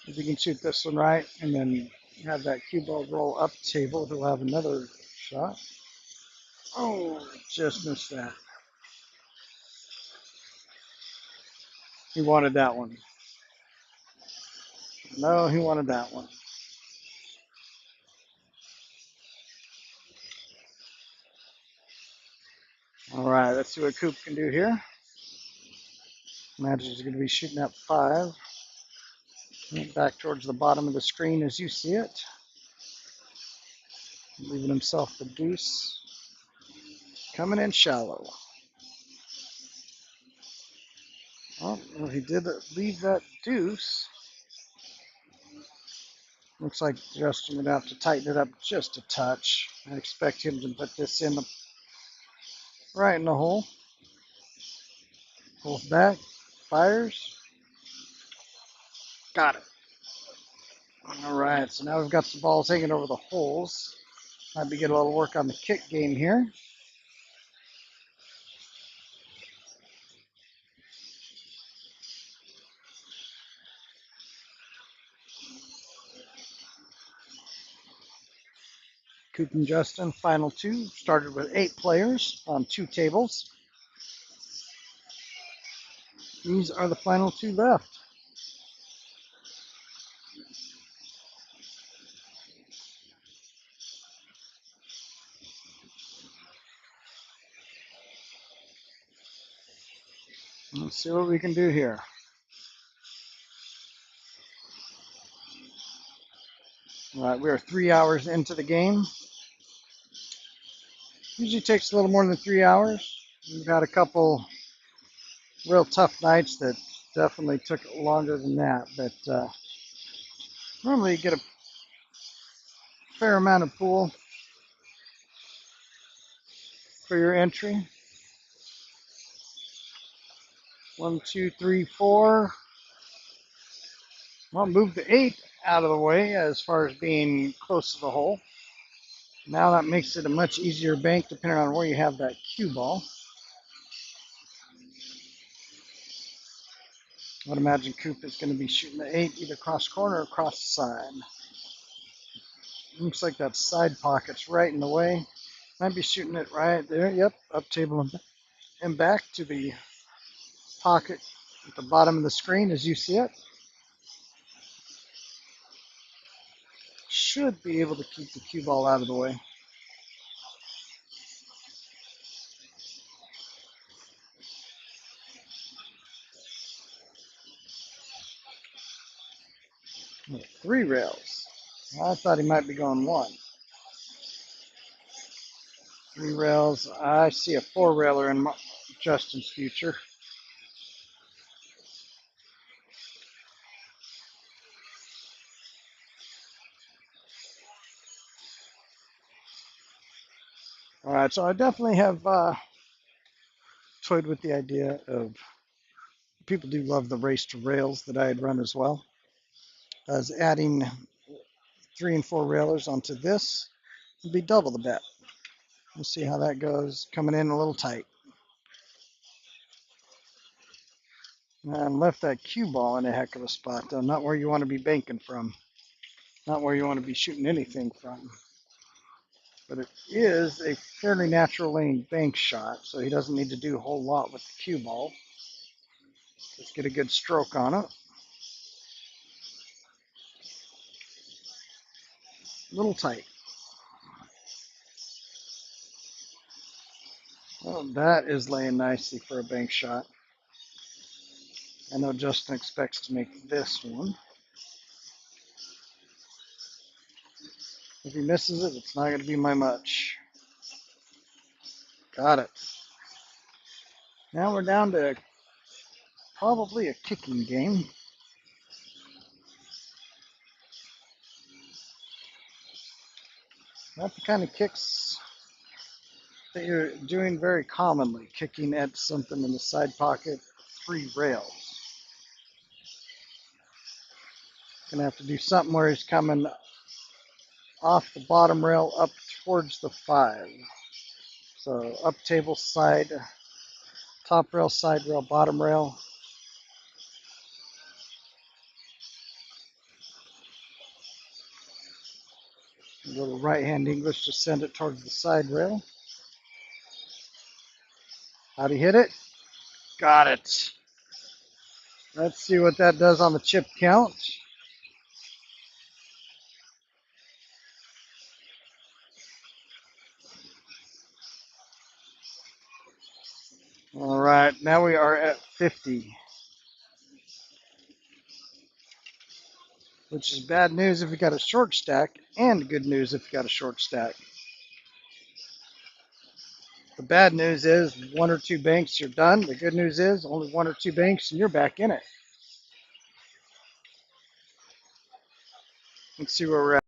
[SPEAKER 1] If you can shoot this one right and then have that cue ball roll up table, he'll have another shot. Oh, just missed that. He wanted that one. No, he wanted that one. All right, let's see what Coop can do here. Imagine he's going to be shooting at 5. Back towards the bottom of the screen as you see it. Leaving himself the deuce. Coming in shallow. Oh, well, he did leave that deuce. Looks like Justin would have to tighten it up just a touch. I expect him to put this in right in the hole. Pulls back, fires. Got it. All right, so now we've got some balls hanging over the holes. Might be getting a little work on the kick game here. Coop and Justin, final two. Started with 8 players on 2 tables. These are the final 2 left. Let's see what we can do here. All right, we are 3 hours into the game. Usually takes a little more than 3 hours. We've had a couple real tough nights that definitely took longer than that, but normally you get a fair amount of pool for your entry. 1, 2, 3, 4. Well, move the 8 out of the way as far as being close to the hole. Now that makes it a much easier bank depending on where you have that cue ball. I would imagine Coop is going to be shooting the 8 either cross corner or cross the side. Looks like that side pocket's right in the way. Might be shooting it right there. Yep, up table and back to the pocket at the bottom of the screen as you see it. Should be able to keep the cue ball out of the way. Oh, 3 rails. I thought he might be going 1. 3 rails. I see a 4 railer in Justin's future. All right, so I definitely have toyed with the idea of, people do love the race to rails that I had run as well, as adding 3 and 4 railers onto this would be double the bet. We'll see how that goes. Coming in a little tight. And left that cue ball in a heck of a spot, though. Not where you want to be banking from. Not where you want to be shooting anything from. But it is a fairly natural lane bank shot, so he doesn't need to do a whole lot with the cue ball. Just get a good stroke on it. A little tight. Well, that is laying nicely for a bank shot. I know Justin expects to make this one. If he misses it, it's not going to be my much. Got it. Now we're down to probably a kicking game. Not the kind of kicks that you're doing very commonly, kicking at something in the side pocket, 3 rails. Gonna have to do something where he's coming off the bottom rail up towards the 5. So up table side, top rail, side rail, bottom rail. A little right hand English to send it towards the side rail. How'd he hit it? Got it. Let's see what that does on the chip count. All right, now we are at 50, which is bad news if you got a short stack and good news if you got a short stack. The bad news is 1 or 2 banks, you're done. The good news is only 1 or 2 banks and you're back in it. Let's see where we're at.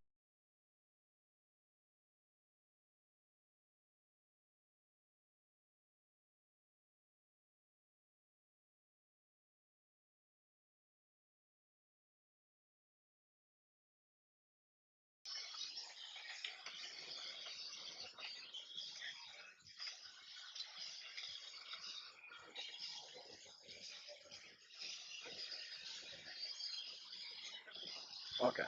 [SPEAKER 1] Okay.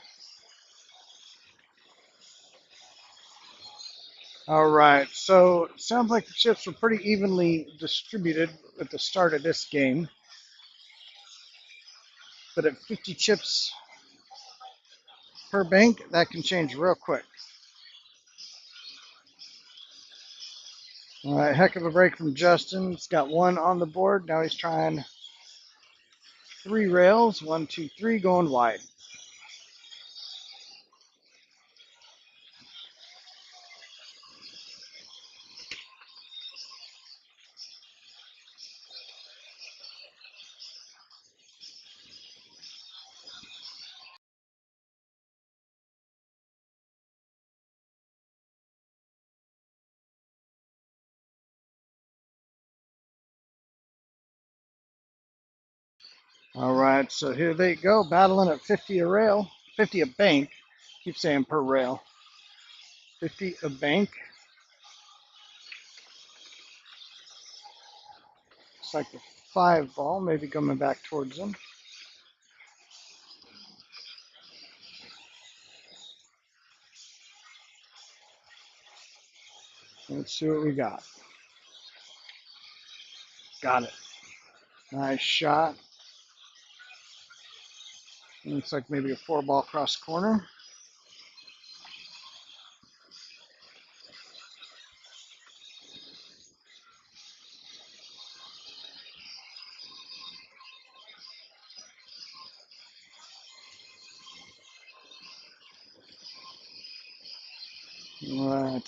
[SPEAKER 1] All right, so it sounds like the chips were pretty evenly distributed at the start of this game, but at 50 chips per bank, that can change real quick. All right, heck of a break from Justin. He's got one on the board. Now he's trying three rails. One, two, three, going wide. All right, so here they go, battling at 50 a rail, 50 a bank. Keep saying per rail. 50 a bank. It's like the five ball, maybe coming back towards them. Let's see what we got. Got it. Nice shot. Looks like maybe a four ball cross corner. All right.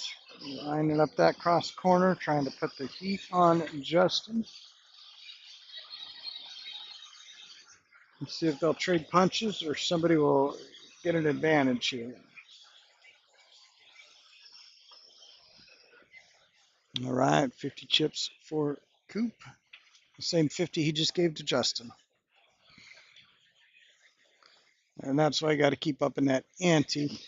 [SPEAKER 1] Lining up that cross corner, trying to put the heat on Justin. Let's see if they'll trade punches or somebody will get an advantage here. All right, 50 chips for Coop. The same 50 he just gave to Justin. And that's why you got to keep up in that ante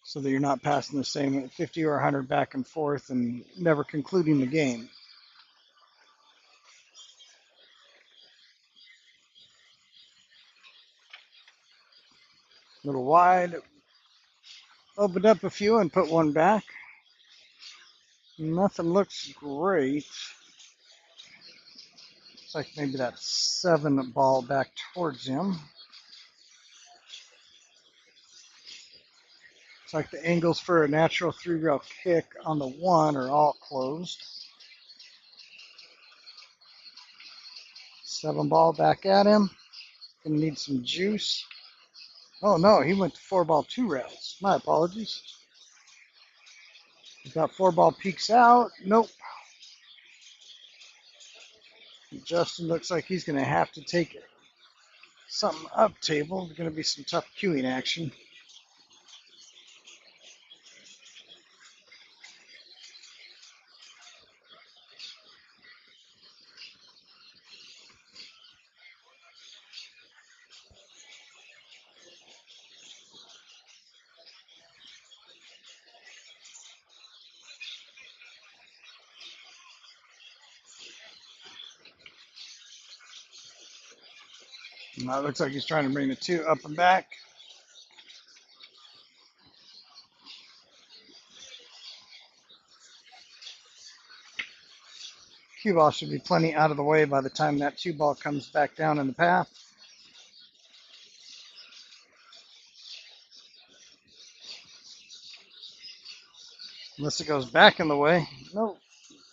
[SPEAKER 1] so that you're not passing the same 50 or 100 back and forth and never concluding the game. A little wide. Opened up a few and put one back. Nothing looks great. It's like maybe that seven ball back towards him. It's like the angles for a natural three rail kick on the one are all closed. Seven ball back at him. Gonna need some juice. Oh no, he went to four ball two rails. My apologies. He's got four ball peaks out. Nope. Justin looks like he's gonna have to take something up table. There's gonna be some tough queuing action. It looks like he's trying to bring the two up and back. Cue ball should be plenty out of the way by the time that two ball comes back down in the path. Unless it goes back in the way. Nope.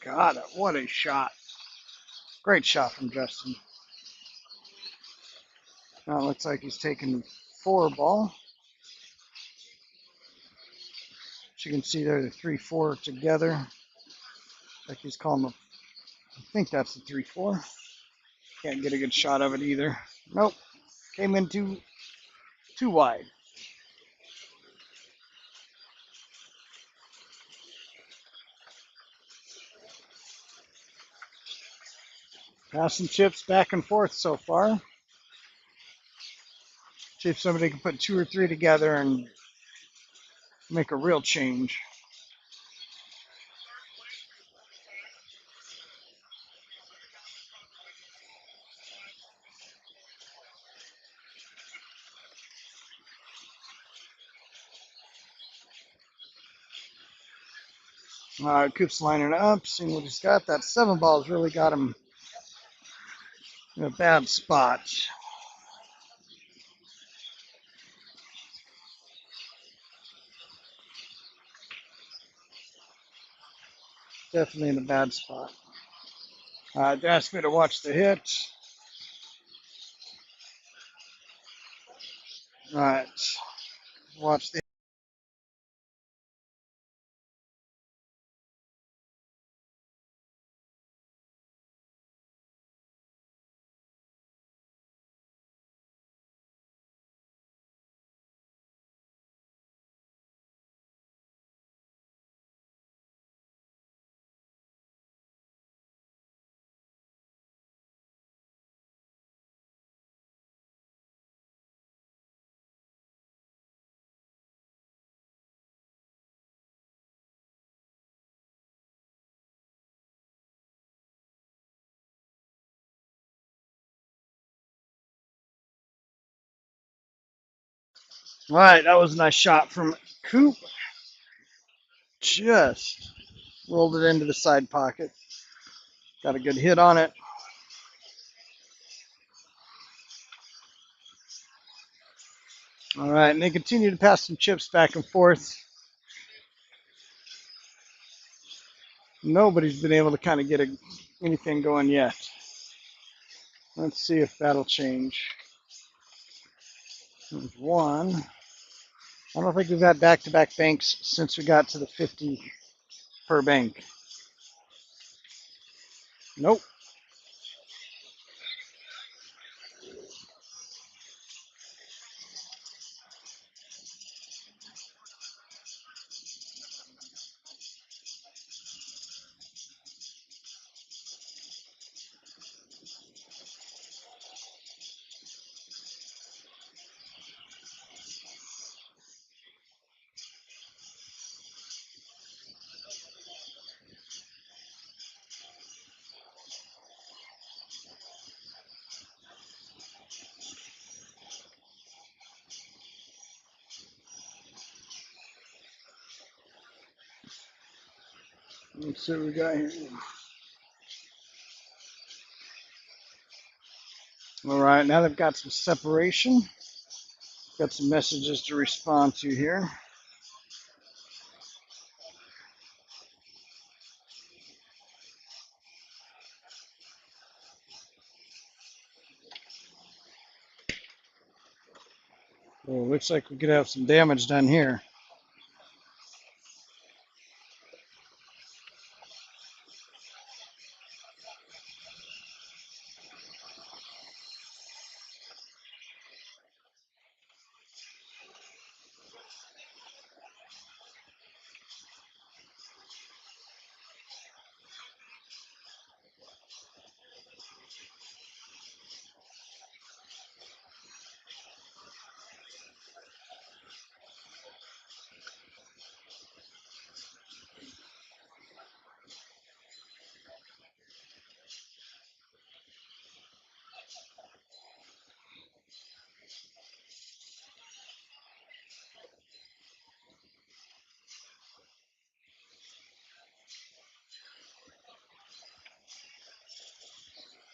[SPEAKER 1] God, what a shot. Great shot from Justin. Now it looks like he's taking four ball. As you can see there, the 3-4 together. Like he's calling them, I think that's the 3-4. Can't get a good shot of it either. Nope. Came in too wide. Passing chips back and forth so far. See if somebody can put two or three together and make a real change. All right, Coop's lining up, seeing what he's got. That 7-ball's really got him in a bad spot. Definitely in a bad spot. They asked me to watch the hit. All right, watch the. All right, that was a nice shot from Coop. Just rolled it into the side pocket. Got a good hit on it. All right, and they continue to pass some chips back and forth. Nobody's been able to kind of get anything going yet. Let's see if that'll change. There's one. I don't think we've had back-to-back banks since we got to the 50 per bank. Nope. Let's see what we got here. All right, now they've got some separation. Got some messages to respond to here. Oh, looks like we could have some damage done here.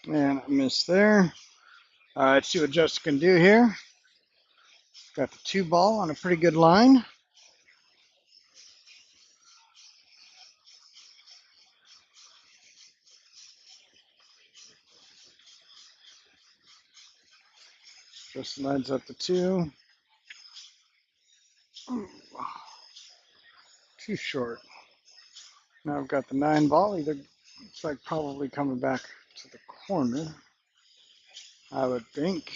[SPEAKER 1] And I missed there. All right, let's see what Justin can do here. Got the 2-ball on a pretty good line. Justin lines up the 2. Too short. Now I've got the 9-ball. Either looks like probably coming back to the corner, I would think.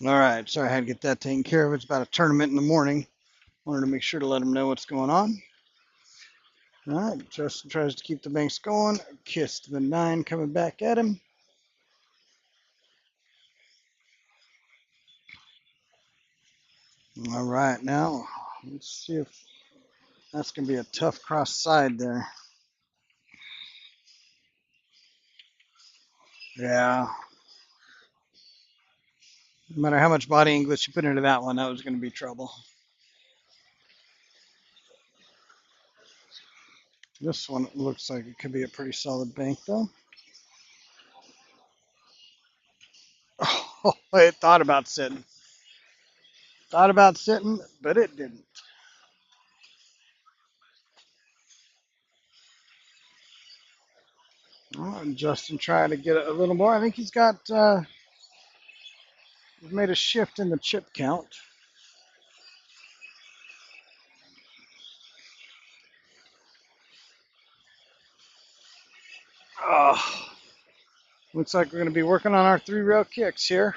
[SPEAKER 1] All right, sorry I had to get that taken care of. It's about a tournament in the morning. Wanted to make sure to let him know what's going on. All right, Justin tries to keep the banks going. Kiss to the 9 coming back at him. All right, now let's see if that's going to be a tough cross side there. Yeah, no matter how much body English you put into that one, that was going to be trouble. This one looks like it could be a pretty solid bank, though. Oh, it thought about sitting. Thought about sitting, but it didn't. Oh, and Justin trying to get a little more. I think he's made a shift in the chip count. Oh, looks like we're going to be working on our 3-rail kicks here.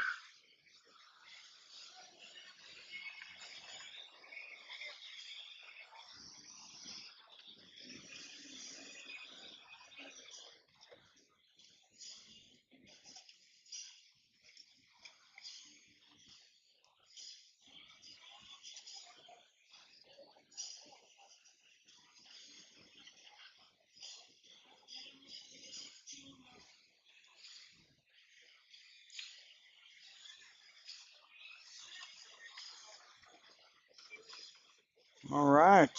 [SPEAKER 1] All right.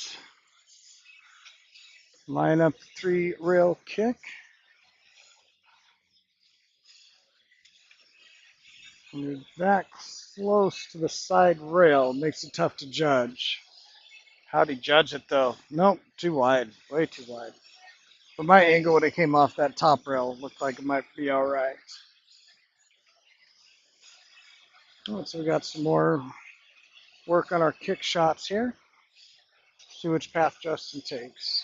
[SPEAKER 1] Line up the 3-rail kick. When you're that close to the side rail, it makes it tough to judge. How'd he judge it, though? Nope, too wide. Way too wide. But my angle when it came off that top rail looked like it might be all right. Oh, so we got some more work on our kick shots here. See which path Justin takes.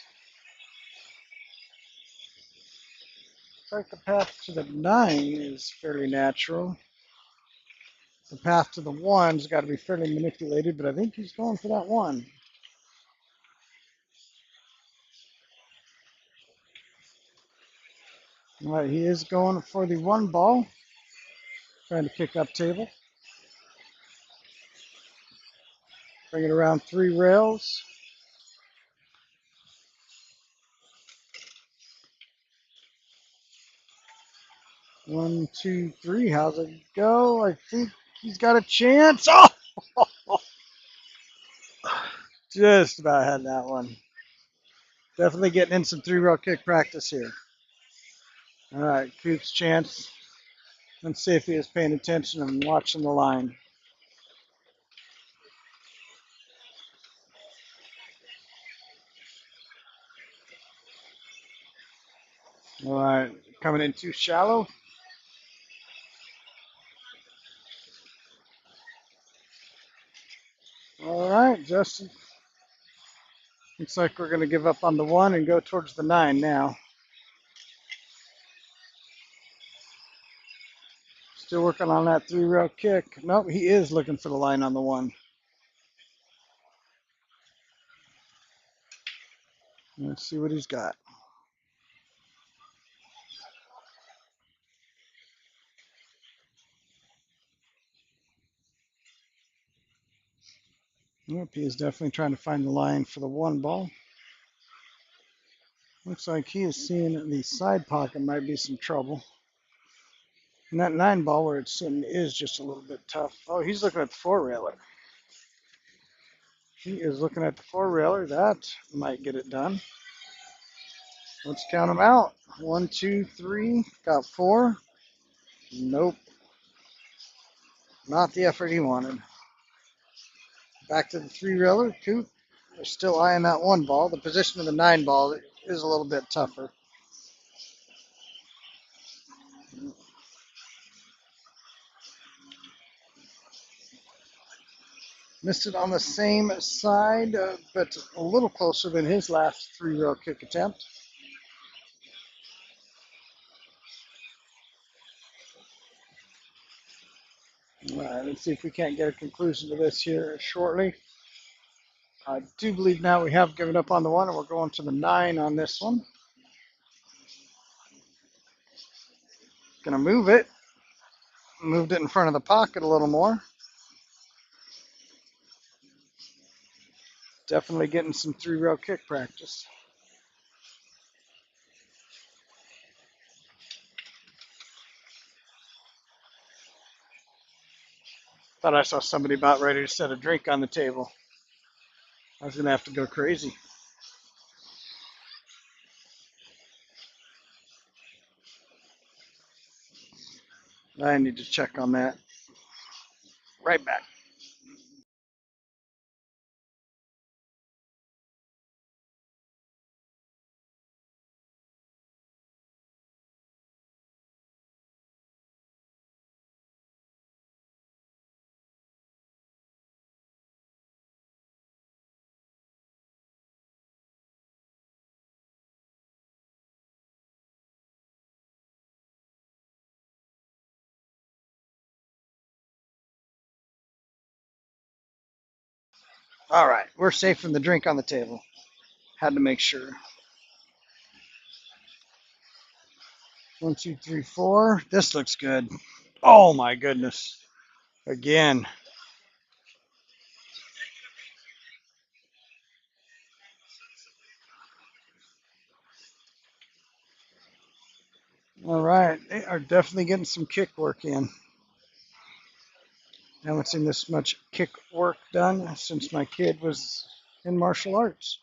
[SPEAKER 1] Looks like the path to the 9 is fairly natural. The path to the 1's got to be fairly manipulated, but I think he's going for that 1. All right, he is going for the 1 ball. Trying to kick up table. Bring it around 3 rails. 1, 2, 3. How's it go? I think he's got a chance. Oh! Just about had that one. Definitely getting in some 3-rail kick practice here. All right, Coop's chance. Let's see if he is paying attention and watching the line. All right, coming in too shallow. All right, Justin. Looks like we're going to give up on the 1 and go towards the 9 now. Still working on that 3-rail kick. Nope, he is looking for the line on the 1. Let's see what he's got. Yep, he is definitely trying to find the line for the 1 ball. Looks like he is seeing the side pocket might be some trouble. And that 9 ball where it's sitting is just a little bit tough. Oh, he's looking at the 4-railer. He is looking at the 4-railer. That might get it done. Let's count them out. 1, 2, 3. Got 4. Nope. Not the effort he wanted. Back to the 3-railer. Coop. They're still eyeing that 1 ball. The position of the 9 ball is a little bit tougher. Missed it on the same side, but a little closer than his last 3-rail kick attempt. All right, let's see if we can't get a conclusion to this here shortly. I do believe now we have given up on the one, and we're going to the 9 on this one. Gonna move it. Moved it in front of the pocket a little more. Definitely getting some 3-rail kick practice. Thought I saw somebody about ready to set a drink on the table. I was gonna have to go crazy. I need to check on that. Right back. All right, we're safe from the drink on the table. Had to make sure. 1, 2, 3, 4. This looks good. Oh my goodness. Again. All right, they are definitely getting some kick work in. I haven't seen this much kick work done since my kid was in martial arts.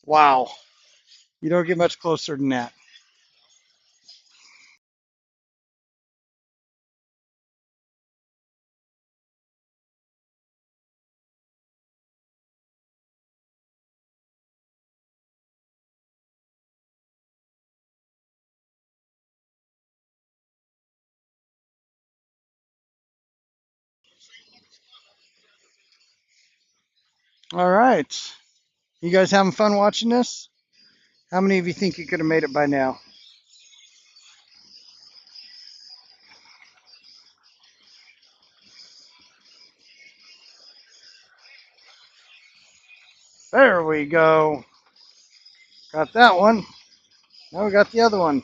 [SPEAKER 1] Wow. You don't get much closer than that. All right. You guys having fun watching this? How many of you think you could have made it by now? There we go. Got that one. Now we got the other one.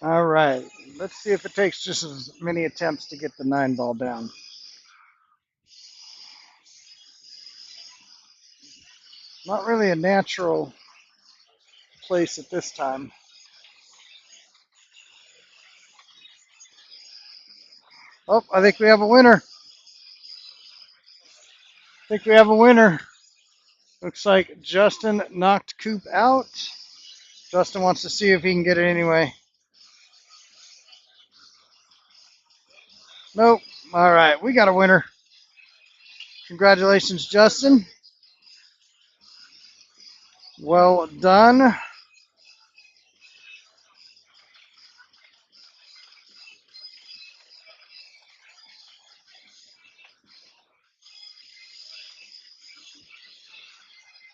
[SPEAKER 1] All right. Let's see if it takes just as many attempts to get the 9 ball down. Not really a natural place at this time. Oh, I think we have a winner. I think we have a winner. Looks like Justin knocked Coop out. Justin wants to see if he can get it anyway. Nope. All right, we got a winner. Congratulations, Justin. Well done. All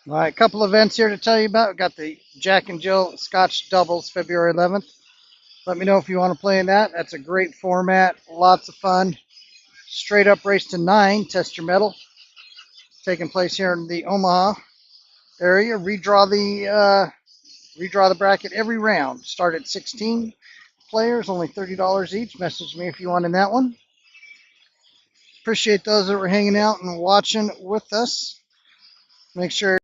[SPEAKER 1] right, a couple events here to tell you about. We've got the Jack and Jill Scotch Doubles, February 11th. Let me know if you want to play in that. That's a great format, lots of fun. Straight up race to 9, test your metal. Taking place here in the Omaha area. Redraw the bracket every round. Start at 16 players, only $30 each. Message me if you want in that one. Appreciate those that were hanging out and watching with us. Make sure